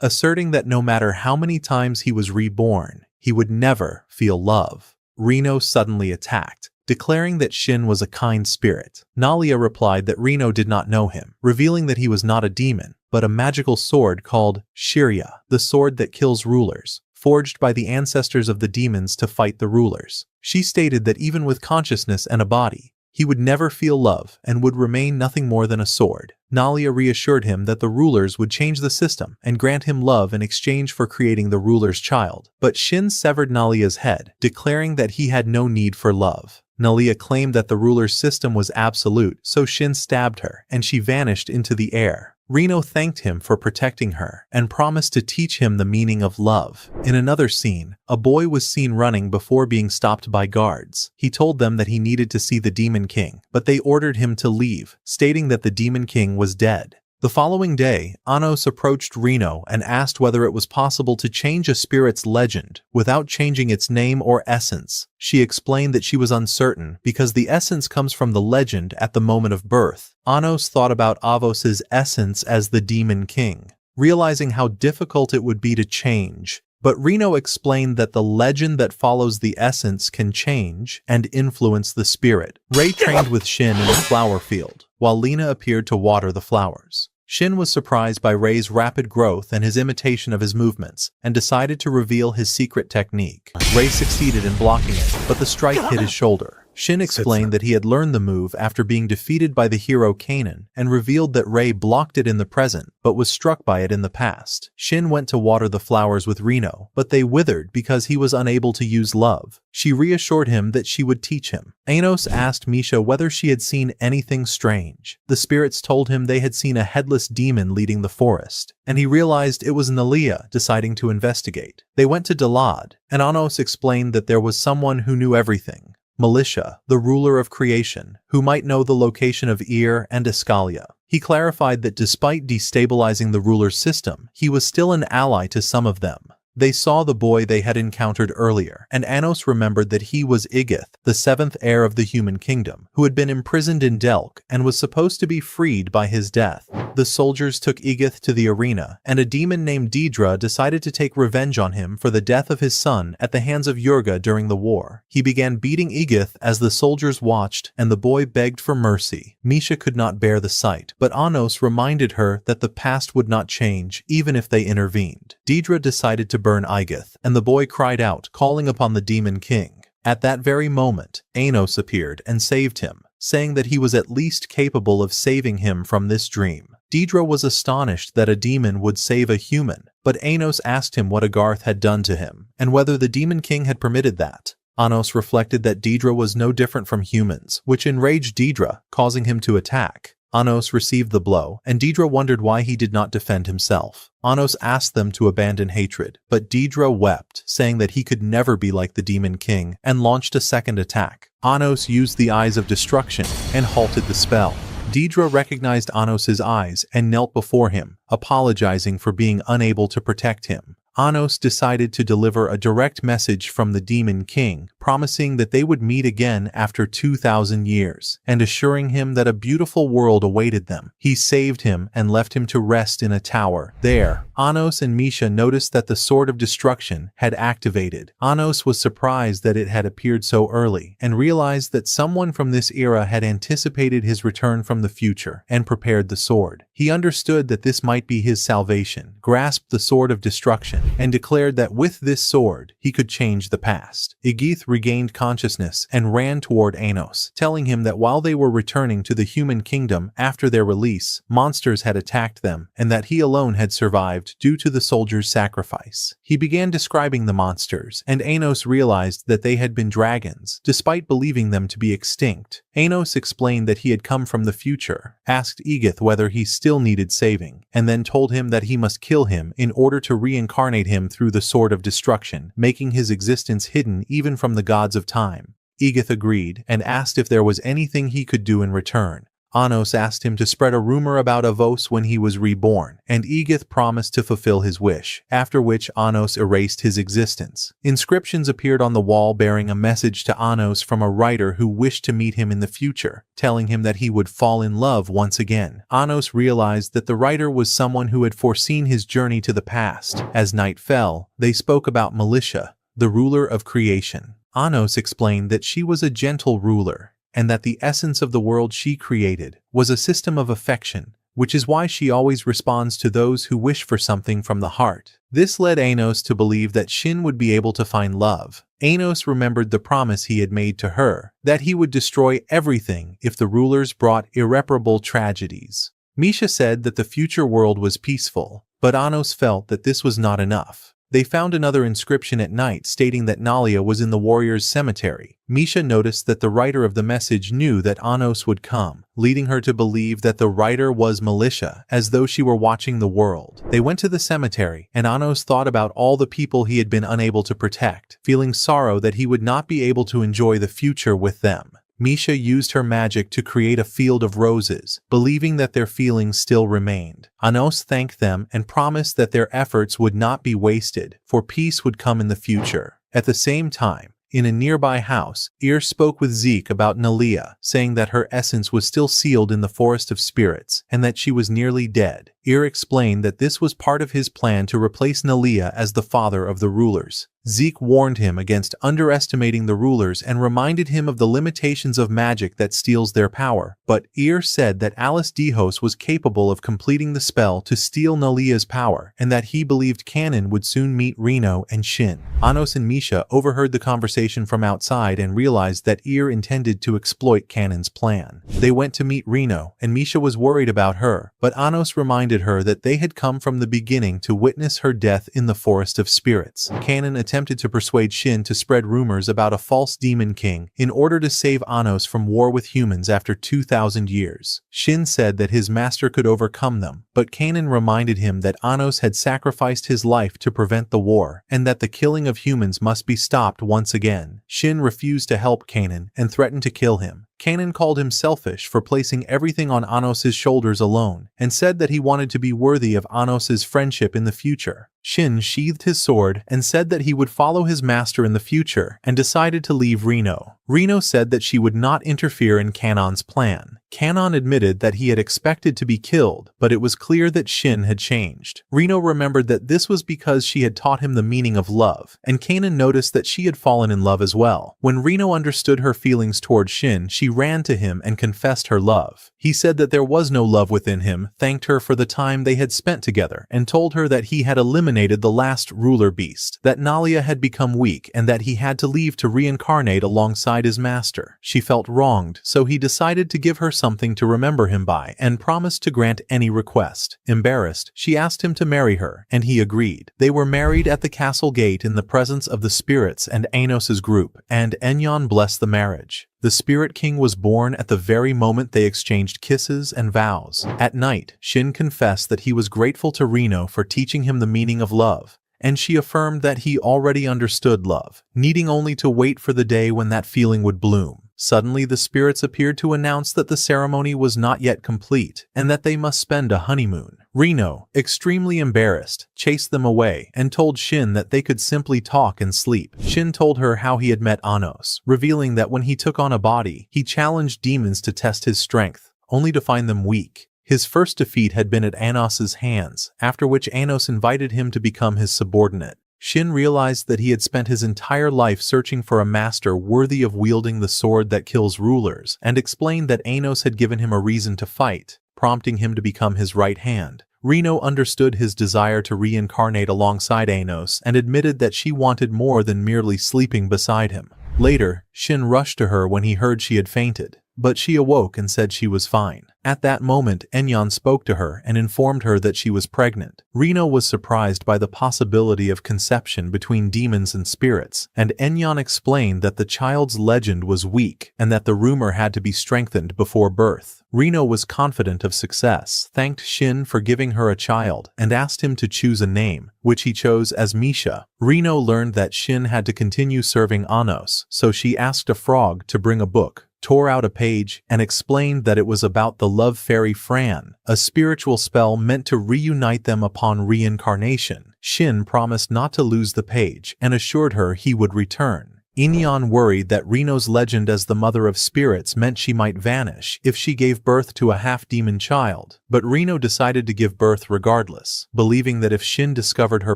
asserting that no matter how many times he was reborn, he would never feel love. Reno suddenly attacked, declaring that Shin was a kind spirit. Nalia replied that Reno did not know him, revealing that he was not a demon, but a magical sword called Shirya, the sword that kills rulers, forged by the ancestors of the demons to fight the rulers. She stated that even with consciousness and a body, he would never feel love and would remain nothing more than a sword. Nalia reassured him that the rulers would change the system and grant him love in exchange for creating the ruler's child. But Shin severed Nalia's head, declaring that he had no need for love. Nalia claimed that the ruler's system was absolute, so Shin stabbed her, and she vanished into the air. Reno thanked him for protecting her and promised to teach him the meaning of love. In another scene, a boy was seen running before being stopped by guards. He told them that he needed to see the Demon King, but they ordered him to leave, stating that the Demon King was dead. The following day, Anos approached Reno and asked whether it was possible to change a spirit's legend without changing its name or essence. She explained that she was uncertain because the essence comes from the legend at the moment of birth. Anos thought about Avos's essence as the Demon King, realizing how difficult it would be to change. But Reno explained that the legend that follows the essence can change and influence the spirit. Rei trained with Shin in the flower field, while Lena appeared to water the flowers. Shin was surprised by Rei's rapid growth and his imitation of his movements, and decided to reveal his secret technique. Rei succeeded in blocking it, but the strike hit his shoulder. Shin explained that he had learned the move after being defeated by the hero Kanon, and revealed that Rei blocked it in the present, but was struck by it in the past. Shin went to water the flowers with Reno, but they withered because he was unable to use love. She reassured him that she would teach him. Anos asked Misha whether she had seen anything strange. The spirits told him they had seen a headless demon leading the forest, and he realized it was Nalia deciding to investigate. They went to Dalad, and Anos explained that there was someone who knew everything. Militia, the ruler of creation, who might know the location of Ir and Escalia. He clarified that despite destabilizing the ruler's system, he was still an ally to some of them. They saw the boy they had encountered earlier, and Anos remembered that he was Igith, the seventh heir of the human kingdom, who had been imprisoned in Delk and was supposed to be freed by his death. The soldiers took Igith to the arena, and a demon named Deidre decided to take revenge on him for the death of his son at the hands of Yurga during the war. He began beating Igith as the soldiers watched, and the boy begged for mercy. Misha could not bear the sight, but Anos reminded her that the past would not change even if they intervened. Deidre decided to burn Igith, and the boy cried out, calling upon the Demon King. At that very moment, Anos appeared and saved him, saying that he was at least capable of saving him from this dream. Deidre was astonished that a demon would save a human, but Anos asked him what Agarth had done to him, and whether the Demon King had permitted that. Anos reflected that Deidre was no different from humans, which enraged Deidre, causing him to attack. Anos received the blow, and Deidre wondered why he did not defend himself. Anos asked them to abandon hatred, but Deidre wept, saying that he could never be like the Demon King, and launched a second attack. Anos used the Eyes of Destruction and halted the spell. Deidre recognized Anos's eyes and knelt before him, apologizing for being unable to protect him. Anos decided to deliver a direct message from the Demon King, promising that they would meet again after 2,000 years, and assuring him that a beautiful world awaited them. He saved him and left him to rest in a tower. There, Anos and Misha noticed that the Sword of Destruction had activated. Anos was surprised that it had appeared so early, and realized that someone from this era had anticipated his return from the future, and prepared the sword. He understood that this might be his salvation, grasped the Sword of Destruction, and declared that with this sword, he could change the past. Igith regained consciousness and ran toward Anos, telling him that while they were returning to the human kingdom after their release, monsters had attacked them, and that he alone had survived due to the soldier's sacrifice. He began describing the monsters, and Anos realized that they had been dragons, despite believing them to be extinct. Anos explained that he had come from the future, asked Igith whether he still needed saving, and then told him that he must kill him in order to reincarnate him through the Sword of Destruction, making his existence hidden even from the gods of time. Igith agreed and asked if there was anything he could do in return. Anos asked him to spread a rumor about Avos when he was reborn, and Igith promised to fulfill his wish, after which Anos erased his existence. Inscriptions appeared on the wall bearing a message to Anos from a writer who wished to meet him in the future, telling him that he would fall in love once again. Anos realized that the writer was someone who had foreseen his journey to the past. As night fell, they spoke about Militia, the ruler of creation. Anos explained that she was a gentle ruler, and that the essence of the world she created was a system of affection, which is why she always responds to those who wish for something from the heart. This led Anos to believe that Shin would be able to find love. Anos remembered the promise he had made to her, that he would destroy everything if the rulers brought irreparable tragedies. Misha said that the future world was peaceful, but Anos felt that this was not enough. They found another inscription at night stating that Nalia was in the warrior's cemetery. Misha noticed that the writer of the message knew that Anos would come, leading her to believe that the writer was Militia, as though she were watching the world. They went to the cemetery, and Anos thought about all the people he had been unable to protect, feeling sorrow that he would not be able to enjoy the future with them. Misha used her magic to create a field of roses, believing that their feelings still remained. Anos thanked them and promised that their efforts would not be wasted, for peace would come in the future. At the same time, in a nearby house, Ir spoke with Zeke about Nalia, saying that her essence was still sealed in the forest of spirits, and that she was nearly dead. Ir explained that this was part of his plan to replace Nalia as the father of the rulers. Zeke warned him against underestimating the rulers and reminded him of the limitations of magic that steals their power, but Ir said that Alice Dihos was capable of completing the spell to steal Nalia's power and that he believed Kanon would soon meet Reno and Shin. Anos and Misha overheard the conversation from outside and realized that Ir intended to exploit Kanon's plan. They went to meet Reno, and Misha was worried about her, but Anos reminded her that they had come from the beginning to witness her death in the Forest of Spirits. Kanon attempted to persuade Shin to spread rumors about a false demon king in order to save Anos from war with humans after 2,000 years. Shin said that his master could overcome them, but Kanon reminded him that Anos had sacrificed his life to prevent the war, and that the killing of humans must be stopped once again. Shin refused to help Kanon and threatened to kill him. Kanon called him selfish for placing everything on Anos' shoulders alone, and said that he wanted to be worthy of Anos' friendship in the future. Shin sheathed his sword and said that he would follow his master in the future, and decided to leave Reno. Reno said that she would not interfere in Kanon's plan. Kanon admitted that he had expected to be killed, but it was clear that Shin had changed. Reno remembered that this was because she had taught him the meaning of love, and Kanon noticed that she had fallen in love as well. When Reno understood her feelings toward Shin, she ran to him and confessed her love. He said that there was no love within him, thanked her for the time they had spent together, and told her that he had eliminated the last ruler beast, that Nalia had become weak, and that he had to leave to reincarnate alongside his master. She felt wronged, so he decided to give her something to remember him by and promised to grant any request. Embarrassed, she asked him to marry her, and he agreed. They were married at the castle gate in the presence of the spirits and Anos' group, and Enyon blessed the marriage. The Spirit King was born at the very moment they exchanged kisses and vows. At night, Shin confessed that he was grateful to Reno for teaching him the meaning of love, and she affirmed that he already understood love, needing only to wait for the day when that feeling would bloom. Suddenly, the spirits appeared to announce that the ceremony was not yet complete, and that they must spend a honeymoon. Reno, extremely embarrassed, chased them away and told Shin that they could simply talk and sleep. Shin told her how he had met Anos, revealing that when he took on a body, he challenged demons to test his strength, only to find them weak. His first defeat had been at Anos' hands, after which Anos invited him to become his subordinate. Shin realized that he had spent his entire life searching for a master worthy of wielding the sword that kills rulers, and explained that Anos had given him a reason to fight, prompting him to become his right hand. Reno understood his desire to reincarnate alongside Anos and admitted that she wanted more than merely sleeping beside him. Later, Shin rushed to her when he heard she had fainted, but she awoke and said she was fine. At that moment, Enyon spoke to her and informed her that she was pregnant. Reno was surprised by the possibility of conception between demons and spirits, and Enyon explained that the child's legend was weak and that the rumor had to be strengthened before birth. Reno was confident of success, thanked Shin for giving her a child, and asked him to choose a name, which he chose as Misha. Reno learned that Shin had to continue serving Anos, so she asked a frog to bring a book, tore out a page, and explained that it was about the love fairy Fran, a spiritual spell meant to reunite them upon reincarnation. Shin promised not to lose the page and assured her he would return. Enyon worried that Reno's legend as the mother of spirits meant she might vanish if she gave birth to a half-demon child, but Reno decided to give birth regardless, believing that if Shin discovered her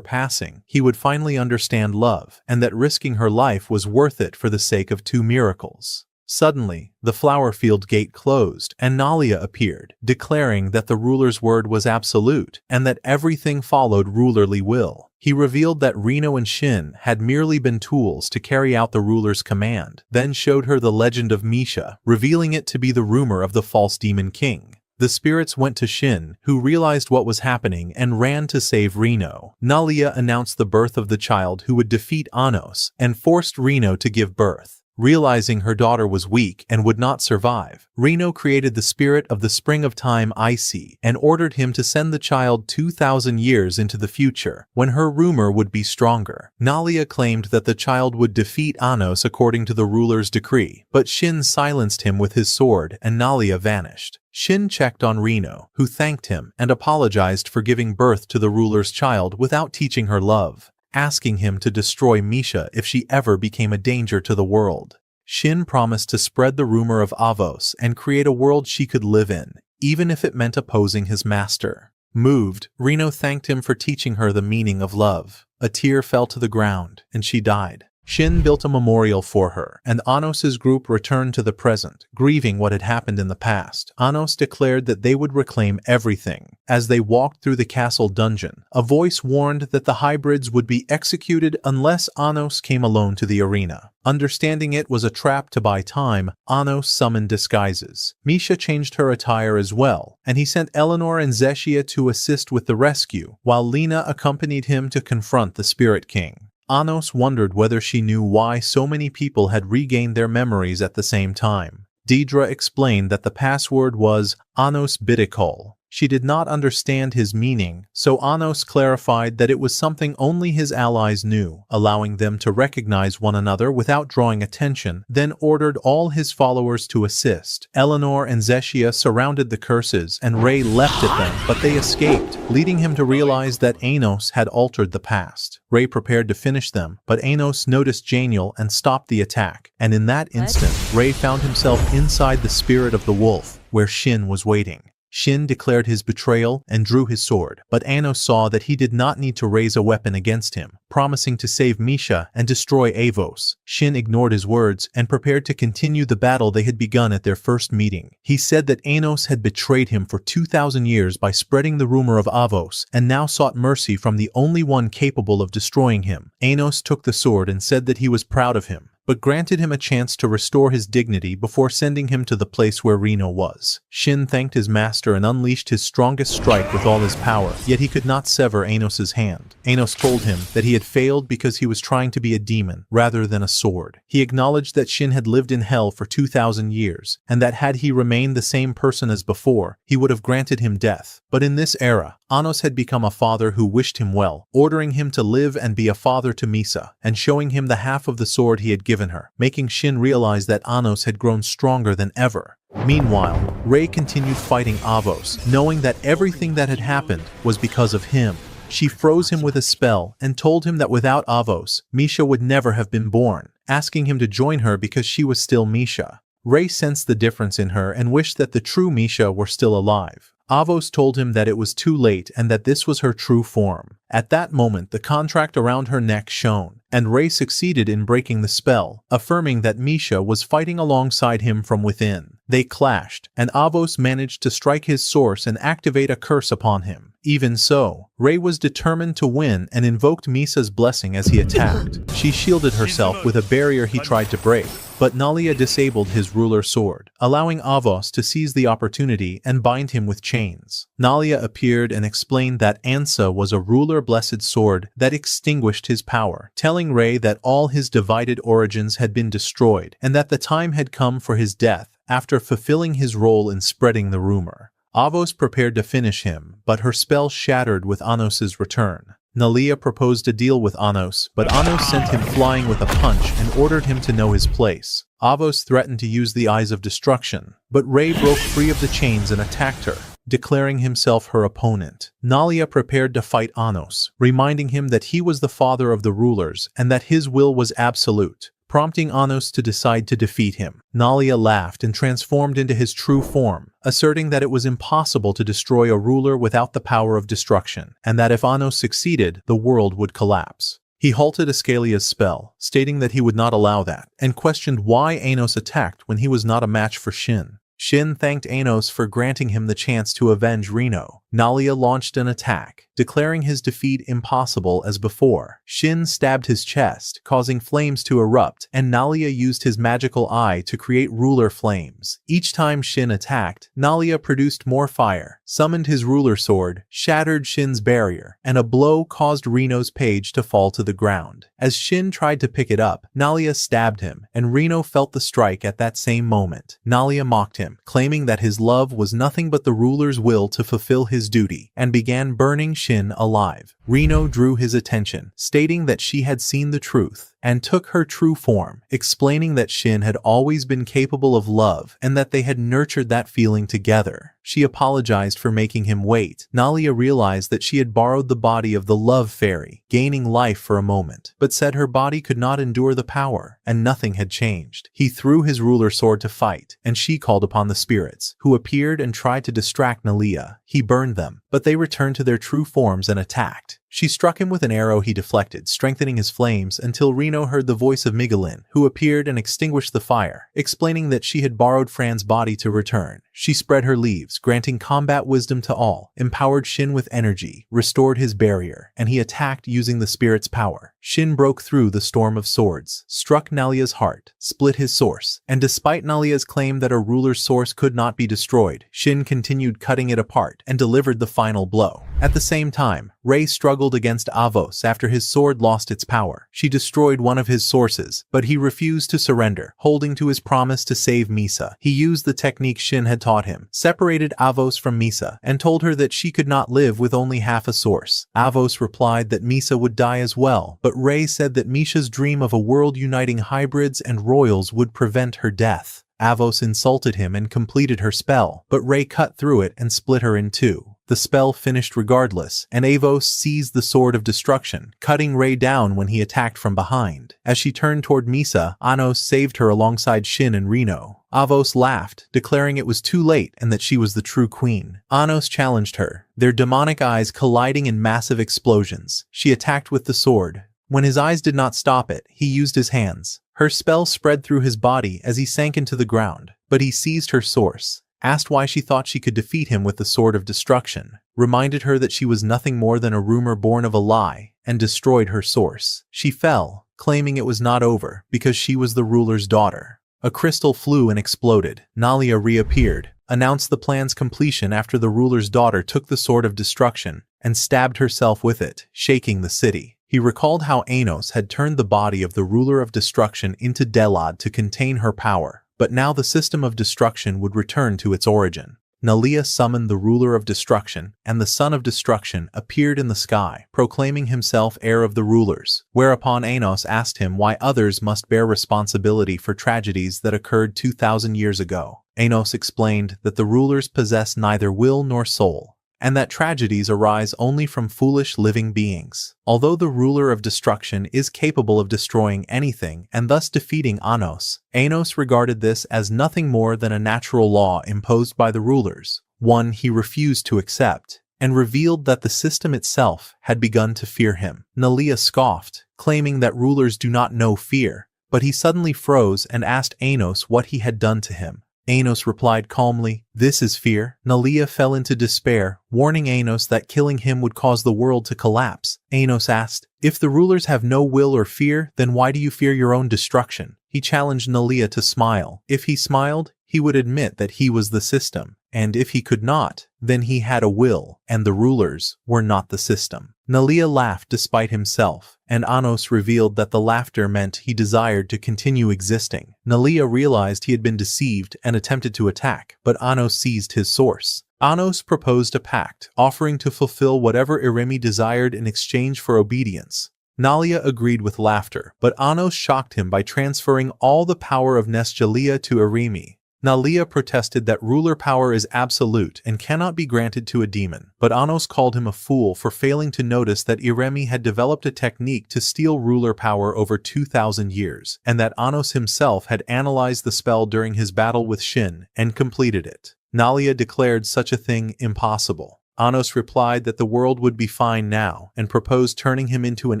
passing, he would finally understand love, and that risking her life was worth it for the sake of 2 miracles. Suddenly, the flower field gate closed, and Nalia appeared, declaring that the ruler's word was absolute, and that everything followed rulerly will. He revealed that Reno and Shin had merely been tools to carry out the ruler's command, then showed her the legend of Misha, revealing it to be the rumor of the false demon king. The spirits went to Shin, who realized what was happening and ran to save Reno. Nalia announced the birth of the child who would defeat Anos, and forced Reno to give birth. Realizing her daughter was weak and would not survive, Reno created the spirit of the spring of time Icy and ordered him to send the child 2,000 years into the future, when her rumor would be stronger. Nalia claimed that the child would defeat Anos according to the ruler's decree, but Shin silenced him with his sword and Nalia vanished. Shin checked on Reno, who thanked him and apologized for giving birth to the ruler's child without teaching her love, asking him to destroy Misha if she ever became a danger to the world. Shin promised to spread the rumor of Avos and create a world she could live in, even if it meant opposing his master. Moved, Reno thanked him for teaching her the meaning of love. A tear fell to the ground, and she died. Shin built a memorial for her, and Anos's group returned to the present, grieving what had happened in the past. Anos declared that they would reclaim everything. As they walked through the castle dungeon, a voice warned that the hybrids would be executed unless Anos came alone to the arena. Understanding it was a trap to buy time, Anos summoned disguises. Misha changed her attire as well, and he sent Eleanor and Zeshia to assist with the rescue, while Lena accompanied him to confront the Spirit King. Anos wondered whether she knew why so many people had regained their memories at the same time. Deidre explained that the password was Anos Bidikol. She did not understand his meaning, so Anos clarified that it was something only his allies knew, allowing them to recognize one another without drawing attention, then ordered all his followers to assist. Eleanor and Zeshia surrounded the curses, and Ray leapt at them, but they escaped, leading him to realize that Anos had altered the past. Ray prepared to finish them, but Anos noticed Janiel and stopped the attack, and in that instant, Ray found himself inside the spirit of the wolf, where Shin was waiting. Shin declared his betrayal and drew his sword, but Anos saw that he did not need to raise a weapon against him, promising to save Misha and destroy Avos. Shin ignored his words and prepared to continue the battle they had begun at their first meeting. He said that Anos had betrayed him for 2,000 years by spreading the rumor of Avos, and now sought mercy from the only one capable of destroying him. Anos took the sword and said that he was proud of him, but granted him a chance to restore his dignity before sending him to the place where Reno was. Shin thanked his master and unleashed his strongest strike with all his power, yet he could not sever Anos's hand. Anos told him that he had failed because he was trying to be a demon rather than a sword. He acknowledged that Shin had lived in hell for 2,000 years, and that had he remained the same person as before, he would have granted him death. But in this era, Anos had become a father who wished him well, ordering him to live and be a father to Misha, and showing him the half of the sword he had given her, making Shin realize that Anos had grown stronger than ever. Meanwhile, Ray continued fighting Avos, knowing that everything that had happened was because of him. She froze him with a spell and told him that without Avos, Misha would never have been born, asking him to join her because she was still Misha. Ray sensed the difference in her and wished that the true Misha were still alive. Avos told him that it was too late and that this was her true form. At that moment, the contract around her neck shone, and Ray succeeded in breaking the spell, affirming that Misha was fighting alongside him from within. They clashed, and Avos managed to strike his source and activate a curse upon him. Even so, Ray was determined to win and invoked Misa's blessing as he attacked. She shielded herself with a barrier he tried to break, but Nalia disabled his ruler sword, allowing Avos to seize the opportunity and bind him with chains. Nalia appeared and explained that Ansa was a ruler-blessed sword that extinguished his power, telling Ray that all his divided origins had been destroyed and that the time had come for his death after fulfilling his role in spreading the rumor. Avos prepared to finish him, but her spell shattered with Anos's return. Nalia proposed a deal with Anos, but Anos sent him flying with a punch and ordered him to know his place. Avos threatened to use the Eyes of Destruction, but Ray broke free of the chains and attacked her, declaring himself her opponent. Nalia prepared to fight Anos, reminding him that he was the father of the rulers and that his will was absolute, prompting Anos to decide to defeat him. Nalia laughed and transformed into his true form, asserting that it was impossible to destroy a ruler without the power of destruction, and that if Anos succeeded, the world would collapse. He halted Ascalia's spell, stating that he would not allow that, and questioned why Anos attacked when he was not a match for Shin. Shin thanked Anos for granting him the chance to avenge Reno. Nalia launched an attack, declaring his defeat impossible as before. Shin stabbed his chest, causing flames to erupt, and Nalia used his magical eye to create ruler flames. Each time Shin attacked, Nalia produced more fire, summoned his ruler sword, shattered Shin's barrier, and a blow caused Reno's page to fall to the ground. As Shin tried to pick it up, Nalia stabbed him, and Reno felt the strike at that same moment. Nalia mocked him, claiming that his love was nothing but the ruler's will to fulfill his duty, and began burning Shin alive. Reno drew his attention, stating that she had seen the truth, and took her true form, explaining that Shin had always been capable of love and that they had nurtured that feeling together. She apologized for making him wait. Nalia realized that she had borrowed the body of the love fairy, gaining life for a moment, but said her body could not endure the power, and nothing had changed. He threw his ruler sword to fight, and she called upon the spirits, who appeared and tried to distract Nalia. He burned them, but they returned to their true forms and attacked. She struck him with an arrow he deflected, strengthening his flames until Reno heard the voice of Miguelin, who appeared and extinguished the fire, explaining that she had borrowed Fran's body to return. She spread her leaves, granting combat wisdom to all, empowered Shin with energy, restored his barrier, and he attacked using the spirit's power. Shin broke through the storm of swords, struck Nalia's heart, split his source, and despite Nalia's claim that a ruler's source could not be destroyed, Shin continued cutting it apart and delivered the final blow. At the same time, Rei struggled against Avos after his sword lost its power. She destroyed one of his sources, but he refused to surrender, holding to his promise to save Misha. He used the technique Shin had taught him, separated Avos from Misha, and told her that she could not live with only half a source. Avos replied that Misha would die as well, but Rei said that Misha's dream of a world uniting hybrids and royals would prevent her death. Avos insulted him and completed her spell, but Rei cut through it and split her in two. The spell finished regardless, and Avos seized the sword of destruction, cutting Rei down when he attacked from behind. As she turned toward Misha, Anos saved her alongside Shin and Reno. Avos laughed, declaring it was too late and that she was the true queen. Anos challenged her, their demonic eyes colliding in massive explosions. She attacked with the sword. When his eyes did not stop it, he used his hands. Her spell spread through his body as he sank into the ground, but he seized her source, asked why she thought she could defeat him with the sword of destruction, reminded her that she was nothing more than a rumor born of a lie, and destroyed her source. She fell, claiming it was not over because she was the ruler's daughter. A crystal flew and exploded. Nalia reappeared, announced the plan's completion after the ruler's daughter took the sword of destruction and stabbed herself with it, shaking the city. He recalled how Anos had turned the body of the ruler of destruction into Delad to contain her power, but now the system of destruction would return to its origin. Nalia summoned the ruler of destruction, and the son of destruction appeared in the sky, proclaiming himself heir of the rulers, whereupon Anos asked him why others must bear responsibility for tragedies that occurred 2,000 years ago. Anos explained that the rulers possess neither will nor soul, and that tragedies arise only from foolish living beings. Although the ruler of destruction is capable of destroying anything and thus defeating Anos regarded this as nothing more than a natural law imposed by the rulers, one he refused to accept, and revealed that the system itself had begun to fear him. Nalia scoffed, claiming that rulers do not know fear, but he suddenly froze and asked Anos what he had done to him. Anos replied calmly, "This is fear." Nalia fell into despair, warning Anos that killing him would cause the world to collapse. Anos asked, "If the rulers have no will or fear, then why do you fear your own destruction?" He challenged Nalia to smile. If he smiled, he would admit that he was the system, and if he could not, then he had a will, and the rulers were not the system. Nalia laughed despite himself, and Anos revealed that the laughter meant he desired to continue existing. Nalia realized he had been deceived and attempted to attack, but Anos seized his source. Anos proposed a pact, offering to fulfill whatever Iremi desired in exchange for obedience. Nalia agreed with laughter, but Anos shocked him by transferring all the power of Nesjalia to Iremi. Nalia protested that ruler power is absolute and cannot be granted to a demon, but Anos called him a fool for failing to notice that Iremi had developed a technique to steal ruler power over 2,000 years, and that Anos himself had analyzed the spell during his battle with Shin and completed it. Nalia declared such a thing impossible. Anos replied that the world would be fine now and proposed turning him into an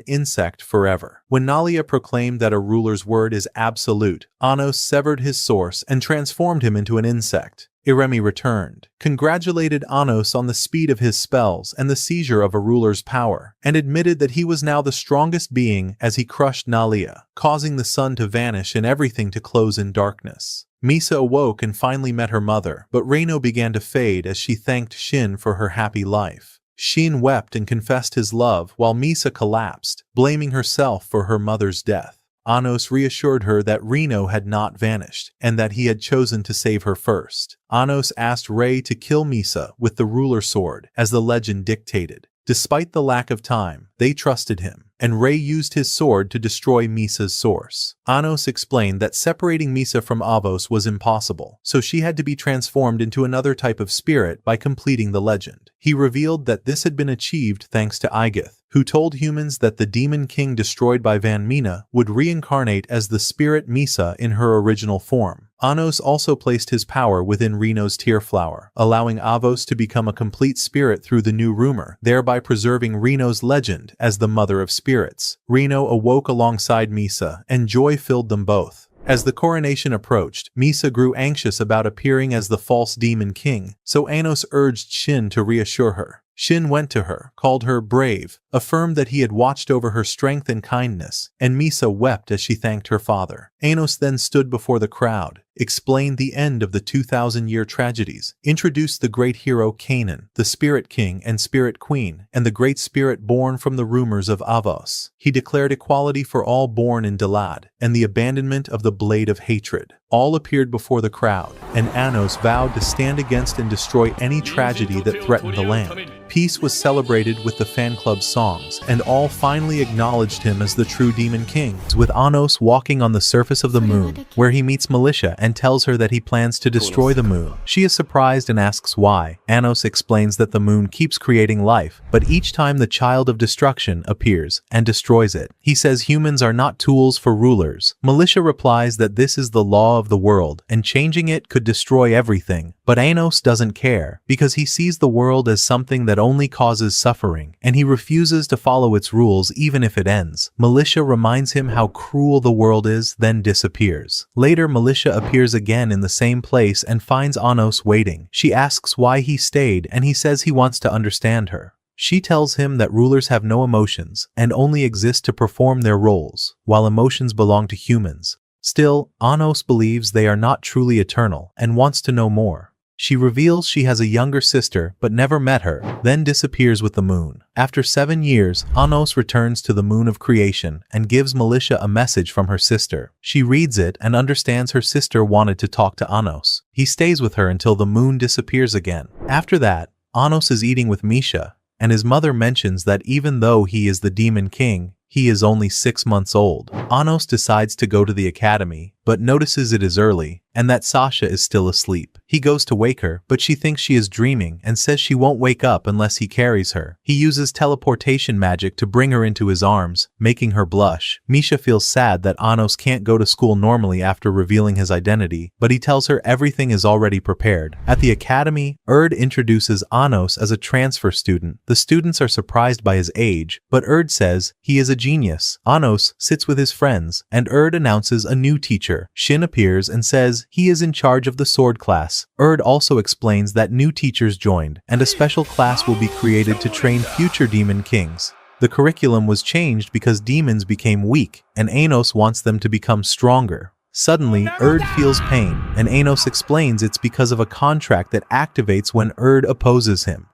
insect forever. When Nalia proclaimed that a ruler's word is absolute, Anos severed his source and transformed him into an insect. Iremi returned, congratulated Anos on the speed of his spells and the seizure of a ruler's power, and admitted that he was now the strongest being as he crushed Nalia, causing the sun to vanish and everything to close in darkness. Misha awoke and finally met her mother, but Reno began to fade as she thanked Shin for her happy life. Shin wept and confessed his love while Misha collapsed, blaming herself for her mother's death. Anos reassured her that Reno had not vanished, and that he had chosen to save her first. Anos asked Rei to kill Misha with the ruler sword, as the legend dictated. Despite the lack of time, they trusted him, and Rei used his sword to destroy Misa's source. Anos explained that separating Misa from Avos was impossible, so she had to be transformed into another type of spirit by completing the legend. He revealed that this had been achieved thanks to Igith, who told humans that the demon king destroyed by Van Mina would reincarnate as the spirit Misa in her original form. Anos also placed his power within Reno's tear flower, allowing Avos to become a complete spirit through the new rumor, thereby preserving Reno's legend as the mother of spirits. Reno awoke alongside Misa, and joy filled them both. As the coronation approached, Misa grew anxious about appearing as the false demon king, so Anos urged Shin to reassure her. Shin went to her, called her brave, affirmed that he had watched over her strength and kindness, and Misa wept as she thanked her father. Anos then stood before the crowd, explained the end of the 2,000-year tragedies, introduced the great hero Kanan, the Spirit King and Spirit Queen, and the great spirit born from the rumors of Avos. He declared equality for all born in Dalad, and the abandonment of the blade of hatred. All appeared before the crowd, and Anos vowed to stand against and destroy any tragedy that threatened the land. Peace was celebrated with the fan club's songs, and all finally acknowledged him as the true Demon King, with Anos walking on the surface of the moon, where he meets Militia and tells her that he plans to destroy the moon. She is surprised and asks why. Anos explains that the moon keeps creating life, but each time the child of destruction appears and destroys it. He says humans are not tools for rulers. Militia replies that this is the law of the world, and changing it could destroy everything. But Anos doesn't care, because he sees the world as something that only causes suffering, and he refuses to follow its rules even if it ends. Militia reminds him how cruel the world is, then disappears. Later, Militia appears again in the same place and finds Anos waiting. She asks why he stayed, and he says he wants to understand her. She tells him that rulers have no emotions, and only exist to perform their roles, while emotions belong to humans. Still, Anos believes they are not truly eternal, and wants to know more. She reveals she has a younger sister but never met her, then disappears with the moon. After 7 years, Anos returns to the moon of creation and gives Militia a message from her sister. She reads it and understands her sister wanted to talk to Anos. He stays with her until the moon disappears again. After that, Anos is eating with Misha, and his mother mentions that even though he is the Demon King, he is only 6 months old. Anos decides to go to the academy, but notices it is early, and that Sasha is still asleep. He goes to wake her, but she thinks she is dreaming and says she won't wake up unless he carries her. He uses teleportation magic to bring her into his arms, making her blush. Misha feels sad that Anos can't go to school normally after revealing his identity, but he tells her everything is already prepared. At the academy, introduces Anos as a transfer student. The students are surprised by his age, but says he is a genius. Anos sits with his friends, and announces a new teacher. Shin appears and says he is in charge of the sword class. Also explains that new teachers joined, and a special class will be created to train future demon kings. The curriculum was changed because demons became weak, and Anos wants them to become stronger. Suddenly, feels pain, and Anos explains it's because of a contract that activates when opposes him.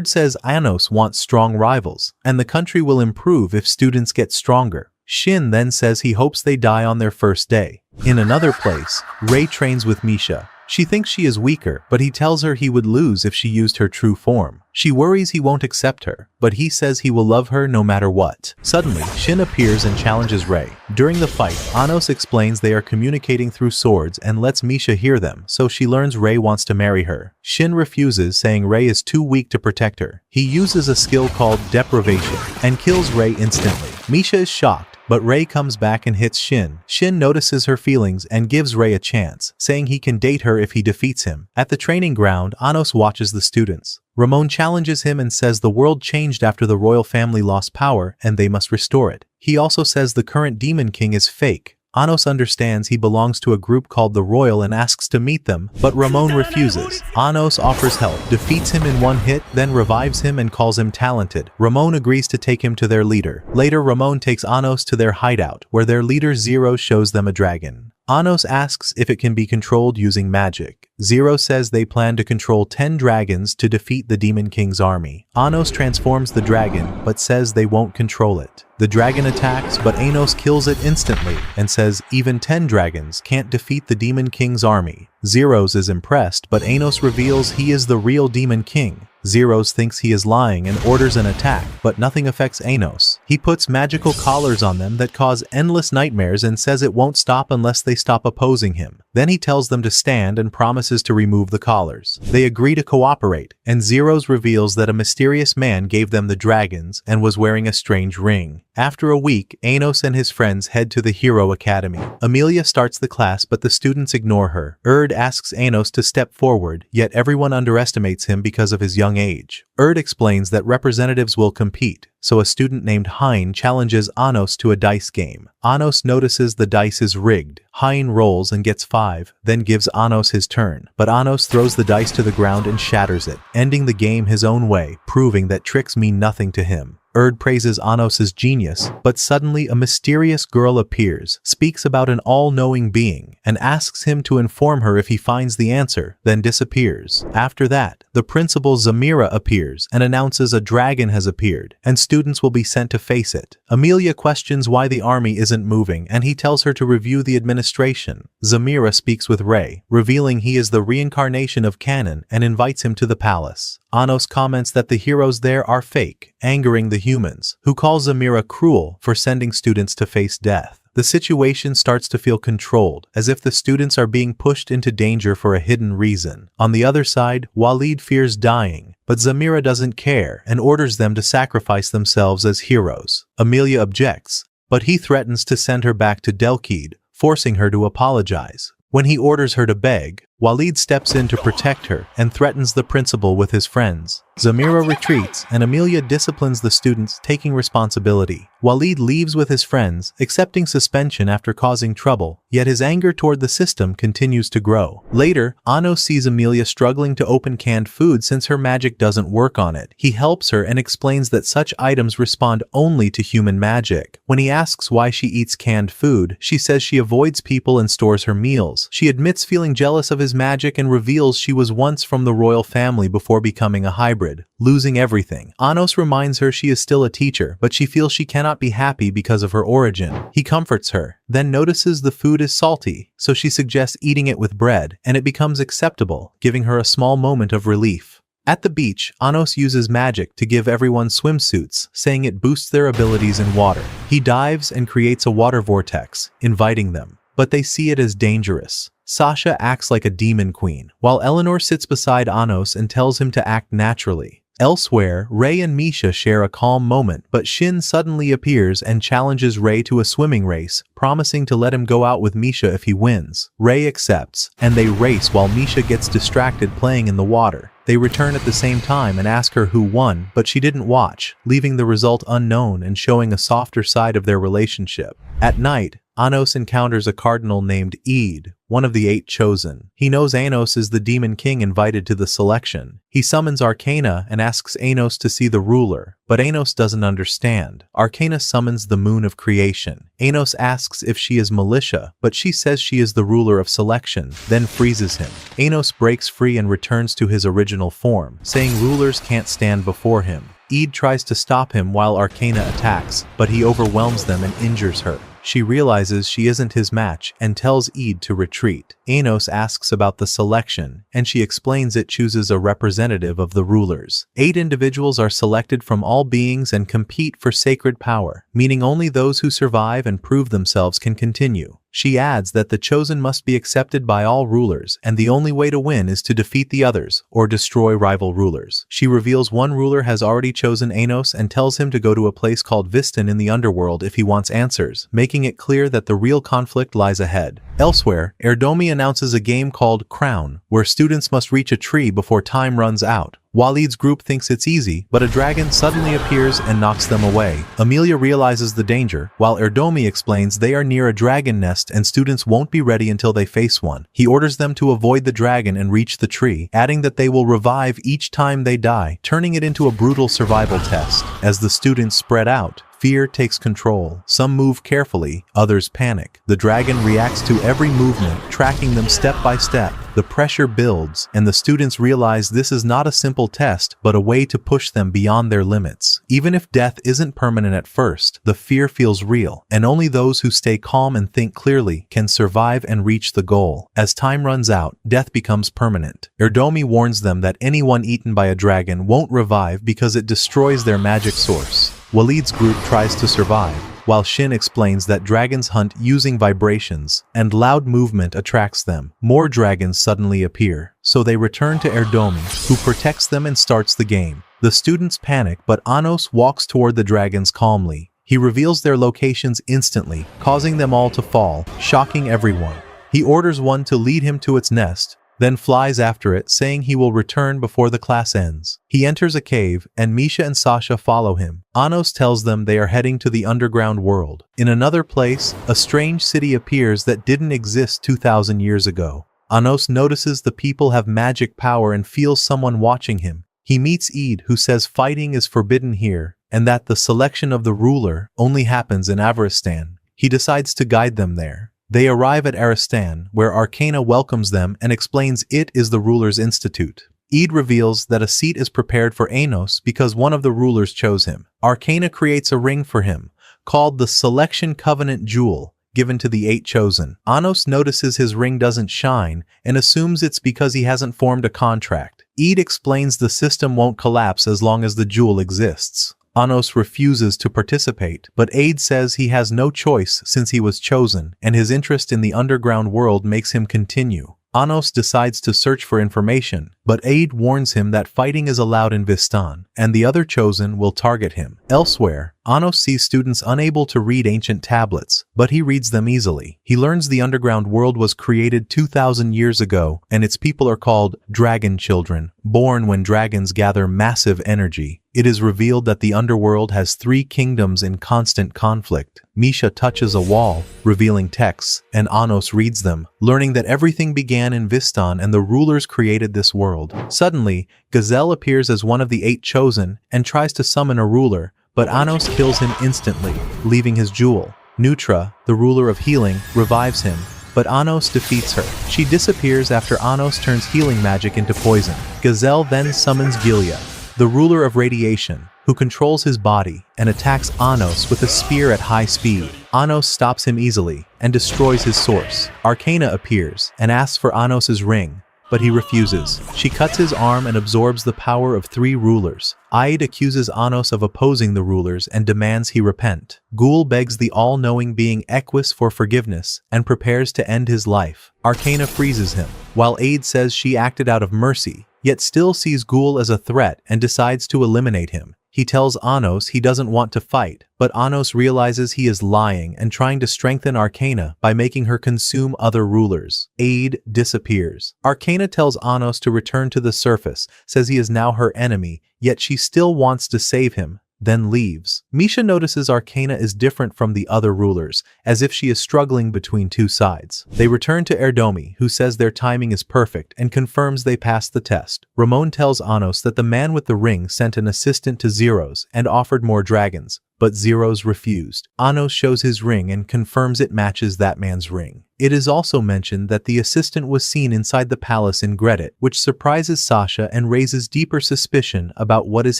Says Anos wants strong rivals, and the country will improve if students get stronger. Shin then says he hopes they die on their first day. In another place, Rei trains with Misha. She thinks she is weaker, but he tells her he would lose if she used her true form. She worries he won't accept her, but he says he will love her no matter what. Suddenly, Shin appears and challenges Rei. During the fight, Anos explains they are communicating through swords and lets Misha hear them, so she learns Rei wants to marry her. Shin refuses, saying Rei is too weak to protect her. He uses a skill called deprivation and kills Rei instantly. Misha is shocked, but Rei comes back and hits Shin. Shin notices her feelings and gives Rei a chance, saying he can date her if he defeats him. At the training ground, Anos watches the students. Ramon challenges him and says the world changed after the royal family lost power and they must restore it. He also says the current Demon King is fake. Anos understands he belongs to a group called the Royal and asks to meet them, but Ramon refuses. Anos offers help, defeats him in one hit, then revives him and calls him talented. Ramon agrees to take him to their leader. Later, Ramon takes Anos to their hideout, where their leader Zero shows them a dragon. Anos asks if it can be controlled using magic. Zero says they plan to control 10 dragons to defeat the Demon King's army. Anos transforms the dragon, but says they won't control it. The dragon attacks, but Anos kills it instantly and says even 10 dragons can't defeat the Demon King's army. Zeros is impressed, but Anos reveals he is the real Demon King. Zeros thinks he is lying and orders an attack, but nothing affects Anos. He puts magical collars on them that cause endless nightmares and says it won't stop unless they stop opposing him. Then he tells them to stand and promises to remove the collars. They agree to cooperate, and Zeros reveals that a mysterious man gave them the dragons and was wearing a strange ring. After a week, Anos and his friends head to the Hero Academy. Amelia starts the class, but the students ignore her. Erd asks Anos to step forward, yet everyone underestimates him because of his young age. Erd explains that representatives will compete, so a student named Hein challenges Anos to a dice game. Anos notices the dice is rigged. Hein rolls and gets 5, then gives Anos his turn. But Anos throws the dice to the ground and shatters it, ending the game his own way, proving that tricks mean nothing to him. Erd praises Anos' genius, but suddenly a mysterious girl appears, speaks about an all-knowing being, and asks him to inform her if he finds the answer, then disappears. After that, the principal Zamira appears and announces a dragon has appeared, and students will be sent to face it. Amelia questions why the army isn't moving, and he tells her to review the administration. Zamira speaks with Ray, revealing he is the reincarnation of Canon, and invites him to the palace. Anos comments that the heroes there are fake, angering the humans, who call Zamira cruel for sending students to face death. The situation starts to feel controlled, as if the students are being pushed into danger for a hidden reason. On the other side, Walid fears dying, but Zamira doesn't care and orders them to sacrifice themselves as heroes. Amelia objects, but he threatens to send her back to Delkid, forcing her to apologize. When he orders her to beg, Walid steps in to protect her and threatens the principal with his friends. Zamira retreats and Amelia disciplines the students, taking responsibility. Walid leaves with his friends, accepting suspension after causing trouble, yet his anger toward the system continues to grow. Later, Anos sees Amelia struggling to open canned food since her magic doesn't work on it. He helps her and explains that such items respond only to human magic. When he asks why she eats canned food, she says she avoids people and stores her meals. She admits feeling jealous of his magic and reveals she was once from the royal family before becoming a hybrid, losing everything. Anos reminds her she is still a teacher, but she feels she cannot be happy because of her origin. He comforts her, then notices the food is salty, so she suggests eating it with bread, and it becomes acceptable, giving her a small moment of relief. At the beach, Anos uses magic to give everyone swimsuits, saying it boosts their abilities in water. He dives and creates a water vortex, inviting them, but they see it as dangerous. Sasha acts like a demon queen, while Eleanor sits beside Anos and tells him to act naturally. Elsewhere, Ray and Misha share a calm moment, but Shin suddenly appears and challenges Ray to a swimming race, promising to let him go out with Misha if he wins. Ray accepts, and they race while Misha gets distracted playing in the water. They return at the same time and ask her who won, but she didn't watch, leaving the result unknown and showing a softer side of their relationship. At night, Anos encounters a cardinal named Eid, one of the 8 chosen. He knows Anos is the demon king invited to the selection. He summons Arcana and asks Anos to see the ruler, but Anos doesn't understand. Arcana summons the moon of creation. Anos asks if she is Militia, but she says she is the ruler of selection, then freezes him. Anos breaks free and returns to his original form, saying rulers can't stand before him. Eid tries to stop him while Arcana attacks, but he overwhelms them and injures her. She realizes she isn't his match and tells Eid to retreat. Anos asks about the selection, and she explains it chooses a representative of the rulers. 8 individuals are selected from all beings and compete for sacred power, meaning only those who survive and prove themselves can continue. She adds that the chosen must be accepted by all rulers, and the only way to win is to defeat the others, or destroy rival rulers. She reveals one ruler has already chosen Anos and tells him to go to a place called Viston in the underworld if he wants answers, making it clear that the real conflict lies ahead. Elsewhere, Erdomi announces a game called Crown, where students must reach a tree before time runs out. Walid's group thinks it's easy, but a dragon suddenly appears and knocks them away. Amelia realizes the danger, while Erdomi explains they are near a dragon nest and students won't be ready until they face one. He orders them to avoid the dragon and reach the tree, adding that they will revive each time they die, turning it into a brutal survival test. As the students spread out, fear takes control. Some move carefully, others panic. The dragon reacts to every movement, tracking them step by step. The The pressure builds, and the students realize this is not a simple test but a way to push them beyond their limits. Even if death isn't permanent at first, the fear feels real, and only those who stay calm and think clearly can survive and reach the goal. As time runs out, death becomes permanent. Erdomi warns them that anyone eaten by a dragon won't revive because it destroys their magic source. Walid's group tries to survive, while Shin explains that dragons hunt using vibrations, and loud movement attracts them. More dragons suddenly appear, so they return to Erdomi, who protects them and starts the game. The students panic, but Anos walks toward the dragons calmly. He reveals their locations instantly, causing them all to fall, shocking everyone. He orders one to lead him to its nest, then flies after it, saying he will return before the class ends. He enters a cave, and Misha and Sasha follow him. Anos tells them they are heading to the underground world. In another place, a strange city appears that didn't exist 2,000 years ago. Anos notices the people have magic power and feels someone watching him. He meets Eid, who says fighting is forbidden here, and that the selection of the ruler only happens in Avaristan. He decides to guide them there. They arrive at Aristan, where Arcana welcomes them and explains it is the ruler's institute. Eid reveals that a seat is prepared for Anos because one of the rulers chose him. Arcana creates a ring for him, called the Selection Covenant Jewel, given to the 8 chosen. Anos notices his ring doesn't shine and assumes it's because he hasn't formed a contract. Eid explains the system won't collapse as long as the jewel exists. Anos refuses to participate, but Aid says he has no choice since he was chosen, and his interest in the underground world makes him continue. Anos decides to search for information, but Aid warns him that fighting is allowed in Vistan, and the other chosen will target him. Elsewhere, Anos sees students unable to read ancient tablets, but he reads them easily. He learns the underground world was created 2,000 years ago, and its people are called dragon children, born when dragons gather massive energy. It is revealed that the underworld has 3 kingdoms in constant conflict. Misha touches a wall, revealing texts, and Anos reads them, learning that everything began in Vistan and the rulers created this world. Suddenly, Gazelle appears as one of the 8 chosen and tries to summon a ruler, but Anos kills him instantly, leaving his jewel. Nutra, the ruler of healing, revives him, but Anos defeats her. She disappears after Anos turns healing magic into poison. Gazelle then summons Gilia, the ruler of radiation, who controls his body and attacks Anos with a spear at high speed. Anos stops him easily and destroys his source. Arcana appears and asks for Anos's ring, but he refuses. She cuts his arm and absorbs the power of 3 rulers. Aid accuses Anos of opposing the rulers and demands he repent. Ghoul begs the all-knowing being Equus for forgiveness and prepares to end his life. Arcana freezes him, while Aid says she acted out of mercy, yet still sees Ghoul as a threat and decides to eliminate him. He tells Anos he doesn't want to fight, but Anos realizes he is lying and trying to strengthen Arcana by making her consume other rulers. Aid disappears. Arcana tells Anos to return to the surface, says he is now her enemy, yet she still wants to save him, then leaves. Misha notices Arcana is different from the other rulers, as if she is struggling between 2 sides. They return to Erdomi, who says their timing is perfect and confirms they passed the test. Ramon tells Anos that the man with the ring sent an assistant to Zeros and offered more dragons, but Zeros refused. Anos shows his ring and confirms it matches that man's ring. It is also mentioned that the assistant was seen inside the palace in Gredit, which surprises Sasha and raises deeper suspicion about what is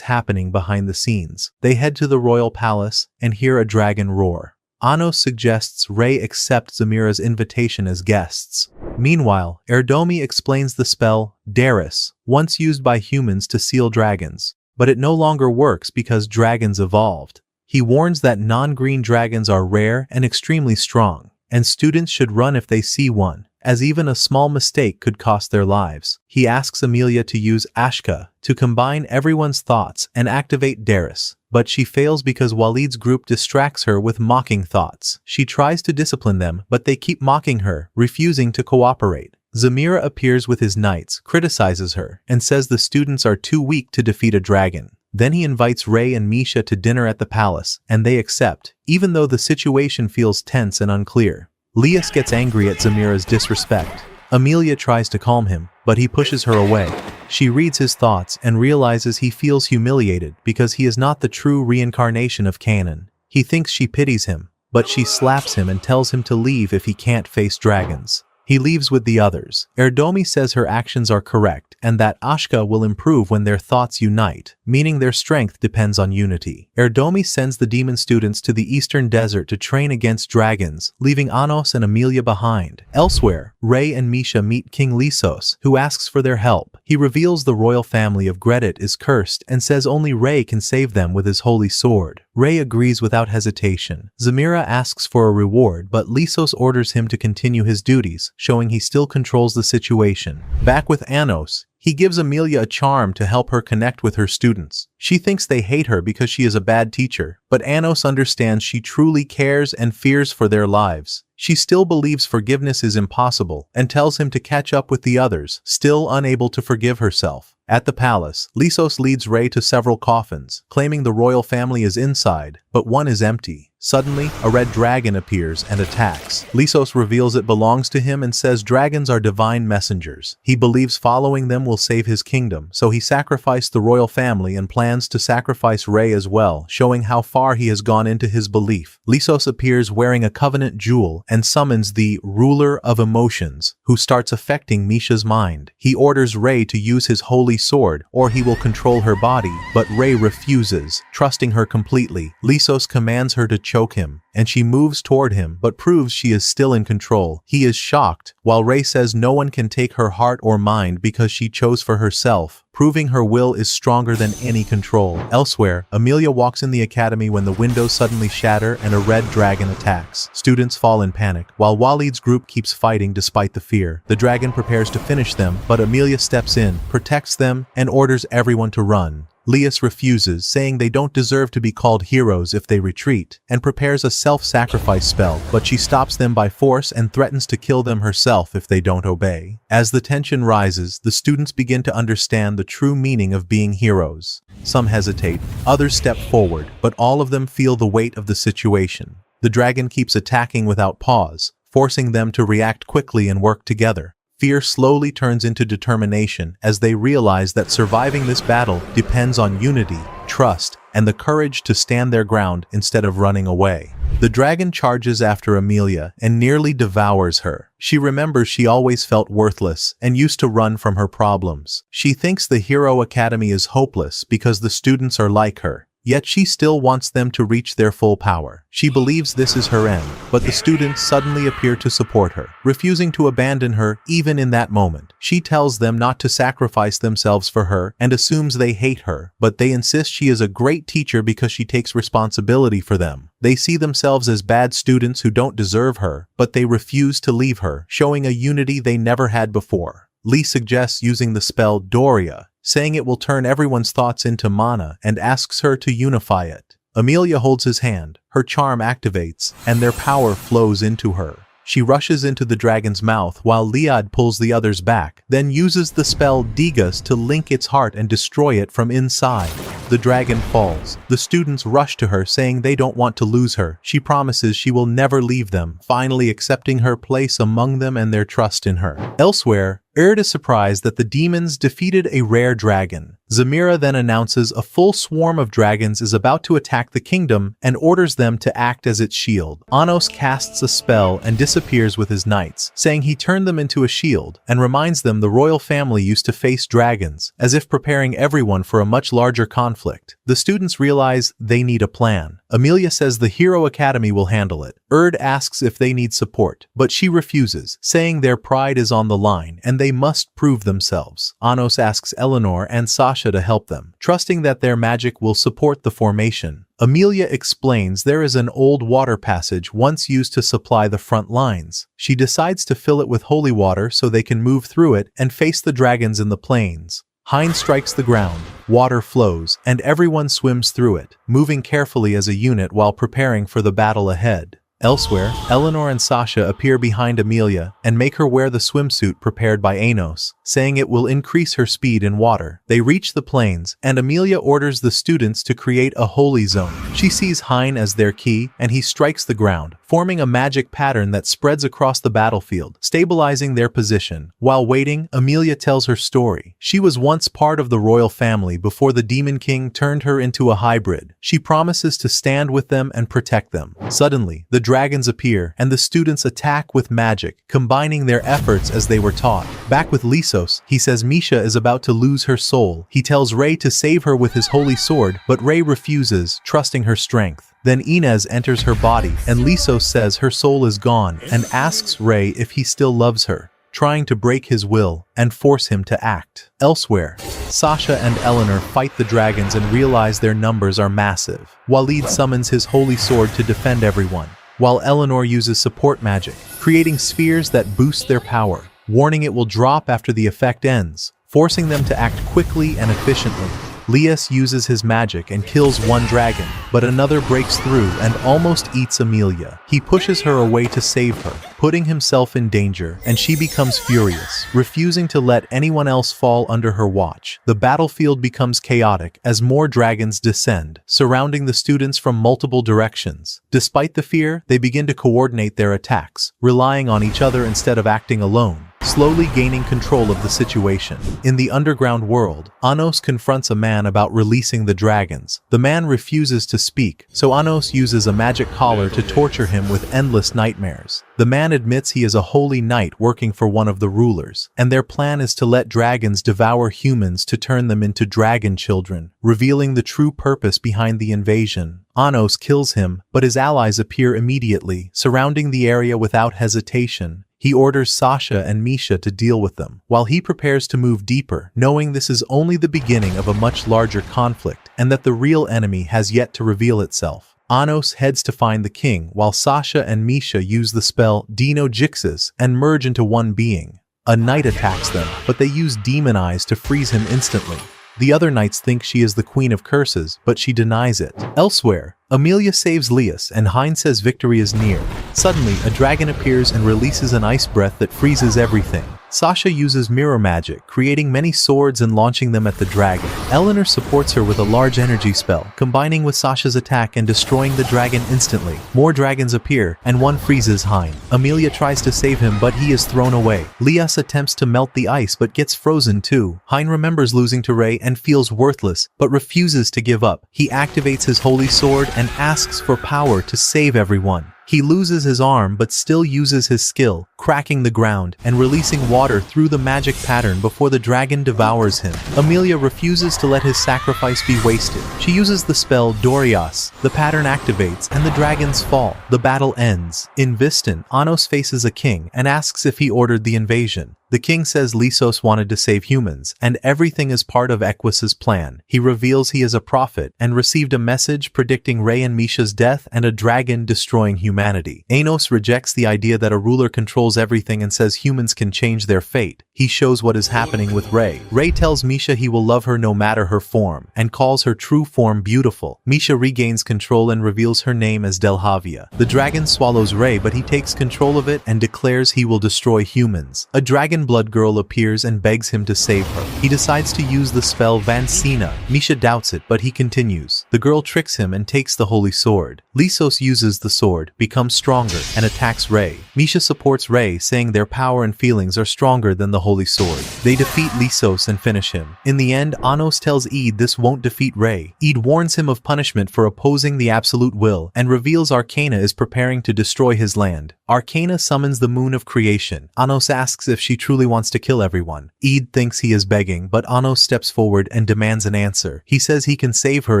happening behind the scenes. They head to the royal palace and hear a dragon roar. Anos suggests Rei accept Zamira's invitation as guests. Meanwhile, Erdomi explains the spell Darius, once used by humans to seal dragons, but it no longer works because dragons evolved. He warns that non-green dragons are rare and extremely strong, and students should run if they see one, as even a small mistake could cost their lives. He asks Amelia to use Ashka to combine everyone's thoughts and activate Darius, but she fails because Walid's group distracts her with mocking thoughts. She tries to discipline them, but they keep mocking her, refusing to cooperate. Zamira appears with his knights, criticizes her, and says the students are too weak to defeat a dragon. Then he invites Rei and Misha to dinner at the palace, and they accept, even though the situation feels tense and unclear. Lias gets angry at Zamira's disrespect. Amelia tries to calm him, but he pushes her away. She reads his thoughts and realizes he feels humiliated because he is not the true reincarnation of Canon. He thinks she pities him, but she slaps him and tells him to leave if he can't face dragons. He leaves with the others. Erdomi says her actions are correct and that Ashka will improve when their thoughts unite, meaning their strength depends on unity. Erdomi sends the demon students to the eastern desert to train against dragons, leaving Anos and Amelia behind. Elsewhere, Ray and Misha meet King Lysos, who asks for their help. He reveals the royal family of Gretit is cursed and says only Ray can save them with his holy sword. Ray agrees without hesitation. Zamira asks for a reward, but Lysos orders him to continue his duties, showing he still controls the situation. Back with Anos, he gives Amelia a charm to help her connect with her students. She thinks they hate her because she is a bad teacher, but Anos understands she truly cares and fears for their lives. She still believes forgiveness is impossible and tells him to catch up with the others, still unable to forgive herself. At the palace, Lysos leads Ray to several coffins, claiming the royal family is inside, but one is empty. Suddenly, a red dragon appears and attacks. Lysos reveals it belongs to him and says dragons are divine messengers. He believes following them will save his kingdom, so he sacrificed the royal family and plans to sacrifice Ray as well, showing how far he has gone into his belief. Lysos appears wearing a covenant jewel and summons the ruler of emotions, who starts affecting Misha's mind. He orders Ray to use his holy sword, or he will control her body, but Ray refuses, trusting her completely. Lysos commands her to choke him, and she moves toward him but proves she is still in control. He is shocked, while Ray says no one can take her heart or mind because she chose for herself, proving her will is stronger than any control. Elsewhere, Amelia walks in the academy when the windows suddenly shatter and a red dragon attacks. Students fall in panic, while Walid's group keeps fighting despite the fear. The dragon prepares to finish them, but Amelia steps in, protects them, and orders everyone to run. Lias refuses, saying they don't deserve to be called heroes if they retreat, and prepares a self-sacrifice spell, but she stops them by force and threatens to kill them herself if they don't obey. As the tension rises, the students begin to understand the true meaning of being heroes. Some hesitate, others step forward, but all of them feel the weight of the situation. The dragon keeps attacking without pause, forcing them to react quickly and work together. Fear slowly turns into determination as they realize that surviving this battle depends on unity, trust, and the courage to stand their ground instead of running away. The dragon charges after Amelia and nearly devours her. She remembers she always felt worthless and used to run from her problems. She thinks the Hero Academy is hopeless because the students are like her. Yet she still wants them to reach their full power. She believes this is her end, but the students suddenly appear to support her, refusing to abandon her even in that moment. She tells them not to sacrifice themselves for her and assumes they hate her, but they insist she is a great teacher because she takes responsibility for them. They see themselves as bad students who don't deserve her, but they refuse to leave her, showing a unity they never had before. Lee suggests using the spell Doria, saying it will turn everyone's thoughts into mana, and asks her to unify it. Amelia holds his hand, her charm activates, and their power flows into her. She rushes into the dragon's mouth while Liad pulls the others back, then uses the spell Digas to link its heart and destroy it from inside. The dragon falls. The students rush to her saying they don't want to lose her. She promises she will never leave them, finally accepting her place among them and their trust in her. Elsewhere, Erd is surprised that the demons defeated a rare dragon. Zamira then announces a full swarm of dragons is about to attack the kingdom and orders them to act as its shield. Anos casts a spell and disappears with his knights, saying he turned them into a shield, and reminds them the royal family used to face dragons, as if preparing everyone for a much larger conflict. The students realize they need a plan. Amelia says the Hero Academy will handle it. Erd asks if they need support, but she refuses, saying their pride is on the line and they must prove themselves. Anos asks Eleanor and Sasha to help them, trusting that their magic will support the formation. Amelia explains there is an old water passage once used to supply the front lines. She decides to fill it with holy water so they can move through it and face the dragons in the plains. Hein strikes the ground, water flows, and everyone swims through it, moving carefully as a unit while preparing for the battle ahead. Elsewhere, Eleanor and Sasha appear behind Amelia and make her wear the swimsuit prepared by Anos, saying it will increase her speed in water. They reach the plains, and Amelia orders the students to create a holy zone. She sees Hein as their key, and he strikes the ground, forming a magic pattern that spreads across the battlefield, stabilizing their position. While waiting, Emilia tells her story. She was once part of the royal family before the Demon King turned her into a hybrid. She promises to stand with them and protect them. Suddenly, the dragons appear, and the students attack with magic, combining their efforts as they were taught. Back with Lysos, he says Misha is about to lose her soul. He tells Rei to save her with his holy sword, but Rei refuses, trusting her strength. Then Inez enters her body, and Lysos says her soul is gone, and asks Rei if he still loves her, trying to break his will and force him to act. Elsewhere, Sasha and Eleanor fight the dragons and realize their numbers are massive. Walid summons his holy sword to defend everyone, while Eleanor uses support magic, creating spheres that boost their power, warning it will drop after the effect ends, forcing them to act quickly and efficiently. Lias uses his magic and kills one dragon, but another breaks through and almost eats Emilia. He pushes her away to save her, putting himself in danger, and she becomes furious, refusing to let anyone else fall under her watch. The battlefield becomes chaotic as more dragons descend, surrounding the students from multiple directions. Despite the fear, they begin to coordinate their attacks, relying on each other instead of acting alone, slowly gaining control of the situation. In the underground world, Anos confronts a man about releasing the dragons. The man refuses to speak, so Anos uses a magic collar to torture him with endless nightmares. The man admits he is a holy knight working for one of the rulers, and their plan is to let dragons devour humans to turn them into dragon children, revealing the true purpose behind the invasion. Anos kills him, but his allies appear immediately, surrounding the area without hesitation. He orders Sasha and Misha to deal with them, while he prepares to move deeper, knowing this is only the beginning of a much larger conflict, and that the real enemy has yet to reveal itself. Anos heads to find the king, while Sasha and Misha use the spell Dino Jixis and merge into one being. A knight attacks them, but they use demon eyes to freeze him instantly. The other knights think she is the Queen of Curses, but she denies it. Elsewhere, Emilia saves Lias, and Hein says victory is near. Suddenly, a dragon appears and releases an ice breath that freezes everything. Sasha uses mirror magic, creating many swords and launching them at the dragon. Eleanor supports her with a large energy spell, combining with Sasha's attack and destroying the dragon instantly. More dragons appear, and one freezes Hein. Emilia tries to save him, but he is thrown away. Lias attempts to melt the ice, but gets frozen too. Hein remembers losing to Rei and feels worthless, but refuses to give up. He activates his holy sword and asks for power to save everyone. He loses his arm but still uses his skill, cracking the ground and releasing water through the magic pattern before the dragon devours him. Emilia refuses to let his sacrifice be wasted. She uses the spell Dorias. The pattern activates and the dragons fall. The battle ends. In Viston, Anos faces a king and asks if he ordered the invasion. The king says Lysos wanted to save humans, and everything is part of Equus's plan. He reveals he is a prophet and received a message predicting Rei and Misha's death and a dragon destroying humanity. Anos rejects the idea that a ruler controls everything and says humans can change their fate. He shows what is happening with Rei. Rei tells Misha he will love her no matter her form, and calls her true form beautiful. Misha regains control and reveals her name as Delhavia. The dragon swallows Rei, but he takes control of it and declares he will destroy humans. A dragon blood girl appears and begs him to save her. He decides to use the spell Vancina. Misha doubts it, but he continues. The girl tricks him and takes the holy sword. Lysos uses the sword, becomes stronger, and attacks Rei. Misha supports Rei, saying their power and feelings are stronger than the holy sword. They defeat Lysos and finish him. In the end, Anos tells Eid this won't defeat Rei. Eid warns him of punishment for opposing the absolute will, and reveals Arcana is preparing to destroy his land. Arcana summons the moon of creation. Anos asks if she truly wants to kill everyone. Eid thinks he is begging, but Anos steps forward and demands an answer. He says he can save her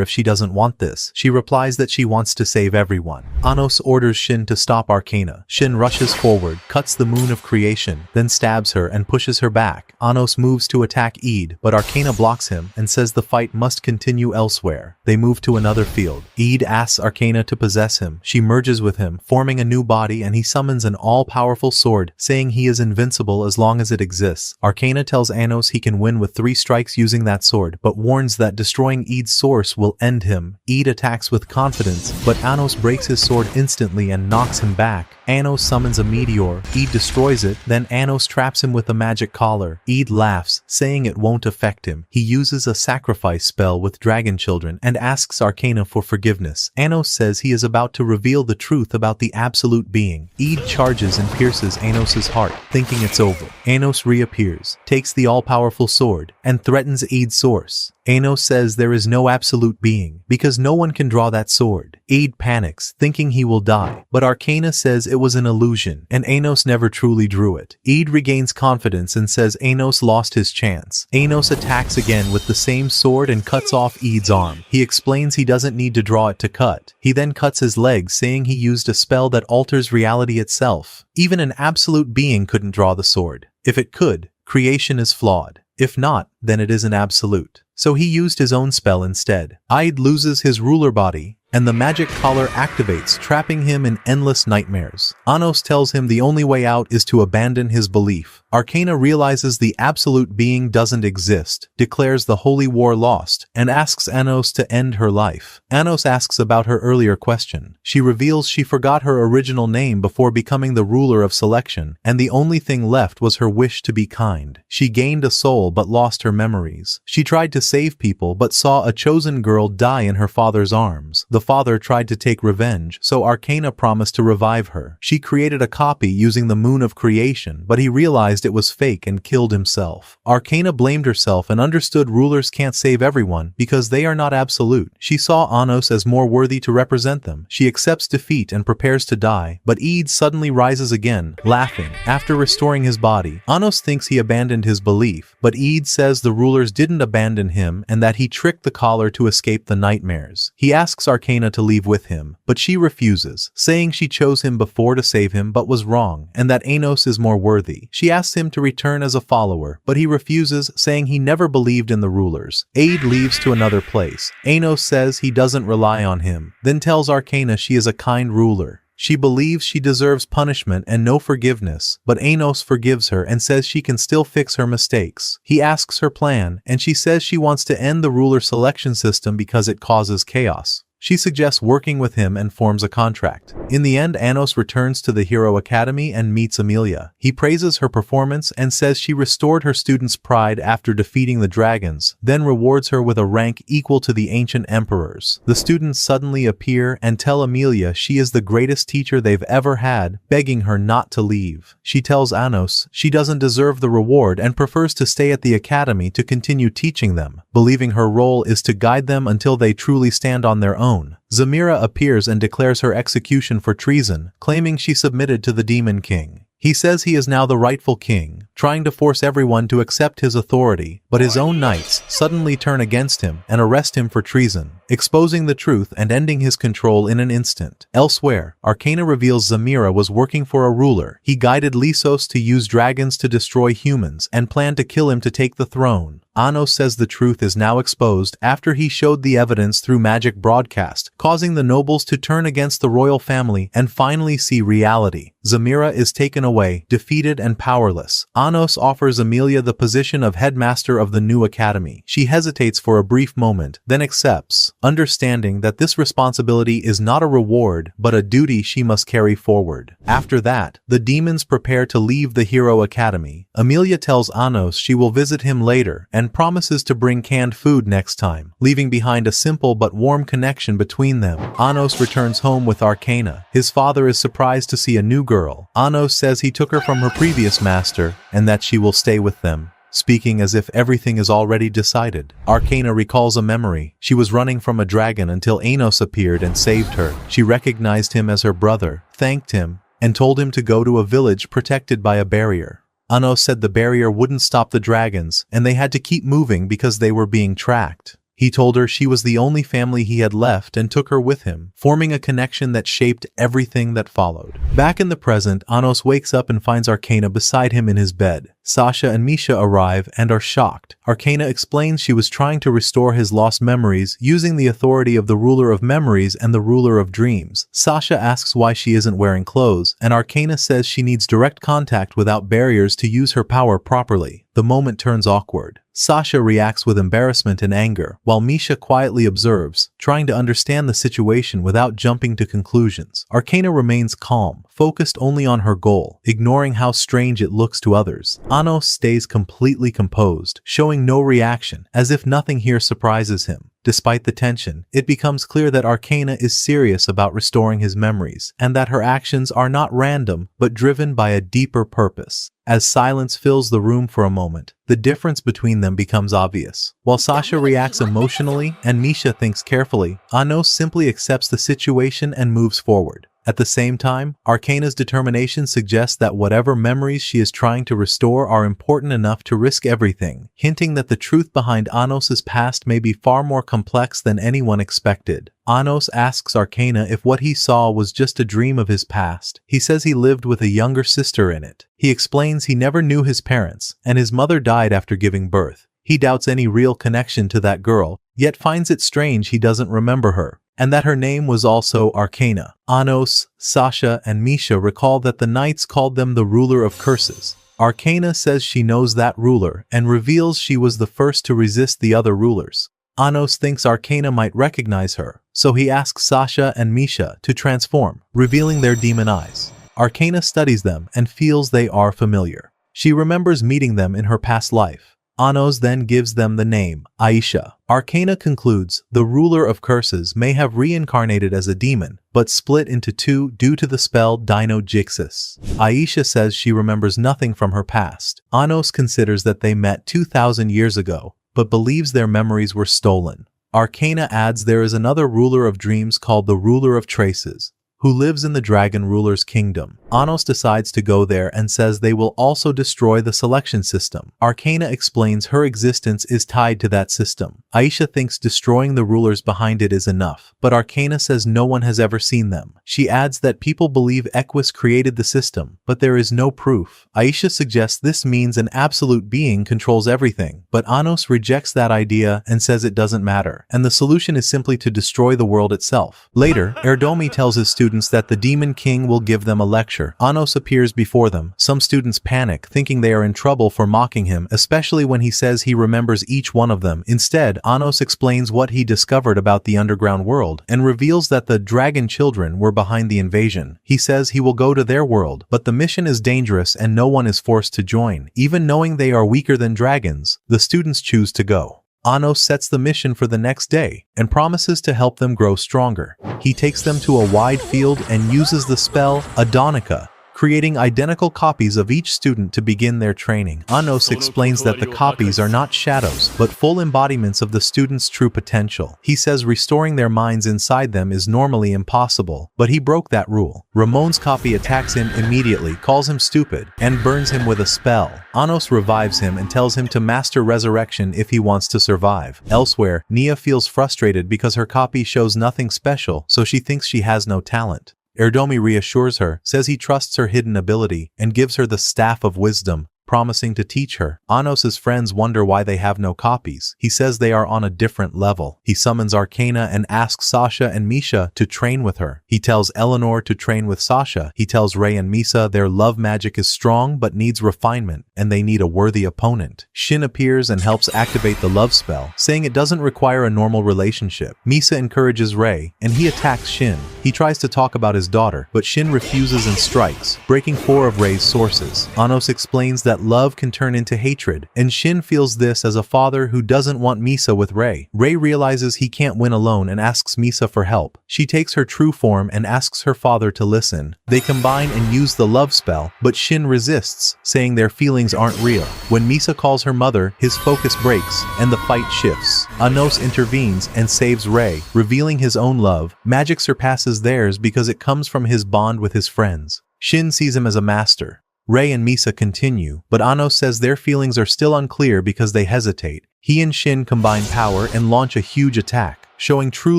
if she doesn't want this. She replies that she wants to save everyone. Anos orders Shin to stop Arcana. Shin rushes forward, cuts the moon of creation, then stabs her and pushes her back. Anos moves to attack Eid, but Arcana blocks him and says the fight must continue elsewhere. They move to another field. Eid asks Arcana to possess him. She merges with him, forming a new body, and he summons an all-powerful sword, saying he is invincible as long as it exists. Arcana tells Anos he can win with 3 strikes using that sword, but warns that destroying Eid's source will end him. Eid attacks with confidence, but Anos breaks his sword instantly and knocks him back. Anos summons a meteor, Id destroys it, then Anos traps him with a magic collar. Id laughs, saying it won't affect him. He uses a sacrifice spell with dragon children and asks Arcana for forgiveness. Anos says he is about to reveal the truth about the absolute being. Id charges and pierces Anos's heart, thinking it's over. Anos reappears, takes the all-powerful sword, and threatens Id's source. Anos says there is no absolute being, because no one can draw that sword. Id panics, thinking he will die, but Arcana says it was an illusion, and Anos never truly drew it. Id regains confidence and says Anos lost his chance. Anos attacks again with the same sword and cuts off Id's arm. He explains he doesn't need to draw it to cut. He then cuts his leg, saying he used a spell that alters reality itself. Even an absolute being couldn't draw the sword. If it could, creation is flawed. If not, then it isn't absolute. So he used his own spell instead. Id loses his ruler body, and the magic collar activates, trapping him in endless nightmares. Anos tells him the only way out is to abandon his belief. Arcana realizes the absolute being doesn't exist, declares the holy war lost, and asks Anos to end her life. Anos asks about her earlier question. She reveals she forgot her original name before becoming the ruler of selection, and the only thing left was her wish to be kind. She gained a soul but lost her memories. She tried to save people but saw a chosen girl die in her father's arms. The father tried to take revenge, so Arcana promised to revive her. She created a copy using the moon of creation, but he realized it was fake and killed himself. Arcana blamed herself and understood rulers can't save everyone because they are not absolute. She saw Anos as more worthy to represent them. She accepts defeat and prepares to die, but Id suddenly rises again, laughing. After restoring his body, Anos thinks he abandoned his belief, but Id says the rulers didn't abandon him and that he tricked the collar to escape the nightmares. He asks Arcana to leave with him, but she refuses, saying she chose him before to save him but was wrong, and that Anos is more worthy. She asks him to return as a follower, but he refuses, saying he never believed in the rulers. Id leaves to another place. Anos says he doesn't rely on him, then tells Arcana she is a kind ruler. She believes she deserves punishment and no forgiveness, but Anos forgives her and says she can still fix her mistakes. He asks her plan, and she says she wants to end the ruler selection system because it causes chaos. She suggests working with him and forms a contract. In the end, Anos returns to the Hero Academy and meets Amelia. He praises her performance and says she restored her students' pride after defeating the dragons, then rewards her with a rank equal to the ancient emperors. The students suddenly appear and tell Amelia she is the greatest teacher they've ever had, begging her not to leave. She tells Anos she doesn't deserve the reward and prefers to stay at the academy to continue teaching them, believing her role is to guide them until they truly stand on their own. Zamira appears and declares her execution for treason, claiming she submitted to the Demon King. He says he is now the rightful king, trying to force everyone to accept his authority, but his own knights suddenly turn against him and arrest him for treason, exposing the truth and ending his control in an instant. Elsewhere, Arcana reveals Zamira was working for a ruler. He guided Lysos to use dragons to destroy humans and planned to kill him to take the throne. Anos says the truth is now exposed after he showed the evidence through magic broadcast, causing the nobles to turn against the royal family and finally see reality. Zamira is taken away, defeated and powerless. Anos offers Amelia the position of headmaster of the new academy. She hesitates for a brief moment, then accepts, understanding that this responsibility is not a reward but a duty she must carry forward. After that, the demons prepare to leave the Hero Academy. Amelia tells Anos she will visit him later and promises to bring canned food next time, leaving behind a simple but warm connection between them. Anos returns home with Arcana. His father is surprised to see a new girl. Anos says he took her from her previous master and that she will stay with them, speaking as if everything is already decided. Arcana recalls a memory. She was running from a dragon until Anos appeared and saved her. She recognized him as her brother, thanked him, and told him to go to a village protected by a barrier. Anos said the barrier wouldn't stop the dragons, and they had to keep moving because they were being tracked. He told her she was the only family he had left and took her with him, forming a connection that shaped everything that followed. Back in the present, Anos wakes up and finds Arcana beside him in his bed. Sasha and Misha arrive and are shocked. Arcana explains she was trying to restore his lost memories using the authority of the ruler of memories and the ruler of dreams. Sasha asks why she isn't wearing clothes, and Arcana says she needs direct contact without barriers to use her power properly. The moment turns awkward. Sasha reacts with embarrassment and anger, while Misha quietly observes, trying to understand the situation without jumping to conclusions. Arcana remains calm, focused only on her goal, ignoring how strange it looks to others. Anos stays completely composed, showing no reaction, as if nothing here surprises him. Despite the tension, it becomes clear that Arcana is serious about restoring his memories, and that her actions are not random, but driven by a deeper purpose. As silence fills the room for a moment, the difference between them becomes obvious. While Sasha reacts emotionally and Misha thinks carefully, Anos simply accepts the situation and moves forward. At the same time, Arcana's determination suggests that whatever memories she is trying to restore are important enough to risk everything, hinting that the truth behind Anos's past may be far more complex than anyone expected. Anos asks Arcana if what he saw was just a dream of his past. He says he lived with a younger sister in it. He explains he never knew his parents, and his mother died after giving birth. He doubts any real connection to that girl, yet finds it strange he doesn't remember her, and that her name was also Arcana. Anos, Sasha, and Misha recall that the knights called them the ruler of curses. Arcana says she knows that ruler and reveals she was the first to resist the other rulers. Anos thinks Arcana might recognize her, so he asks Sasha and Misha to transform, revealing their demon eyes. Arcana studies them and feels they are familiar. She remembers meeting them in her past life. Anos then gives them the name, Aisha. Arcana concludes the ruler of curses may have reincarnated as a demon, but split into two due to the spell Dino Jixis. Aisha says she remembers nothing from her past. Anos considers that they met 2,000 years ago, but believes their memories were stolen. Arcana adds there is another ruler of dreams called the ruler of traces, who lives in the dragon ruler's kingdom. Anos decides to go there and says they will also destroy the selection system. Arcana explains her existence is tied to that system. Aisha thinks destroying the rulers behind it is enough, but Arcana says no one has ever seen them. She adds that people believe Equus created the system, but there is no proof. Aisha suggests this means an absolute being controls everything, but Anos rejects that idea and says it doesn't matter, and the solution is simply to destroy the world itself. Later, Erdomi tells his students that the Demon King will give them a lecture. Anos appears before them. Some students panic, thinking they are in trouble for mocking him, especially when he says he remembers each one of them. Instead, Anos explains what he discovered about the underground world, and reveals that the dragon children were behind the invasion. He says he will go to their world, but the mission is dangerous and no one is forced to join. Even knowing they are weaker than dragons, the students choose to go. Anos sets the mission for the next day and promises to help them grow stronger. He takes them to a wide field and uses the spell Adonica, creating identical copies of each student to begin their training. Anos explains that the copies are not shadows, but full embodiments of the students' true potential. He says restoring their minds inside them is normally impossible, but he broke that rule. Ramon's copy attacks him immediately, calls him stupid, and burns him with a spell. Anos revives him and tells him to master resurrection if he wants to survive. Elsewhere, Nia feels frustrated because her copy shows nothing special, so she thinks she has no talent. Erdomi reassures her, says he trusts her hidden ability, and gives her the Staff of Wisdom, promising to teach her. Anos's friends wonder why they have no copies. He says they are on a different level. He summons Arcana and asks Sasha and Misha to train with her. He tells Eleanor to train with Sasha. He tells Rei and Misha their love magic is strong but needs refinement, and they need a worthy opponent. Shin appears and helps activate the love spell, saying it doesn't require a normal relationship. Misha encourages Rei, and he attacks Shin. He tries to talk about his daughter, but Shin refuses and strikes, breaking 4 of Rei's sources. Anos explains that love can turn into hatred, and Shin feels this as a father who doesn't want Misha with Rei. Rei realizes he can't win alone and asks Misha for help. She takes her true form and asks her father to listen. They combine and use the love spell, but Shin resists, saying their feelings aren't real. When Misha calls her mother, his focus breaks, and the fight shifts. Anos intervenes and saves Rei, revealing his own love. Magic surpasses theirs because it comes from his bond with his friends. Shin sees him as a master. Rei and Misha continue, but Anos says their feelings are still unclear because they hesitate. He and Shin combine power and launch a huge attack. showing true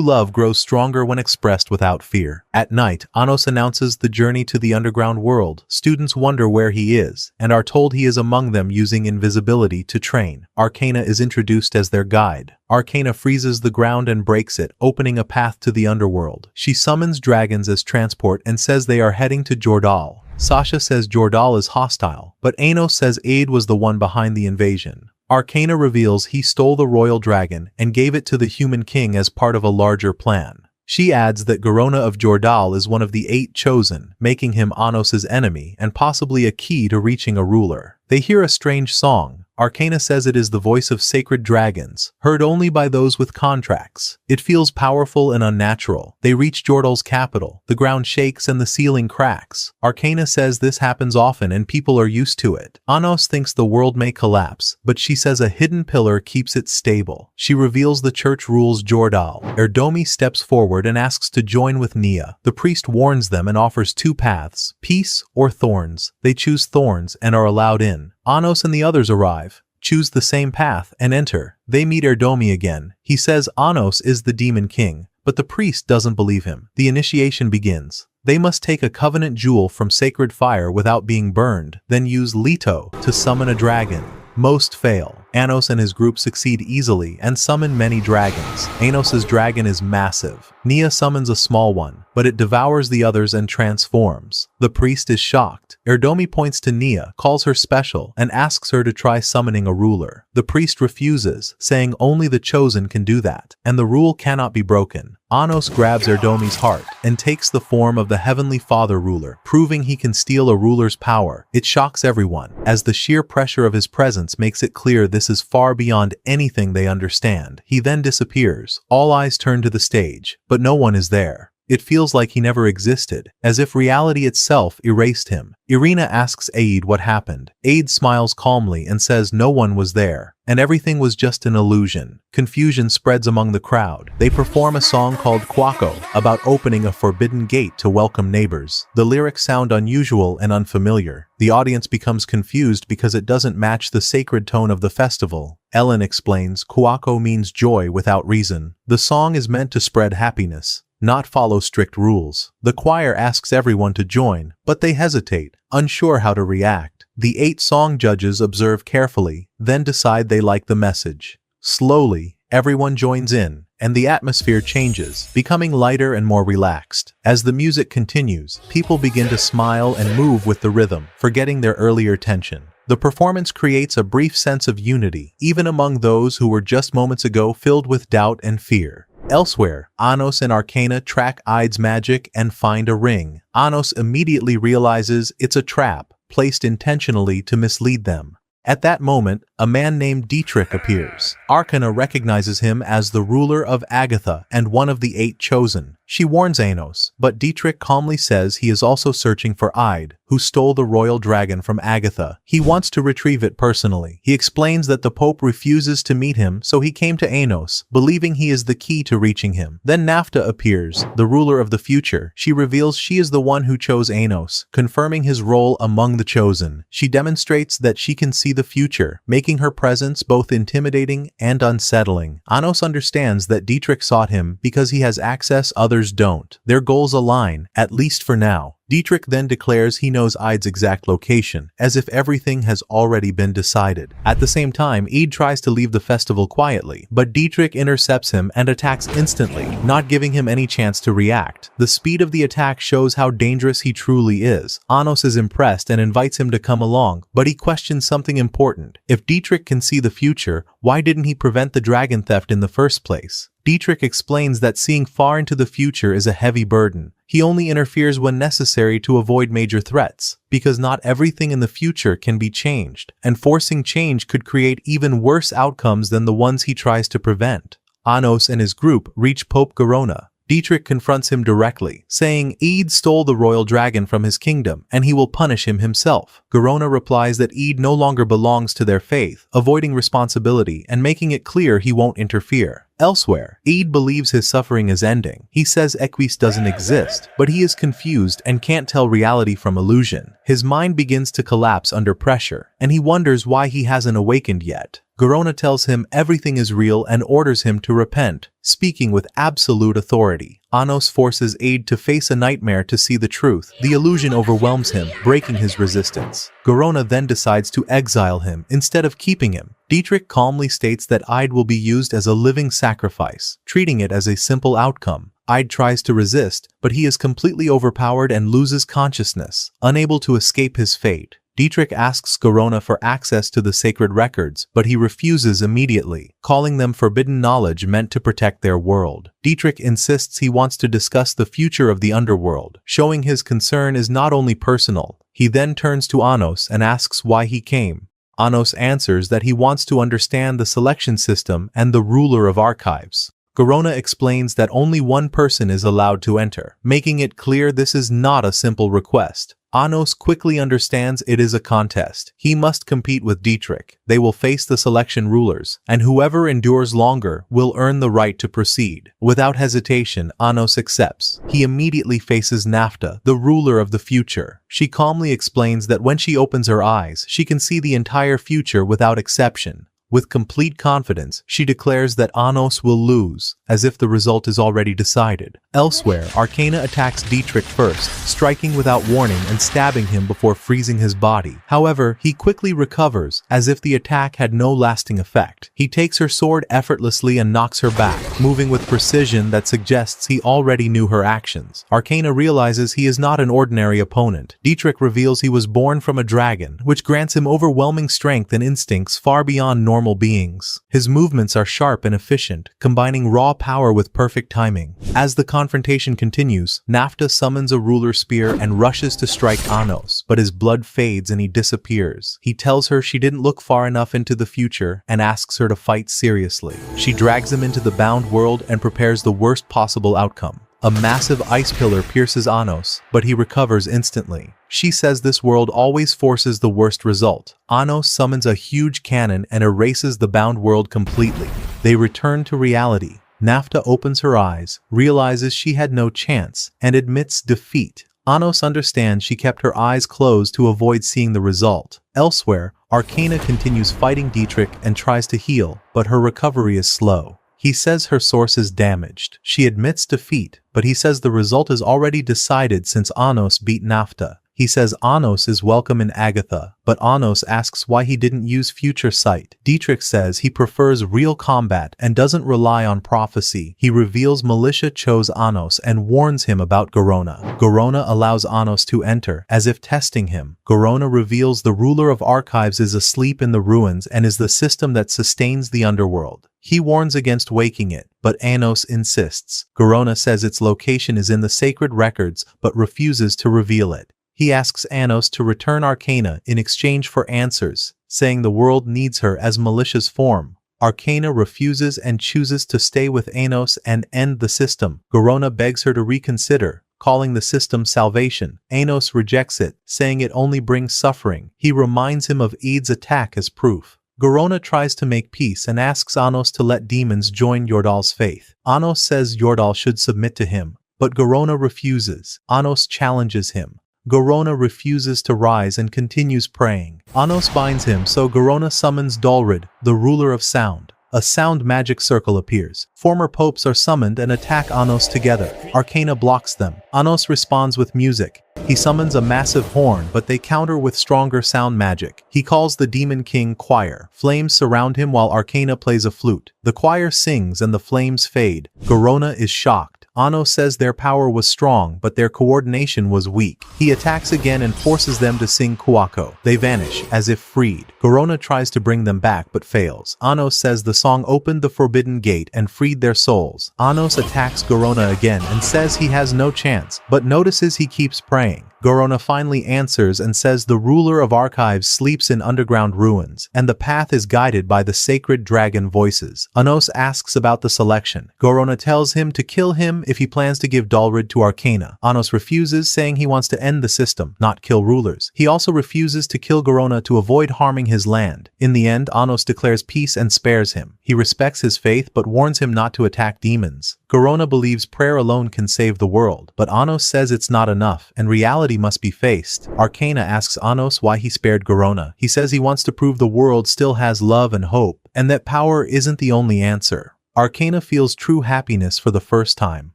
love grows stronger when expressed without fear. At night, Anos announces the journey to the underground world. Students wonder where he is, and are told he is among them using invisibility to train. Arcana is introduced as their guide. Arcana freezes the ground and breaks it, opening a path to the underworld. She summons dragons as transport and says they are heading to Jordal. Sasha says Jordal is hostile, but Anos says Aid was the one behind the invasion. Arcana reveals he stole the royal dragon and gave it to the human king as part of a larger plan. She adds that Garona of Jordal is one of the 8 chosen, making him Anos's enemy and possibly a key to reaching a ruler. They hear a strange song. Arcana says it is the voice of sacred dragons, heard only by those with contracts. It feels powerful and unnatural. They reach Jordal's capital. The ground shakes and the ceiling cracks. Arcana says this happens often and people are used to it. Anos thinks the world may collapse, but she says a hidden pillar keeps it stable. She reveals the church rules Jordal. Erdomi steps forward and asks to join with Nia. The priest warns them and offers 2 paths, peace or thorns. They choose thorns and are allowed in. Anos and the others arrive, choose the same path, and enter. They meet Erdomi again. He says Anos is the demon king, but the priest doesn't believe him. The initiation begins. They must take a covenant jewel from sacred fire without being burned, then use Leto to summon a dragon. Most fail. Anos and his group succeed easily and summon many dragons. Anos's dragon is massive. Nia summons a small one, but it devours the others and transforms. The priest is shocked. Erdomi points to Nia, calls her special, and asks her to try summoning a ruler. The priest refuses, saying only the chosen can do that, and the rule cannot be broken. Anos grabs Erdomi's heart and takes the form of the Heavenly Father ruler, proving he can steal a ruler's power. It shocks everyone, as the sheer pressure of his presence makes it clear this is far beyond anything they understand. He then disappears. All eyes turn to the stage, but no one is there. It feels like he never existed, as if reality itself erased him. Irina asks Aid what happened. Aid smiles calmly and says no one was there, and everything was just an illusion. Confusion spreads among the crowd. They perform a song called Kwako, about opening a forbidden gate to welcome neighbors. The lyrics sound unusual and unfamiliar. The audience becomes confused because it doesn't match the sacred tone of the festival. Ellen explains Kwako means joy without reason. The song is meant to spread happiness, not follow strict rules. The choir asks everyone to join, but they hesitate, unsure how to react. The 8 song judges observe carefully, then decide they like the message. Slowly, everyone joins in, and the atmosphere changes, becoming lighter and more relaxed. As the music continues, people begin to smile and move with the rhythm, forgetting their earlier tension. The performance creates a brief sense of unity, even among those who were just moments ago filled with doubt and fear. Elsewhere, Anos and Arcana track Aid's magic and find a ring. Anos immediately realizes it's a trap, placed intentionally to mislead them. At that moment, a man named Dietrich appears. Arcana recognizes him as the ruler of Agatha and one of the 8 chosen. She warns Anos, but Dietrich calmly says he is also searching for Aid, who stole the royal dragon from Agatha. He wants to retrieve it personally. He explains that the Pope refuses to meet him, so he came to Anos, believing he is the key to reaching him. Then Nafta appears, the ruler of the future. She reveals she is the one who chose Anos, confirming his role among the chosen. She demonstrates that she can see the future, making her presence both intimidating and unsettling. Anos understands that Dietrich sought him because he has access others don't. Their goals align, at least for now. Dietrich then declares he knows Aid's exact location, as if everything has already been decided. At the same time, Aid tries to leave the festival quietly, but Dietrich intercepts him and attacks instantly, not giving him any chance to react. The speed of the attack shows how dangerous he truly is. Anos is impressed and invites him to come along, but he questions something important. If Dietrich can see the future, why didn't he prevent the dragon theft in the first place? Dietrich explains that seeing far into the future is a heavy burden. He only interferes when necessary to avoid major threats, because not everything in the future can be changed, and forcing change could create even worse outcomes than the ones he tries to prevent. Anos and his group reach Pope Garona. Dietrich confronts him directly, saying Aid stole the royal dragon from his kingdom, and he will punish him himself. Garona replies that Aid no longer belongs to their faith, avoiding responsibility and making it clear he won't interfere. Elsewhere, Aid believes his suffering is ending. He says Equus doesn't exist, but he is confused and can't tell reality from illusion. His mind begins to collapse under pressure, and he wonders why he hasn't awakened yet. Garona tells him everything is real and orders him to repent, speaking with absolute authority. Anos forces Aide to face a nightmare to see the truth. The illusion overwhelms him, breaking his resistance. Garona then decides to exile him instead of keeping him. Dietrich calmly states that Aide will be used as a living sacrifice, treating it as a simple outcome. Aide tries to resist, but he is completely overpowered and loses consciousness, unable to escape his fate. Dietrich asks Garona for access to the sacred records, but he refuses immediately, calling them forbidden knowledge meant to protect their world. Dietrich insists he wants to discuss the future of the underworld, showing his concern is not only personal. He then turns to Anos and asks why he came. Anos answers that he wants to understand the selection system and the ruler of archives. Garona explains that only one person is allowed to enter, making it clear this is not a simple request. Anos quickly understands it is a contest. He must compete with Dietrich. They will face the selection rulers, and whoever endures longer will earn the right to proceed. Without hesitation, Anos accepts. He immediately faces Nafta, the ruler of the future. She calmly explains that when she opens her eyes, she can see the entire future without exception. With complete confidence, she declares that Anos will lose, as if the result is already decided. Elsewhere, Arcana attacks Dietrich first, striking without warning and stabbing him before freezing his body. However, he quickly recovers, as if the attack had no lasting effect. He takes her sword effortlessly and knocks her back, moving with precision that suggests he already knew her actions. Arcana realizes he is not an ordinary opponent. Dietrich reveals he was born from a dragon, which grants him overwhelming strength and instincts far beyond normal beings. His movements are sharp and efficient, combining raw power with perfect timing. As the confrontation continues, Nafta summons a ruler spear and rushes to strike Anos, but his blood fades and he disappears. He tells her she didn't look far enough into the future and asks her to fight seriously. She drags him into the bound world and prepares the worst possible outcome. A massive ice pillar pierces Anos, but he recovers instantly. She says this world always forces the worst result. Anos summons a huge cannon and erases the bound world completely. They return to reality. Nafta opens her eyes, realizes she had no chance, and admits defeat. Anos understands she kept her eyes closed to avoid seeing the result. Elsewhere, Arcana continues fighting Dietrich and tries to heal, but her recovery is slow. He says her source is damaged. She admits defeat, but he says the result is already decided since Anos beat Nafta. He says Anos is welcome in Agatha, but Anos asks why he didn't use future sight. Dietrich says he prefers real combat and doesn't rely on prophecy. He reveals Militia chose Anos and warns him about Garona. Garona allows Anos to enter, as if testing him. Garona reveals the ruler of archives is asleep in the ruins and is the system that sustains the underworld. He warns against waking it, but Anos insists. Garona says its location is in the sacred records, but refuses to reveal it. He asks Anos to return Arcana in exchange for answers, saying the world needs her as Militia's form. Arcana refuses and chooses to stay with Anos and end the system. Garona begs her to reconsider, calling the system salvation. Anos rejects it, saying it only brings suffering. He reminds him of Aide's attack as proof. Garona tries to make peace and asks Anos to let demons join Yordal's faith. Anos says Yordal should submit to him, but Garona refuses. Anos challenges him. Garona refuses to rise and continues praying. Anos binds him, so Garona summons Dalrid, the ruler of sound. A sound magic circle appears. Former popes are summoned and attack Anos together. Arcana blocks them. Anos responds with music. He summons a massive horn, but they counter with stronger sound magic. He calls the Demon King choir. Flames surround him while Arcana plays a flute. The choir sings and the flames fade. Garona is shocked. Anos says their power was strong, but their coordination was weak. He attacks again and forces them to sing Kuako. They vanish, as if freed. Garona tries to bring them back, but fails. Anos says the song opened the forbidden gate and freed their souls. Anos attacks Garona again and says he has no chance, but notices he keeps praying. Garona finally answers and says the ruler of archives sleeps in underground ruins, and the path is guided by the sacred dragon voices. Anos asks about the selection. Garona tells him to kill him if he plans to give Dalrid to Arcana. Anos refuses, saying he wants to end the system, not kill rulers. He also refuses to kill Garona to avoid harming his land. In the end, Anos declares peace and spares him. He respects his faith but warns him not to attack demons. Garona believes prayer alone can save the world, but Anos says it's not enough, and reality must be faced. Arcana asks Anos why he spared Garona. He says he wants to prove the world still has love and hope. and that power isn't the only answer. Arcana feels true happiness for the first time,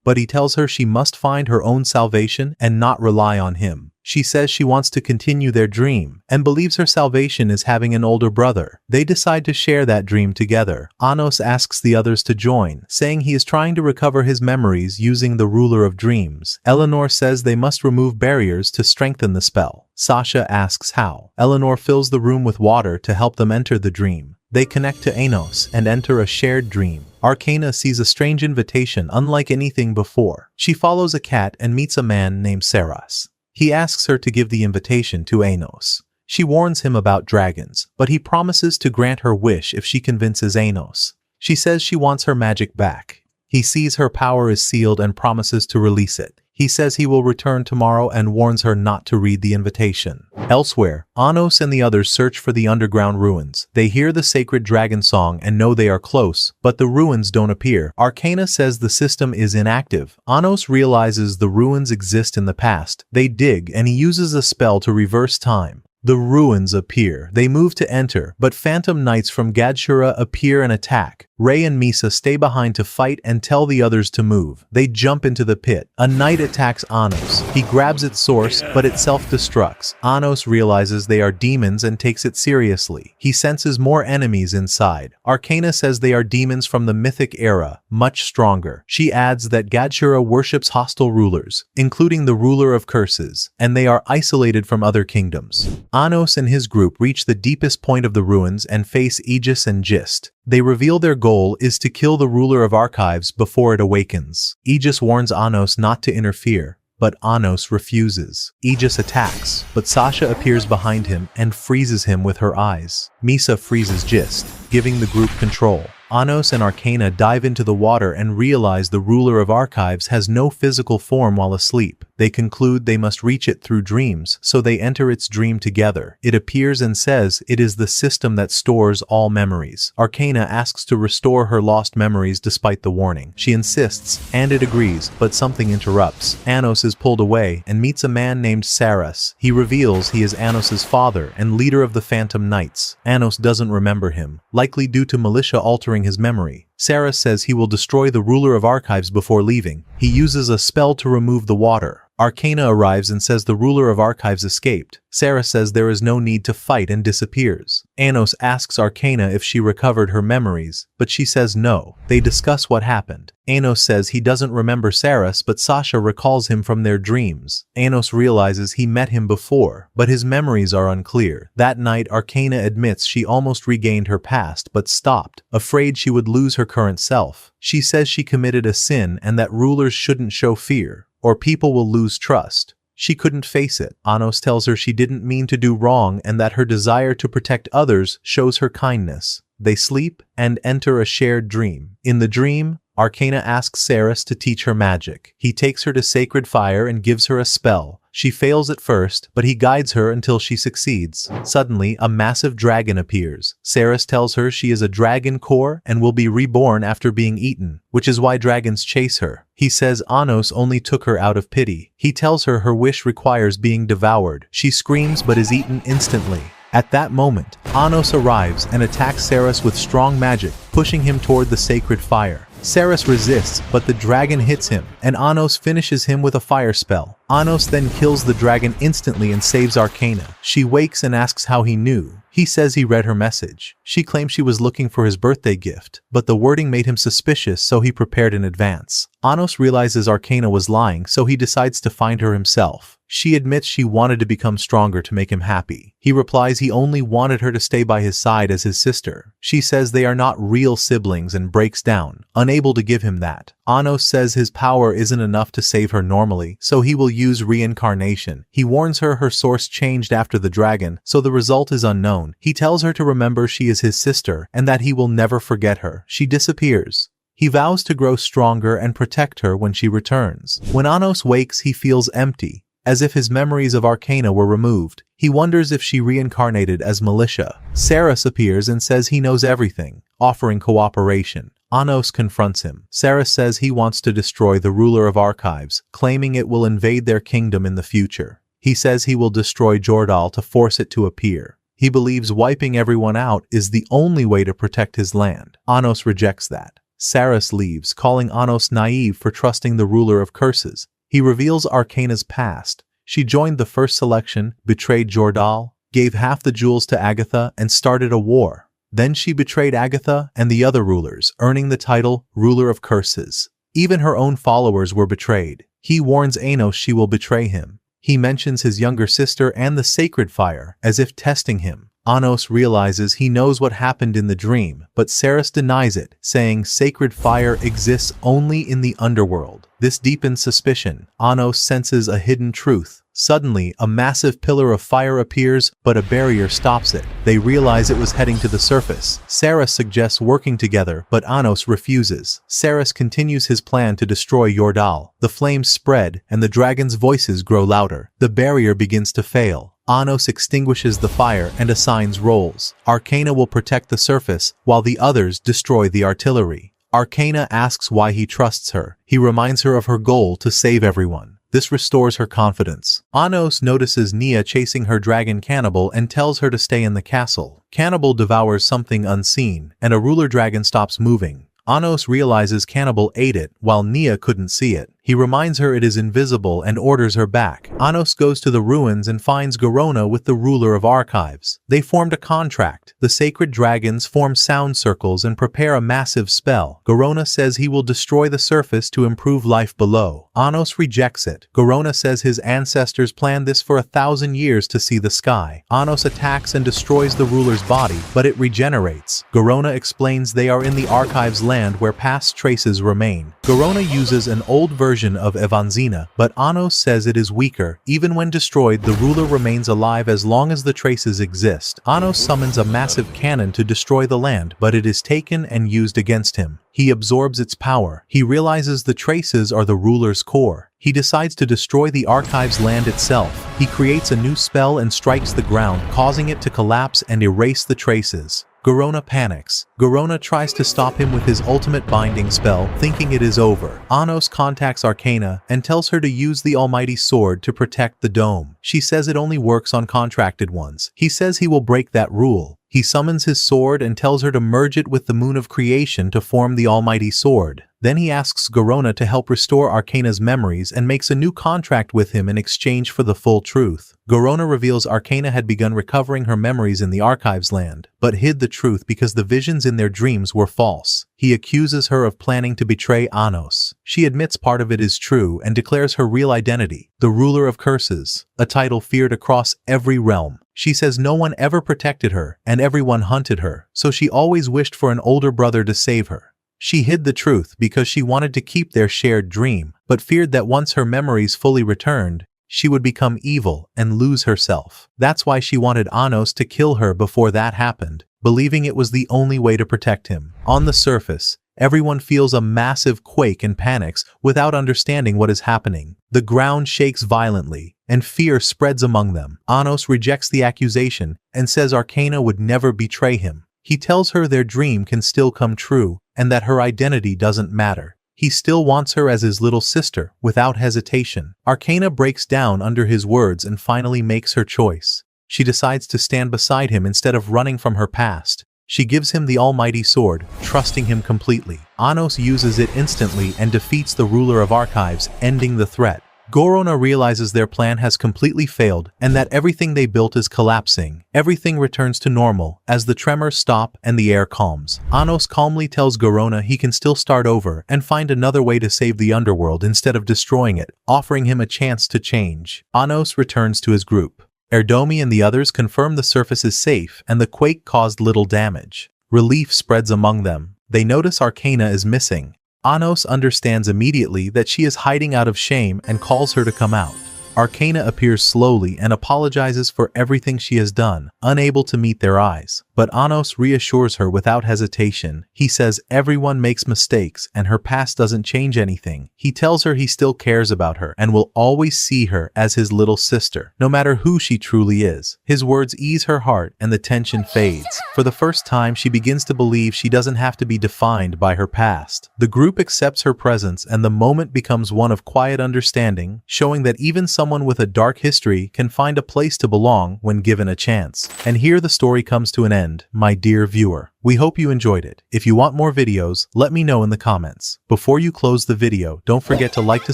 but he tells her she must find her own salvation and not rely on him. She says she wants to continue their dream and believes her salvation is having an older brother. They decide to share that dream together. Anos asks the others to join, saying he is trying to recover his memories using the ruler of dreams. Eleanor says they must remove barriers to strengthen the spell. Sasha asks how. Eleanor fills the room with water to help them enter the dream. They connect to Anos and enter a shared dream. Arcana sees a strange invitation unlike anything before. She follows a cat and meets a man named Saras. He asks her to give the invitation to Anos. She warns him about dragons, but he promises to grant her wish if she convinces Anos. She says she wants her magic back. He sees her power is sealed and promises to release it. He says he will return tomorrow and warns her not to read the invitation. Elsewhere, Anos and the others search for the underground ruins. They hear the sacred dragon song and know they are close, but the ruins don't appear. Arcana says the system is inactive. Anos realizes the ruins exist in the past. They dig and he uses a spell to reverse time. The ruins appear. They move to enter, but phantom knights from Gadshura appear and attack. Rei and Misha stay behind to fight and tell the others to move. They jump into the pit. A knight attacks Anos. He grabs its source, but it self-destructs. Anos realizes they are demons and takes it seriously. He senses more enemies inside. Arcana says they are demons from the mythic era, much stronger. She adds that Gadshura worships hostile rulers, including the ruler of curses, and they are isolated from other kingdoms. Anos and his group reach the deepest point of the ruins and face Aegis and Gist. They reveal their goal is to kill the ruler of archives before it awakens. Aegis warns Anos not to interfere, but Anos refuses. Aegis attacks, but Sasha appears behind him and freezes him with her eyes. Misha freezes Gist, giving the group control. Anos and Arcana dive into the water and realize the ruler of archives has no physical form while asleep. They conclude they must reach it through dreams, so they enter its dream together. It appears and says it is the system that stores all memories. Arcana asks to restore her lost memories despite the warning. She insists, and it agrees, but something interrupts. Anos is pulled away and meets a man named Saras. He reveals he is Anos's father and leader of the Phantom Knights. Anos doesn't remember him, likely due to militia altering his memory. Saras says he will destroy the ruler of archives before leaving. He uses a spell to remove the water. Arcana arrives and says the ruler of archives escaped. Saras says there is no need to fight and disappears. Anos asks Arcana if she recovered her memories, but she says no. They discuss what happened. Anos says he doesn't remember Saras, but Sasha recalls him from their dreams. Anos realizes he met him before, but his memories are unclear. That night, Arcana admits she almost regained her past, but stopped, afraid she would lose her current self. She says she committed a sin and that rulers shouldn't show fear, or people will lose trust. She couldn't face it. Anos tells her she didn't mean to do wrong and that her desire to protect others shows her kindness. They sleep and enter a shared dream. In the dream, Arcana asks Saras to teach her magic. He takes her to sacred fire and gives her a spell. She fails at first, but he guides her until she succeeds. Suddenly, a massive dragon appears. Saras tells her she is a dragon core and will be reborn after being eaten, which is why dragons chase her. He says Anos only took her out of pity. He tells her her wish requires being devoured. She screams but is eaten instantly. At that moment, Anos arrives and attacks Saras with strong magic, pushing him toward the sacred fire. Saras resists, but the dragon hits him, and Anos finishes him with a fire spell. Anos then kills the dragon instantly and saves Arcana. She wakes and asks how he knew. He says he read her message. She claims she was looking for his birthday gift, but the wording made him suspicious, so he prepared in advance. Anos realizes Arcana was lying, so he decides to find her himself. She admits she wanted to become stronger to make him happy. He replies he only wanted her to stay by his side as his sister. She says they are not real siblings and breaks down, unable to give him that. Anos says his power isn't enough to save her normally, so he will use reincarnation. He warns her her source changed after the dragon, so the result is unknown. He tells her to remember she is his sister and that he will never forget her. She disappears. He vows to grow stronger and protect her when she returns. When Anos wakes, he feels empty, as if his memories of Arcana were removed. He wonders if she reincarnated as Militia. Saras appears and says he knows everything, offering cooperation. Anos confronts him. Saras says he wants to destroy the ruler of archives, claiming it will invade their kingdom in the future. He says he will destroy Jordal to force it to appear. He believes wiping everyone out is the only way to protect his land. Anos rejects that. Saras leaves, calling Anos naive for trusting the ruler of curses. He reveals Arcane's past. She joined the first selection, betrayed Jordal, gave half the jewels to Agatha, and started a war. Then she betrayed Agatha and the other rulers, earning the title Ruler of Curses. Even her own followers were betrayed. He warns Anos she will betray him. He mentions his younger sister and the sacred fire, as if testing him. Anos realizes he knows what happened in the dream, but Saras denies it, saying sacred fire exists only in the underworld. This deepens suspicion. Anos senses a hidden truth. Suddenly, a massive pillar of fire appears, but a barrier stops it. They realize it was heading to the surface. Saras suggests working together, but Anos refuses. Saras continues his plan to destroy Jordal. The flames spread, and the dragon's voices grow louder. The barrier begins to fail. Anos extinguishes the fire and assigns roles. Arcana will protect the surface, while the others destroy the artillery. Arcana asks why he trusts her. He reminds her of her goal to save everyone. This restores her confidence. Anos notices Nia chasing her dragon Cannibal and tells her to stay in the castle. Cannibal devours something unseen, and a ruler dragon stops moving. Anos realizes Cannibal ate it, while Nia couldn't see it. He reminds her it is invisible and orders her back. Anos goes to the ruins and finds Garona with the ruler of archives. They formed a contract. The sacred dragons form sound circles and prepare a massive spell. Garona says he will destroy the surface to improve life below. Anos rejects it. Garona says his ancestors planned this for 1,000 years to see the sky. Anos attacks and destroys the ruler's body, but it regenerates. Garona explains they are in the archives land where past traces remain. Garona uses an old version of Evanzina, but Anos says it is weaker. Even when destroyed, the ruler remains alive as long as the traces exist. Anos summons a massive cannon to destroy the land, but it is taken and used against him. He absorbs its power. He realizes the traces are the ruler's core. He decides to destroy the archive's land itself. He creates a new spell and strikes the ground, causing it to collapse and erase the traces. Garona panics. Garona tries to stop him with his ultimate binding spell, thinking it is over. Anos contacts Arcana and tells her to use the almighty sword to protect the dome. She says it only works on contracted ones. He says he will break that rule. He summons his sword and tells her to merge it with the moon of creation to form the almighty sword. Then he asks Garona to help restore Arcana's memories and makes a new contract with him in exchange for the full truth. Garona reveals Arcana had begun recovering her memories in the archives land, but hid the truth because the visions in their dreams were false. He accuses her of planning to betray Anos. She admits part of it is true and declares her real identity, the ruler of curses, a title feared across every realm. She says no one ever protected her and everyone hunted her, so she always wished for an older brother to save her. She hid the truth because she wanted to keep their shared dream, but feared that once her memories fully returned, she would become evil and lose herself. That's why she wanted Anos to kill her before that happened, believing it was the only way to protect him. On the surface, everyone feels a massive quake and panics without understanding what is happening. The ground shakes violently, and fear spreads among them. Anos rejects the accusation and says Arcana would never betray him. He tells her their dream can still come true, and that her identity doesn't matter. He still wants her as his little sister, without hesitation. Arcana breaks down under his words and finally makes her choice. She decides to stand beside him instead of running from her past. She gives him the almighty sword, trusting him completely. Anos uses it instantly and defeats the ruler of archives, ending the threat. Garona realizes their plan has completely failed and that everything they built is collapsing. Everything returns to normal as the tremors stop and the air calms. Anos calmly tells Garona he can still start over and find another way to save the underworld instead of destroying it, offering him a chance to change. Anos returns to his group. Erdomi and the others confirm the surface is safe and the quake caused little damage. Relief spreads among them. They notice Arcana is missing. Anos understands immediately that she is hiding out of shame and calls her to come out. Arcana appears slowly and apologizes for everything she has done, unable to meet their eyes. But Anos reassures her without hesitation. He says everyone makes mistakes and her past doesn't change anything. He tells her he still cares about her and will always see her as his little sister, no matter who she truly is. His words ease her heart and the tension fades. For the first time, she begins to believe she doesn't have to be defined by her past. The group accepts her presence and the moment becomes one of quiet understanding, showing that even someone with a dark history can find a place to belong when given a chance. And here the story comes to an end, my dear viewer. We hope you enjoyed it. If you want more videos, let me know in the comments. Before you close the video, don't forget to like to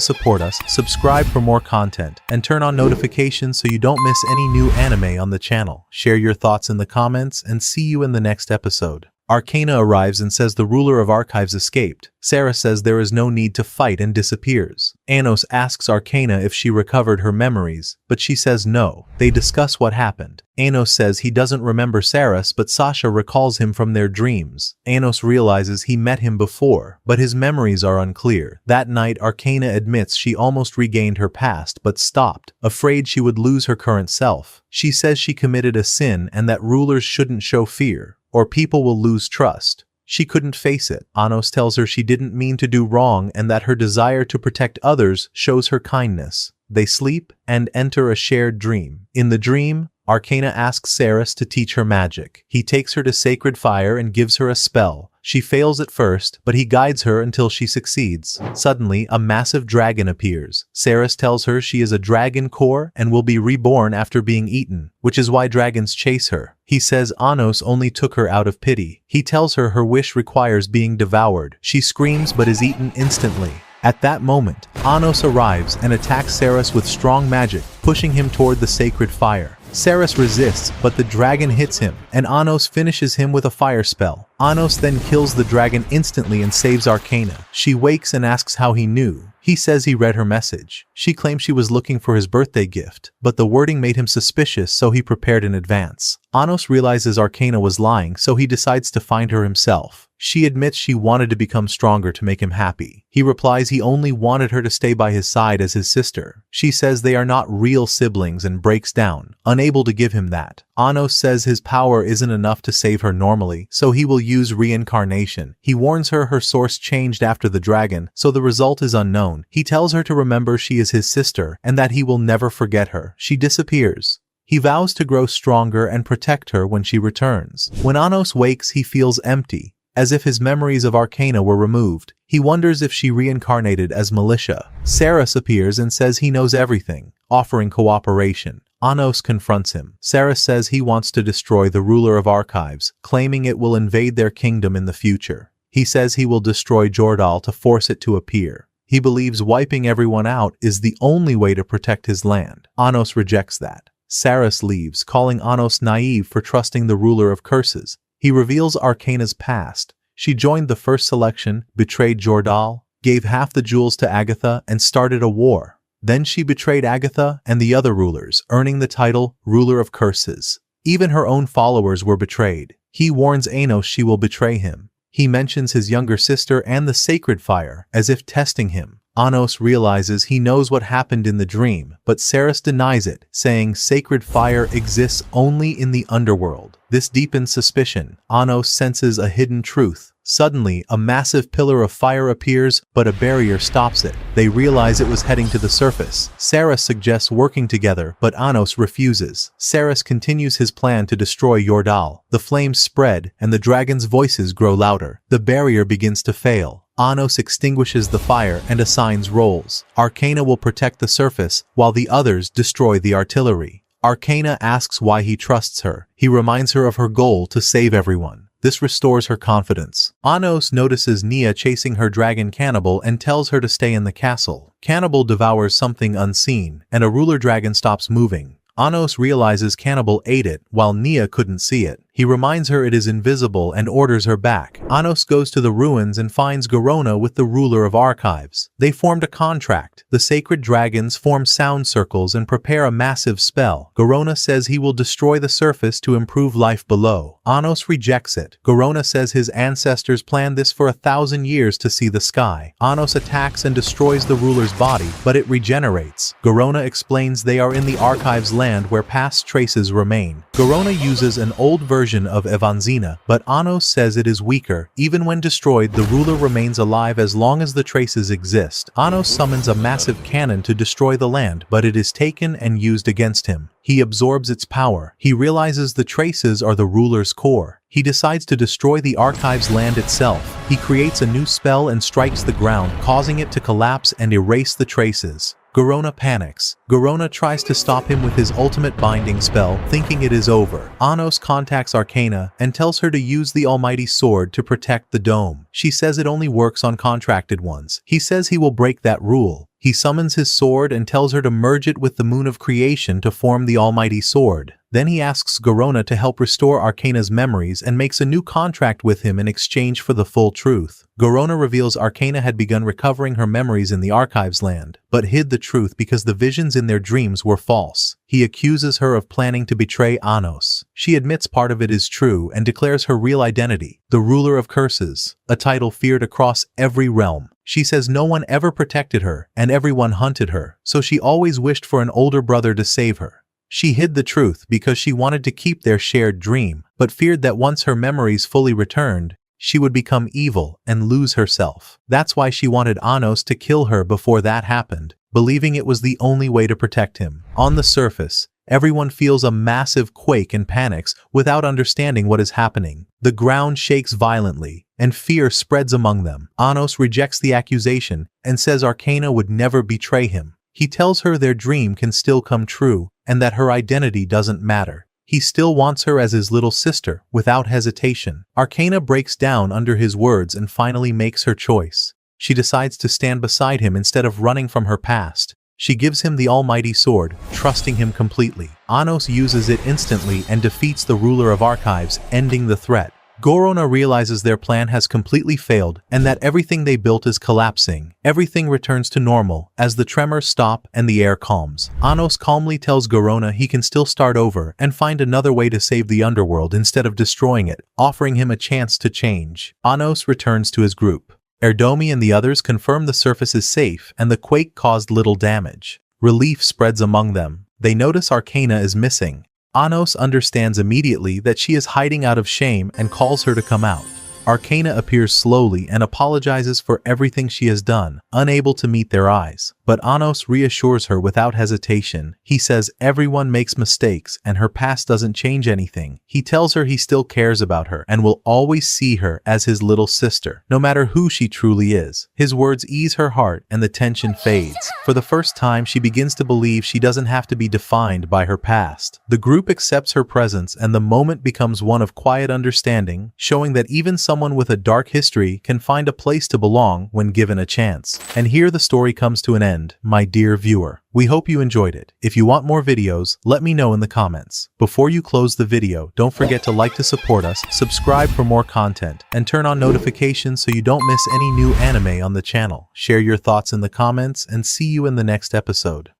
support us, subscribe for more content, and turn on notifications so you don't miss any new anime on the channel. Share your thoughts in the comments and see you in the next episode. Arcana arrives and says the ruler of archives escaped. Sarah says there is no need to fight and disappears. Anos asks Arcana if she recovered her memories, but she says no. They discuss what happened. Anos says he doesn't remember Saras, but Sasha recalls him from their dreams. Anos realizes he met him before, but his memories are unclear. That night, Arcana admits she almost regained her past, but stopped, afraid she would lose her current self. She says she committed a sin and that rulers shouldn't show fear, or people will lose trust. She couldn't face it. Anos tells her she didn't mean to do wrong and that her desire to protect others shows her kindness. They sleep and enter a shared dream. In the dream, Arcana asks Saras to teach her magic. He takes her to sacred fire and gives her a spell. She fails at first, but he guides her until she succeeds. Suddenly, a massive dragon appears. Saras tells her she is a dragon core and will be reborn after being eaten, which is why dragons chase her. He says Anos only took her out of pity. He tells her her wish requires being devoured. She screams but is eaten instantly. At that moment, Anos arrives and attacks Saras with strong magic, pushing him toward the sacred fire. Saras resists, but the dragon hits him, and Anos finishes him with a fire spell. Anos then kills the dragon instantly and saves Arcana. She wakes and asks how he knew. He says he read her message. She claims she was looking for his birthday gift, but the wording made him suspicious, so he prepared in advance. Anos realizes Arcana was lying, so he decides to find her himself. She admits she wanted to become stronger to make him happy. He replies he only wanted her to stay by his side as his sister. She says they are not real siblings and breaks down, unable to give him that. Anos says his power isn't enough to save her normally, so he will use reincarnation. He warns her source changed after the dragon, so the result is unknown. He tells her to remember she is his sister and that he will never forget her. She disappears. He vows to grow stronger and protect her when she returns. When Anos wakes, he feels empty, as if his memories of Arcana were removed. He wonders if she reincarnated as Misha. Saras appears and says he knows everything, offering cooperation. Anos confronts him. Saras says he wants to destroy the ruler of archives, claiming it will invade their kingdom in the future. He says he will destroy Jordal to force it to appear. He believes wiping everyone out is the only way to protect his land. Anos rejects that. Saras leaves, calling Anos naive for trusting the ruler of curses. He reveals Arcana's past. She joined the first selection, betrayed Jordal, gave half the jewels to Agatha, and started a war. Then she betrayed Agatha and the other rulers, earning the title Ruler of Curses. Even her own followers were betrayed. He warns Anos she will betray him. He mentions his younger sister and the sacred fire, as if testing him. Anos realizes he knows what happened in the dream, but Saras denies it, saying sacred fire exists only in the underworld. This deepens suspicion. Anos senses a hidden truth. Suddenly, a massive pillar of fire appears, but a barrier stops it. They realize it was heading to the surface. Saras suggests working together, but Anos refuses. Saras continues his plan to destroy Jordal. The flames spread, and the dragon's voices grow louder. The barrier begins to fail. Anos extinguishes the fire and assigns roles. Arcana will protect the surface, while the others destroy the artillery. Arcana asks why he trusts her. He reminds her of her goal to save everyone. This restores her confidence. Anos notices Nia chasing her dragon Cannibal and tells her to stay in the castle. Cannibal devours something unseen, and a ruler dragon stops moving. Anos realizes Cannibal ate it, while Nia couldn't see it. He reminds her it is invisible and orders her back. Anos goes to the ruins and finds Garona with the ruler of archives. They formed a contract. The sacred dragons form sound circles and prepare a massive spell. Garona says he will destroy the surface to improve life below. Anos rejects it. Garona says his ancestors planned this for 1,000 years to see the sky. Anos attacks and destroys the ruler's body, but it regenerates. Garona explains they are in the archives land where past traces remain. Garona uses an old version version of Evanzina, but Anos says it is weaker. Even when destroyed, the ruler remains alive as long as the traces exist. Anos summons a massive cannon to destroy the land, but it is taken and used against him. He absorbs its power. He realizes the traces are the ruler's core. He decides to destroy the archive's land itself. He creates a new spell and strikes the ground, causing it to collapse and erase the traces. Garona panics. Garona tries to stop him with his ultimate binding spell, thinking it is over. Anos contacts Arcana and tells her to use the almighty sword to protect the dome. She says it only works on contracted ones. He says he will break that rule. He summons his sword and tells her to merge it with the moon of creation to form the almighty sword. Then he asks Garona to help restore Arcana's memories and makes a new contract with him in exchange for the full truth. Garona reveals Arcana had begun recovering her memories in the archives land, but hid the truth because the visions in their dreams were false. He accuses her of planning to betray Anos. She admits part of it is true and declares her real identity, the ruler of curses, a title feared across every realm. She says no one ever protected her and everyone hunted her, so she always wished for an older brother to save her. She hid the truth because she wanted to keep their shared dream, but feared that once her memories fully returned, she would become evil and lose herself. That's why she wanted Anos to kill her before that happened, believing it was the only way to protect him. On the surface, everyone feels a massive quake and panics without understanding what is happening. The ground shakes violently, and fear spreads among them. Anos rejects the accusation and says Arcana would never betray him. He tells her their dream can still come true, and that her identity doesn't matter. He still wants her as his little sister, without hesitation. Arcana breaks down under his words and finally makes her choice. She decides to stand beside him instead of running from her past. She gives him the almighty sword, trusting him completely. Anos uses it instantly and defeats the ruler of archives, ending the threat. Garona realizes their plan has completely failed and that everything they built is collapsing. Everything returns to normal as the tremors stop and the air calms. Anos calmly tells Garona he can still start over and find another way to save the underworld instead of destroying it, offering him a chance to change. Anos returns to his group. Erdomi and the others confirm the surface is safe and the quake caused little damage. Relief spreads among them. They notice Arcana is missing. Anos understands immediately that she is hiding out of shame and calls her to come out. Arcana appears slowly and apologizes for everything she has done, unable to meet their eyes. But Anos reassures her without hesitation. He says everyone makes mistakes and her past doesn't change anything. He tells her he still cares about her and will always see her as his little sister, no matter who she truly is. His words ease her heart and the tension fades. For the first time, she begins to believe she doesn't have to be defined by her past. The group accepts her presence and the moment becomes one of quiet understanding, showing that even someone with a dark history can find a place to belong when given a chance. And here the story comes to an end, my dear viewer. We hope you enjoyed it. If you want more videos, let me know in the comments. Before you close the video, don't forget to like to support us, subscribe for more content, and turn on notifications so you don't miss any new anime on the channel. Share your thoughts in the comments and see you in the next episode.